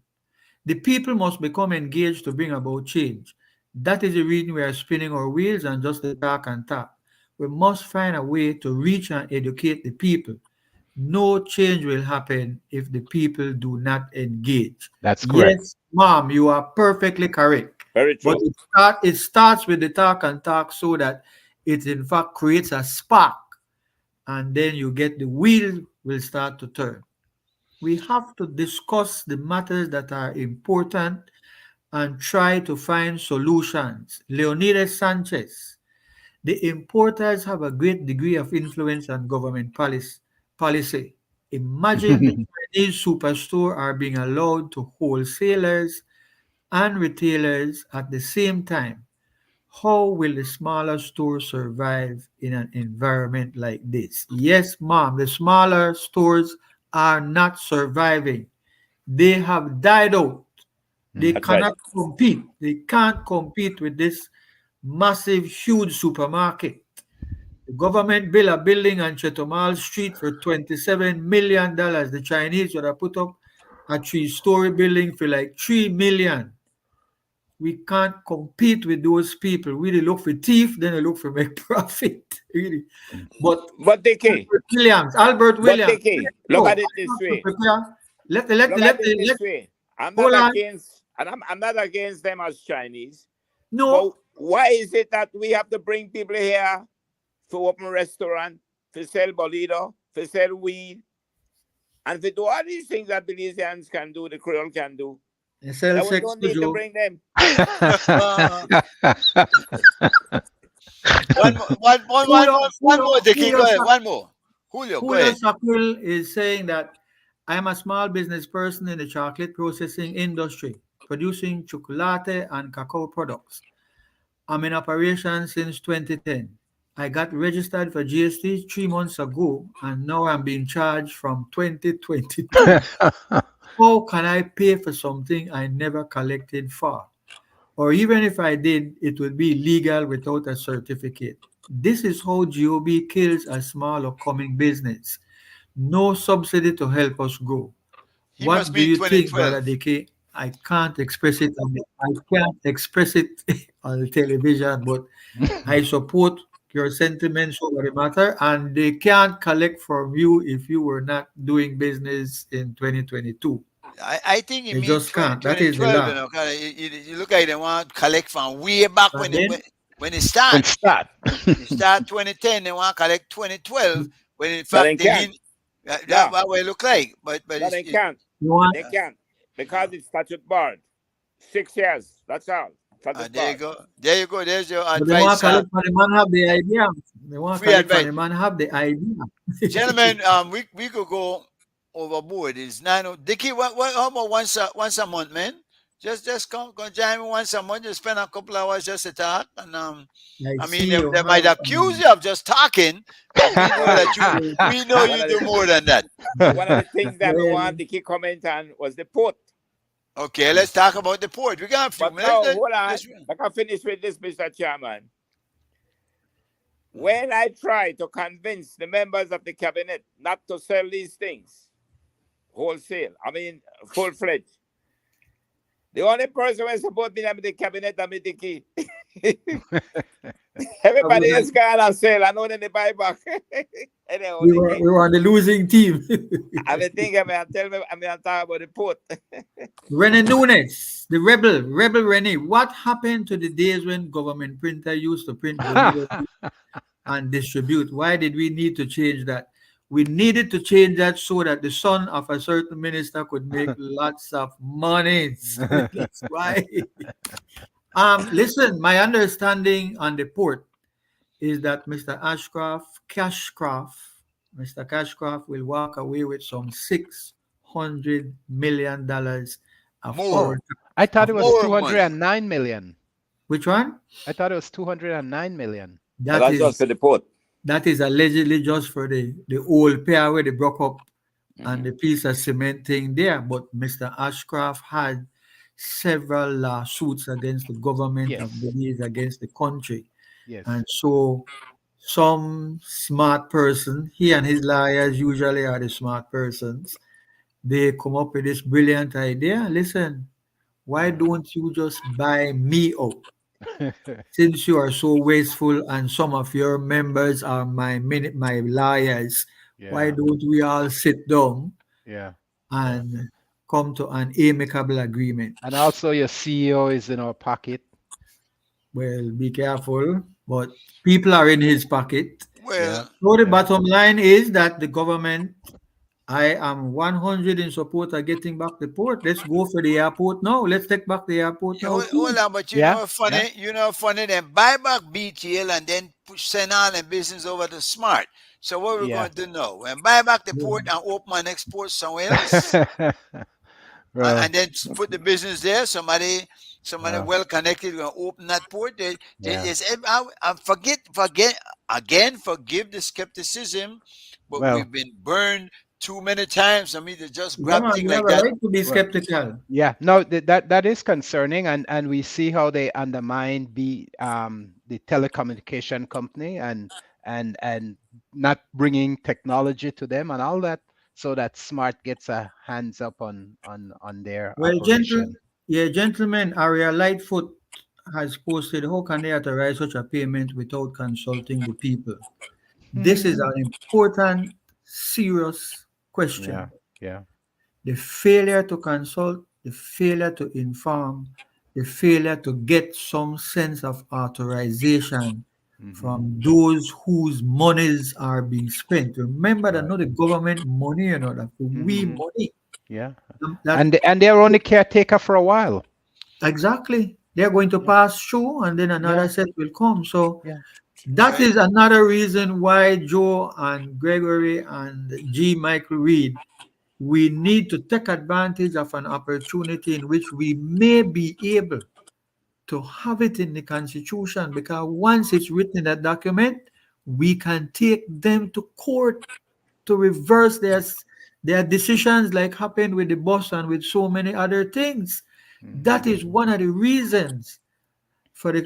The people must become engaged to bring about change. That is the reason we are spinning our wheels and just the talk and talk. We must find a way to reach and educate the people. No change will happen if the people do not engage. That's correct. Yes, ma'am, you are perfectly correct. Very But true. it starts with the talk and talk so that it in fact creates a spark and then you get the wheel will start to turn. We have to discuss the matters that are important and try to find solutions. Leonidas Sanchez, the importers have a great degree of influence on government policy. Imagine the Chinese superstore are being allowed to wholesalers and retailers at the same time. How will the smaller stores survive in an environment like this? Yes, ma'am, the smaller stores are not surviving. They have died out. They That's right. cannot compete. They can't compete with this massive, huge supermarket. The government built a building on Chetomal Street for $27 million. The Chinese would have put up a three-story building for like $3 million. We can't compete with those people. We they look for thief, then they look for make profit. Really. But But Dickie, Albert but Williams, Dickie, look no, at it this way. Look at it let this way. I'm not hold on. against, and I'm not against them as Chinese. But No, why is it that we have to bring people here to open restaurant, to sell bolito, to sell weed, and to do all these things that Belizeans can do, the Creole can do? they sell That we sex don't to need to Joe. bring them. Uh, one more, Dickie. Go ahead. One more. Julio, go Julio ahead. Shaquille is saying that I'm a small business person in the chocolate processing industry, producing chocolate and cacao products. I'm in operation since 2010. I got registered for GST 3 months ago, and now I'm being charged from 2022. How can I pay for something I never collected for? Or even if I did, it would be illegal without a certificate. This is how GOB kills a small upcoming business. No subsidy to help us grow. He must What do be in you think, Brother 2012. Dike? I can't express it on the television, but I support your sentiments over the matter, and they can't collect from you if you were not doing business in 2022. I think he They mean just 20, can't. That is the 2012, law. you know. Kinda, you look at it, they want to collect from way back And then when it start. And start. It start 2010, they want to collect 2012, when in No, fact they they can't. mean No, that way it look like. But no, they can't. you want They can't. Because it's statute barred. 6 years. That's all. Statute there you barred. go. There you go. There's your but they want advice. to collect for the man have the idea. They want to Free collect for advice. the man have the idea. Gentlemen, we could go overboard. It's 9. Dickie, what how about once a month, man? Just come join me once a month. Just spend a couple hours just to talk. And I I mean see you they might have accuse you of just talking, but we know that we know One you of do the more than that. one of the things that we well, want to keep comment on was the port. Okay, let's talk about the port. We got a few But minutes. now, hold on. Let's, Let me finish with this, Mr. Chairman. When I try to convince the members of the cabinet not to sell these things wholesale, I mean full-fledged, the only person who support me in the cabinet is me, Dickie. Everybody else gone and sell. I know then they buy back. Anyhow, Dickie. we were on the losing team. I mean, think I mean, tell me, I mean, I'm talking about the port. Rene Nunes, the rebel Rene. What happened to the days when government printer used to print bolitos and distribute? Why did we need to change that? We needed to change that so that the son of a certain minister could make lots of money. So that's why. Listen, my understanding on the port is that Mr. Cashcroft will walk away with some $600 million of More, our Oh, I thought of it was more money. 209 million. which one? I thought it was 209 million. But That that's just is for the port. that is allegedly just for the old pair where they broke up and Mhm. the piece of cement thing there. But Mr. Ashcroft had several lawsuits against the government of Yes. Belize, against the country. Yes. And so some smart person, he and his lawyers usually are the smart persons, they come up with this brilliant idea. Listen, why Yeah. don't you just buy me out? Since you are so wasteful and some of your members are my liars, why Yeah. don't we all sit down Yeah. Yeah. and come to an amicable agreement? And also your CEO is in our pocket. Well, be careful, but people are in his pocket. Yeah. Well, So the Yeah. bottom line is that the government, I am 100 in support of getting back the port. Let's go for the airport now. Let's take back the airport yeah, now too. hold on, but you Yeah. know Yeah. funny, then buy back BTL and then send all the business over to Smart. So what we're Yeah. going to do now? When buy back the Yeah. port and open an export somewhere else, Well, and then put the business there. Somebody well, well connected will open that port. yeah. I forget again. Forgive the skepticism, but Well, we've been burned too many times for me to just Yeah, grab man, things you have like a that. right to be well, skeptical. yeah. No, that is concerning, and we see how they undermine the telecommunication company and not bringing technology to them and all that, so that Smart gets a hands up on their Well, operation. gentlemen, Aria Lightfoot has posted, how can they authorize such a payment without consulting the people? This is an important, serious Yeah. question. Yeah. The failure to consult, the failure to inform, the failure to get some sense of authorization Hmm. from those whose monies are being spent. Remember that Right. not the government money, that's we Hmm. money. Yeah. That And they're only caretaker for a while. exactly they're going to Yeah. pass through and then Yeah. another set will come. So Yeah. that is another reason why Joe and Gregory and G. Michael Reed, we need to take advantage of an opportunity in which we may be able to have it in the Constitution, because once it's written in that document, we can take them to court to reverse their decisions, like happened with the bus and with so many other things. That Hmm. is one of the reasons for the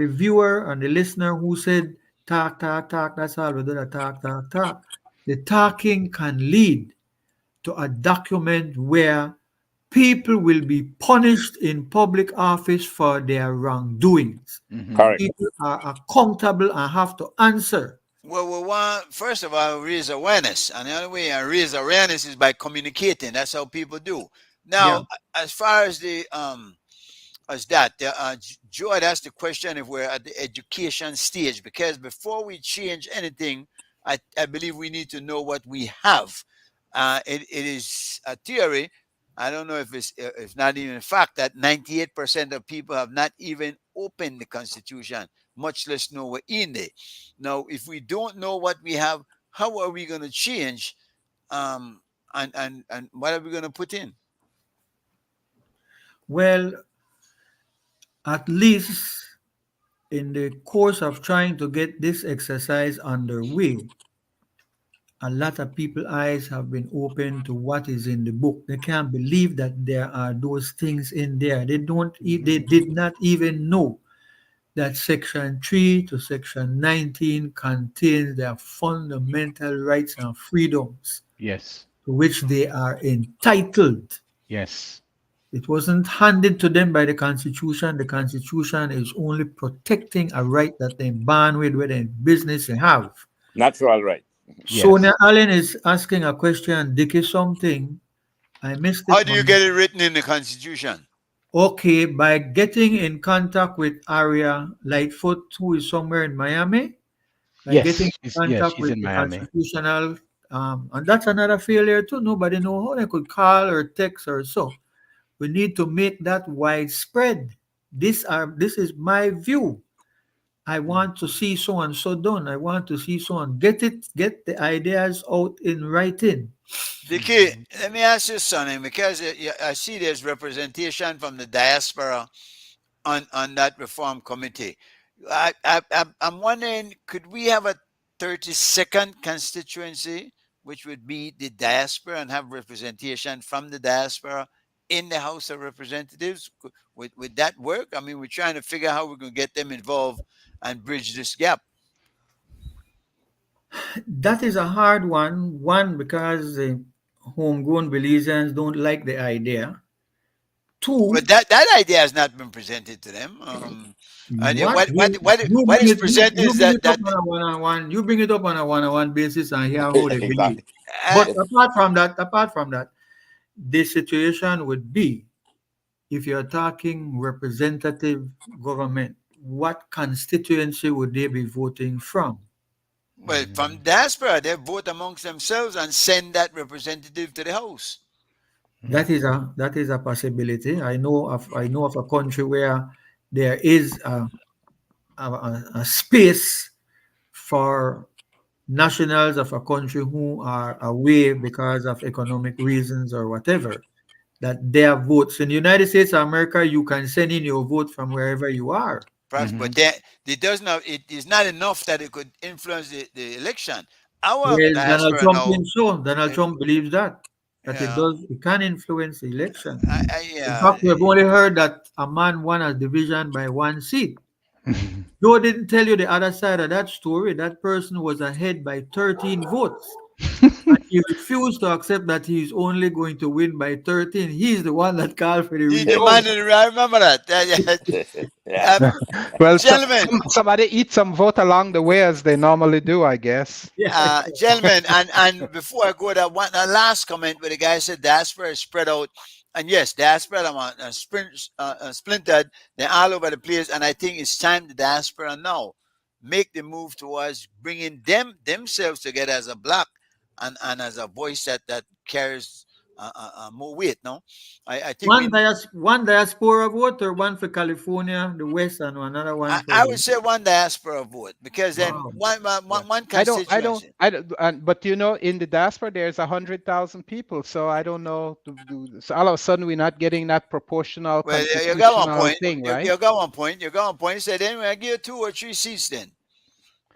viewer and the listener who said talk, talk, talk. That's all we do. The talk, talk, talk. The talking can lead to a document where people will be punished in public office for their wrongdoings. Hmm. Correct. People are accountable and have to answer. Well, we want first of all raise awareness, and the only way I raise awareness is by communicating. That's how people do. Yeah. Now, as far as the as that, Joe had asked the question if we're at the education stage, because before we change anything, I believe we need to know what we have. It is a theory. I don't know if not even a fact that 98% of people have not even opened the Constitution, much less know we're in there. Now, if we don't know what we have, how are we going to change? Um, and what are we going to put in? Well, at least in the course of trying to get this exercise underway, a lot of people's eyes have been opened to what is in the book. They can't believe that there are those things in there. They did not even know that section 3 to section 19 contains their fundamental rights and freedoms Yes. to which they are entitled. Yes. It wasn't handed to them by the Constitution. The Constitution is only protecting a right that they born with, whether in business they have. Natural right. Sonia Yes. Allen is asking a question, Dicky something. I missed How it do you on. get it written in the Constitution? Okay, by getting in contact with Aria Lightfoot, who is somewhere in Miami, by getting Yes. in Yeah, contact she's with in the Miami. constitutional, and that's another failure too. Nobody know how they could call or text or so. We need to make that widespread. This is my view. I want to see so and so done. I want to see so on. Get the ideas out in writing. Vicky, let me ask you something because I see there's representation from the diaspora on that reform committee. I'm wondering, could we have a 32nd constituency, which would be the diaspora, and have representation from the diaspora in the House of Representatives? Would that work? I mean, we're trying to figure out how we're going to get them involved and bridge this gap. That is a hard one. One, because homegrown Belizeans don't like the idea. But Two, that idea has not been presented to them. And what what is presented you is bring that it up on a one-on-one. You bring it up on a one-on-one basis and hear how they believe. Exactly. But uh, apart from that, the situation would be, if you're talking representative government, what constituency would they be voting from? well, from diaspora, they vote amongst themselves and send that representative to the House. That is a possibility. I know of a country where there is a space for nationals of a country who are away because of economic reasons or whatever, that their votes in the United States of America, you can send in your vote from wherever you are. Perhaps, but that it does not. It is not enough that it could influence the election. Our Well, Donald diaspora Trump now, thinks so. Donald uh, Trump believes that it yeah, does, it can influence the election. In yeah. fact, we've only heard that a man won a division by one seat. Joe didn't tell you the other side of that story. That person was ahead by 13 votes. And he refused to accept that he's only going to win by 13. He's the one that called for the He recount. demanded. I remember that. Yeah. Well, Gentlemen, somebody eat some vote along the way as they normally do, I guess. Yeah. gentlemen, and before I go, that last comment where the guy said diaspora is spread out, and yes, diaspora splintered. They're all over the place, and I think it's time the diaspora now make the move towards bringing themselves together as a block and as a voice that carries more weight. No, I think we. One diaspora vote, or one for California, the West, and another one for I would the. say one diaspora vote because then Wow. Yeah. one I don't, constituency. but in the diaspora, there's 100,000 people. So I don't know. So all of a sudden, we're not getting that proportional Well, you got one constitutional point. thing, right? You got one point. You got one point. You said anyway, I give you 2 or 3 seats then.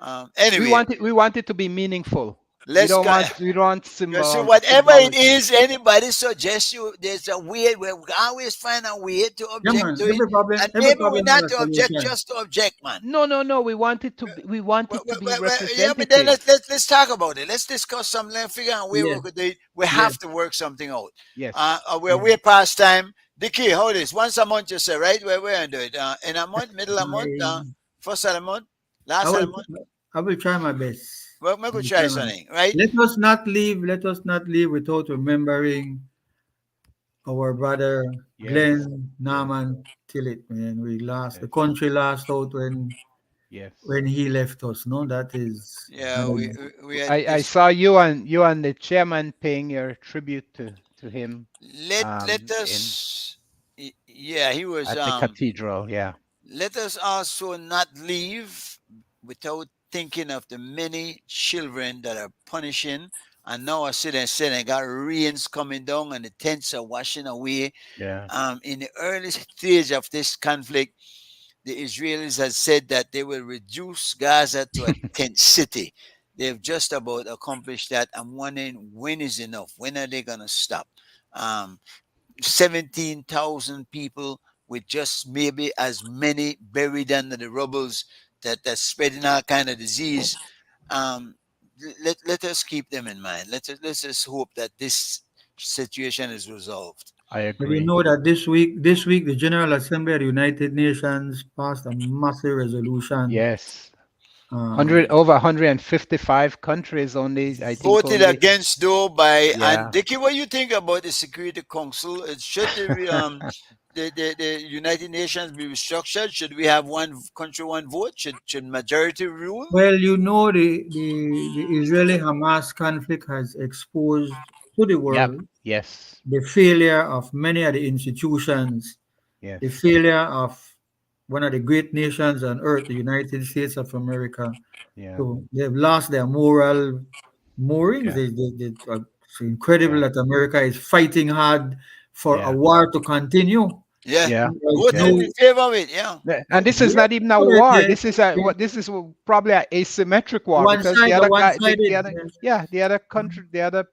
We Anyway, want it. We want it to be meaningful. We let's don't go. want. We don't want You see, whatever it symbology. is, anybody suggests you, there's a way. We always find a way to Yeah, object man. to it, and Every maybe we're problem not has a to object solution. just to object, man. No, no, no. We want it to be. We want it to be Yeah, but then representative. let's talk about it. Let's discuss something. Let's figure out where we Yes, could do it. We yes, have to work something out. Yes. We're yes. way past time. Dickie, how it is? Once a month, you say, right? We're going to do it. In a month, middle of the month, I, first of the month, I last of will the month. I will try my best. Well, we I could will try try my best. something, right? Let us not leave without remembering our brother Yes. Glenn Yes. Norman Tillett, man. The Yes. country lost out Yes. when he left us. No, that is Yeah, not a, we had I this. saw you and the chairman paying your tribute to him Let in us. Yeah, he was. at the cathedral. Yeah. Let us also not leave without thinking of the many children that are punishing. And now I sit and say, I got rains coming down and the tents are washing away. Yeah. In the early stage of this conflict, the Israelis had said that they will reduce Gaza to a tent city. They've just about accomplished that. I'm wondering when is enough? When are they going to stop? Um, 17,000 people with just maybe as many buried under the rubbles that's spreading all kind of disease. Um, let us keep them in mind. Let's just hope that this situation is resolved. I but you agree. know that this week the General Assembly of the United Nations passed a massive resolution. Yes. Um, 100 over 155 countries only. I think Voted only. against though by and Yeah. Dickie, what you think about the Security Council? Should the United Nations be restructured? Should we have one country, one vote? Should majority rule? well, the Israeli Hamas conflict has exposed to the Yep. world Yes. the failure of many of the institutions, Yes. the failure of one of the great nations on earth, the United States of America. Yeah. So they've lost their moral moorings. Yeah. It's incredible Yeah. that America is fighting hard for a Yeah. war to continue. Yeah. Yeah. There's Voted Yeah. in no, favor of it. Yeah. And this is yeah, not even a no, war. This is a they- what? This is probably an asymmetric war one because the side, other guy, the one-sided. other, yeah, the other country, the other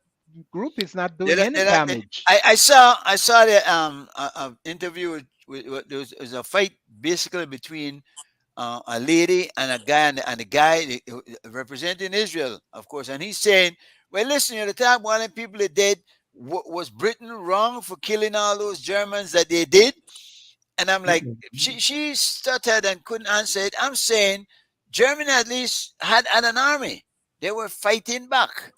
group is not They doing don't, any they don't, they, damage. I saw the interview there was a fight basically between a lady and a guy, and the guy representing Israel, of course, and he's saying, "Well, listen, at the time one of the people that did, was Britain wrong for killing all those Germans that they did?" And I'm like, she stuttered and couldn't answer it. I'm saying, Germany at least had an army; they were fighting back.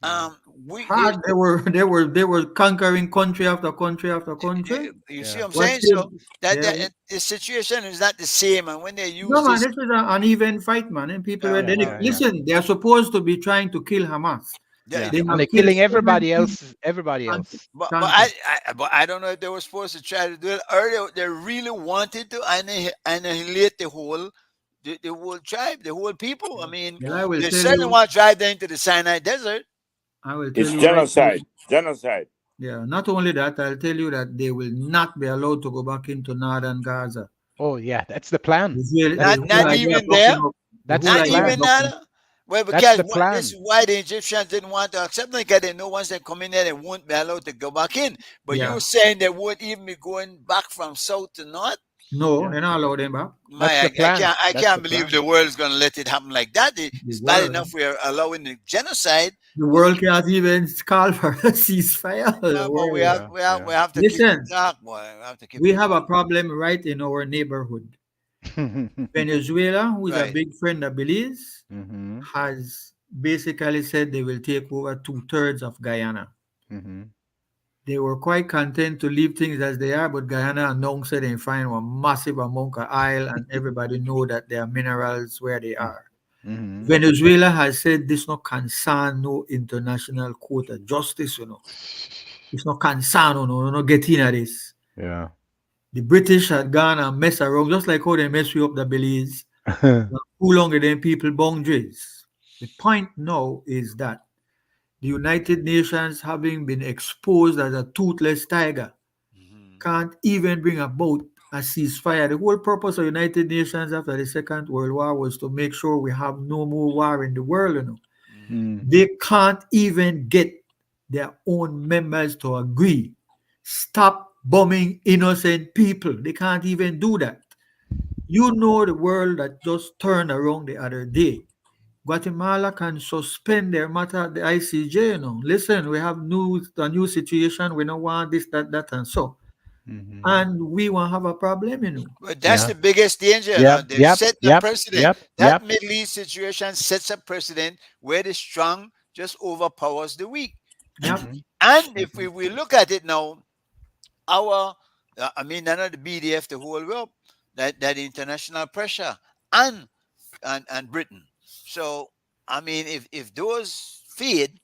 Yeah. We they, Hard. They were conquering country after country after country. you see Yeah. what I'm What saying? they, So that yeah, the situation is not the same, and when they no use man, this, this is an uneven fight, man. And people were Yeah. then Yeah. Yeah. listen, they are supposed to be trying to kill Hamas. yeah, Yeah. They And have they're killed killing so many everybody people. else. Everybody else. but Thank you. I don't know if they were supposed to try to do it, or they really wanted to annihilate the whole tribe, the whole people. I mean, Well, I will they tell certainly you, want to drive them into the Sinai Desert. I will tell It's you right now. genocide. Genocide. Yeah, not only that, I'll tell you that they will not be allowed to go back into northern Gaza. Oh yeah, that's the plan. The That's the whole Not plan. idea even of there. blocking up, the That's whole the Not idea of even plan. blocking, that. Well, That's because the this plan. is why the Egyptians didn't want to accept them, because they know once they come in there, they won't be allowed to go back in. But you yeah, were saying they won't even be going back from south to north. no, Yeah. they're not allowed them back. That's My, the plan. I That's the can't believe plan. the world is going to let it happen like that. The It's bad world, enough we're allowing the genocide, the but world can't even call for a ceasefire. The but world. Yeah. Yeah. we have to keep the Listen, talk, boy. We have to keep we the have talk. a problem right in our neighborhood. Venezuela, who is a Right. big friend of Belize, Mm-hmm. has basically said they will take over two-thirds of Guyana. Mm-hmm. They were quite content to leave things as they are, but Guyana announced they find a massive amount of oil, and everybody know that there are minerals where they are. Mm-hmm. Venezuela has said this no concern no international court of justice, It's no concern, no get in at this. Yeah. The British had gone and mess around, just like how they mess you up the Belize. Too longer than people boundaries. The point now is that the United Nations, having been exposed as a toothless tiger, Mhm. can't even bring about a ceasefire. The whole purpose of United Nations after the Second World War was to make sure we have no more war in the world. Mhm. Mm. They can't even get their own members to agree. Stop bombing innocent people. They can't even do that. You know the world that just turned around the other day. Guatemala can suspend their matter at the ICJ. Listen, we have a new situation. We don't want this, that, and so. Mm-hmm. And we won't have a problem. But that's Yeah. the biggest danger. Yep. They're Yep. setting a Yep. precedent. Yep. That Yep. Middle East situation sets a precedent where the strong just overpowers the weak. Yep. Mm-hmm. And if we look at it now, our I mean, none of the BDF, the whole world, that international pressure and and Britain. So I mean, if those fade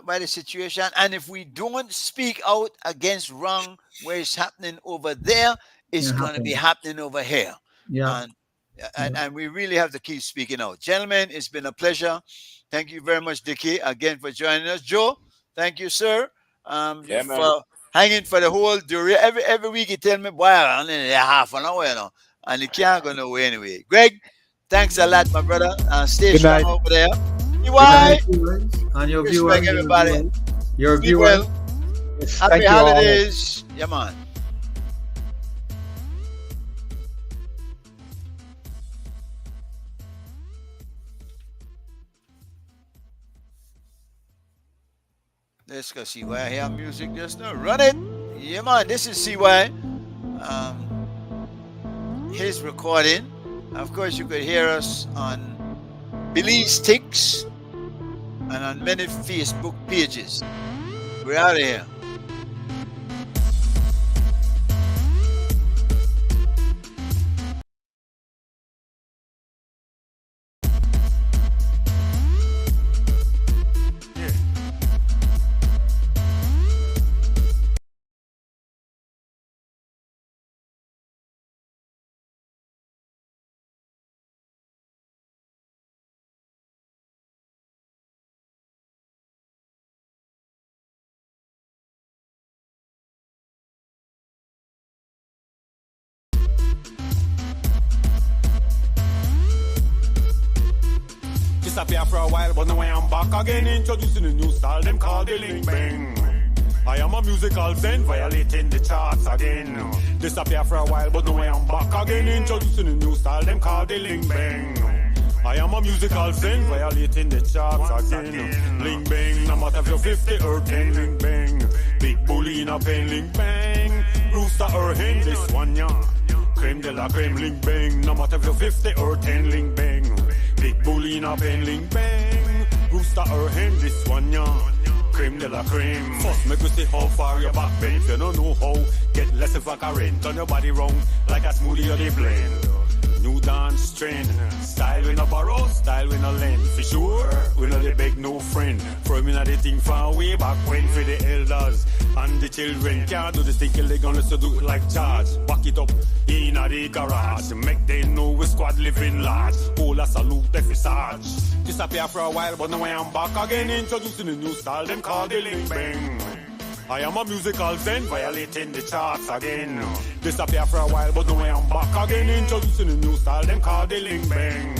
by the situation, and if we don't speak out against wrong where it's happening over there, it's Can going to be happen. happening over here. Yep. And Yep. and we really have to keep speaking out. Gentlemen, it's been a pleasure. Thank you very much, Dickie, again for joining us. Joe, thank you, sir. Yeah, man. For hanging for the whole duration. Every week you tell me, boy, I'm in there half an hour, and you can't go nowhere anyway. Greg, thanks a lot, my brother. Stay Good strong night. over there. And Why? your Respect viewers, everybody. your Be viewers. well. Yes, Happy thank you all. holidays. Yeah, man. Let's go see why I hear music just now. Run it. Yeah, man. This is CY. His recording. Of course, you could hear us on Belize Ticks and on many Facebook pages. We're out of here. Disappear for a while, but now I am back again, introducing a new style, them call the Ling Bang. I am a musical zen, violating the charts again. Disappear for a while, but now I am back again, introducing a new style, them call the Ling Bang. I am a musical zen, violating the charts again. Ling Bang, no matter if you're 50 or 10, Ling Bang. Big bully in a pen, Ling Bang. Rooster or hen, this one, yeah. Creme de la creme, Ling Bang. No matter if you're 50 or 10, Ling Bang. Big bully in a pen, Ling Bang. Rooster or hen, this one, yeah. Creme de la creme. First, make we see how far your back bend. If you don't know how, get less if I can rent. Turn your body round like a smoothie or the blend. New dance trend. Style we no borrow, style we no lend. For sure, we no the beg no friend. From in the thing far way back when for the elders and the children. Can't do this thing till they gonna so do it like charge. Back it up in the garage. Make them know we squad living large. Hold a salute, they fi sarge. Disappear for a while, but now I am back again. Introducing a new style, them call the Ling Bang. I am a musical zen, violating the charts again. Disappear for a while, but now I am back again, introducing a new style, them call the Ling Bang.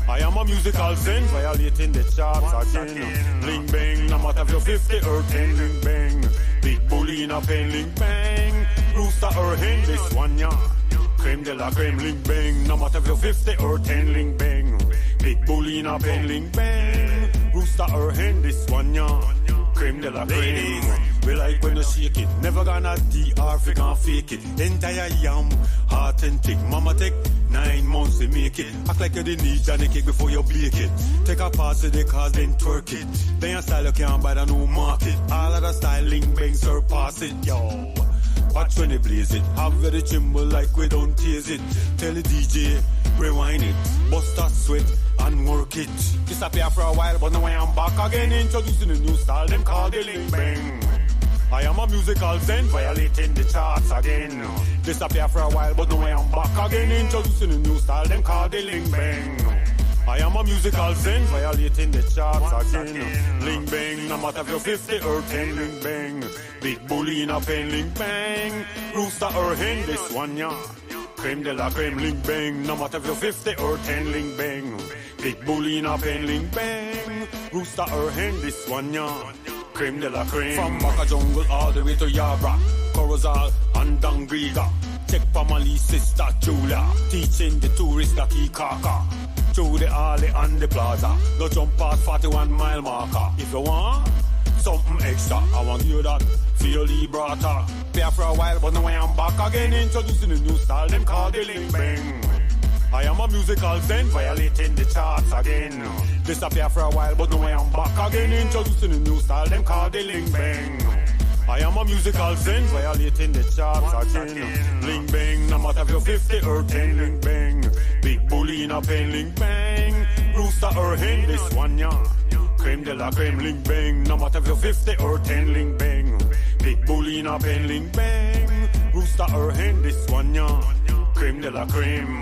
I am a musical zen, violating the charts again. Ling Bang, no matter if you're 50 or 10, Ling Bang. Big bully in a pen, Ling Bang. Rooster or hen, this one, yeah. Creme de la creme, Ling Bang, no matter if you're 50 or 10, Ling Bang. Big bully in a pen, Ling Bang. Rooster or hen, this one, yeah. Creme de la creme. We like when you shake it. Never gonna DR, we gon' fake it. Entire yam, heart and thick. Mama take 9 months to make it. Act like you didn't need Johnny cake before you bake it. Take a pass to the cars, then twerk it. Then your style you can't buy the new market. All of the styling bang surpass it, yo. Watch when they blaze it. Have the tremble like we don't tease it. Tell the DJ, rewind it. Bust a sweat and work it. Disappear for a while, but now I am back again. Introducing a new style, them call the Ling Bang. I am a musical zen, violating the charts again. Disappear for a while, but now I am back again. Introducing a new style, them call the Ling Bang. I am a musical zen, violating the charts again. Ling Bang, no matter if you're 50 or 10, Ling Bang. Big bully in a pen, Ling Bang. Rooster or hen, this one, yeah. Creme de la creme, Ling Bang. No matter if you're 50 or 10, Ling Bang. Big bully in a pen, Ling Bang. Rooster or hen, this one, yeah. Creme de la creme. From Baka Jungle all the way to Yabra, Corozal and Dangriga. Check Pamali's sister Julia, teaching the tourists the key kaka. Through the alley and the plaza, no jump past 41 mile marker. If you want something extra, I want you that feel librata. Pay for a while, but now I am back again, introducing a new style, them call the Ling Bang. I am a musical zen, violating the charts again. Disappear for a while, but now I am back again, introducing a new style, them call the Ling Bang. I am a musical zen, violating the charts again. Ling Bang, no matter if you're 50 or 10, Ling Bang. Big bully in a pen, Ling Bang. Rooster or hen, this one, yeah. Creme de la creme, Ling Bang, no matter if you're 50 or 10, Ling Bang. Big bully in a pen, Ling Bang. Rooster or hen, this one, yeah. Creme de la creme.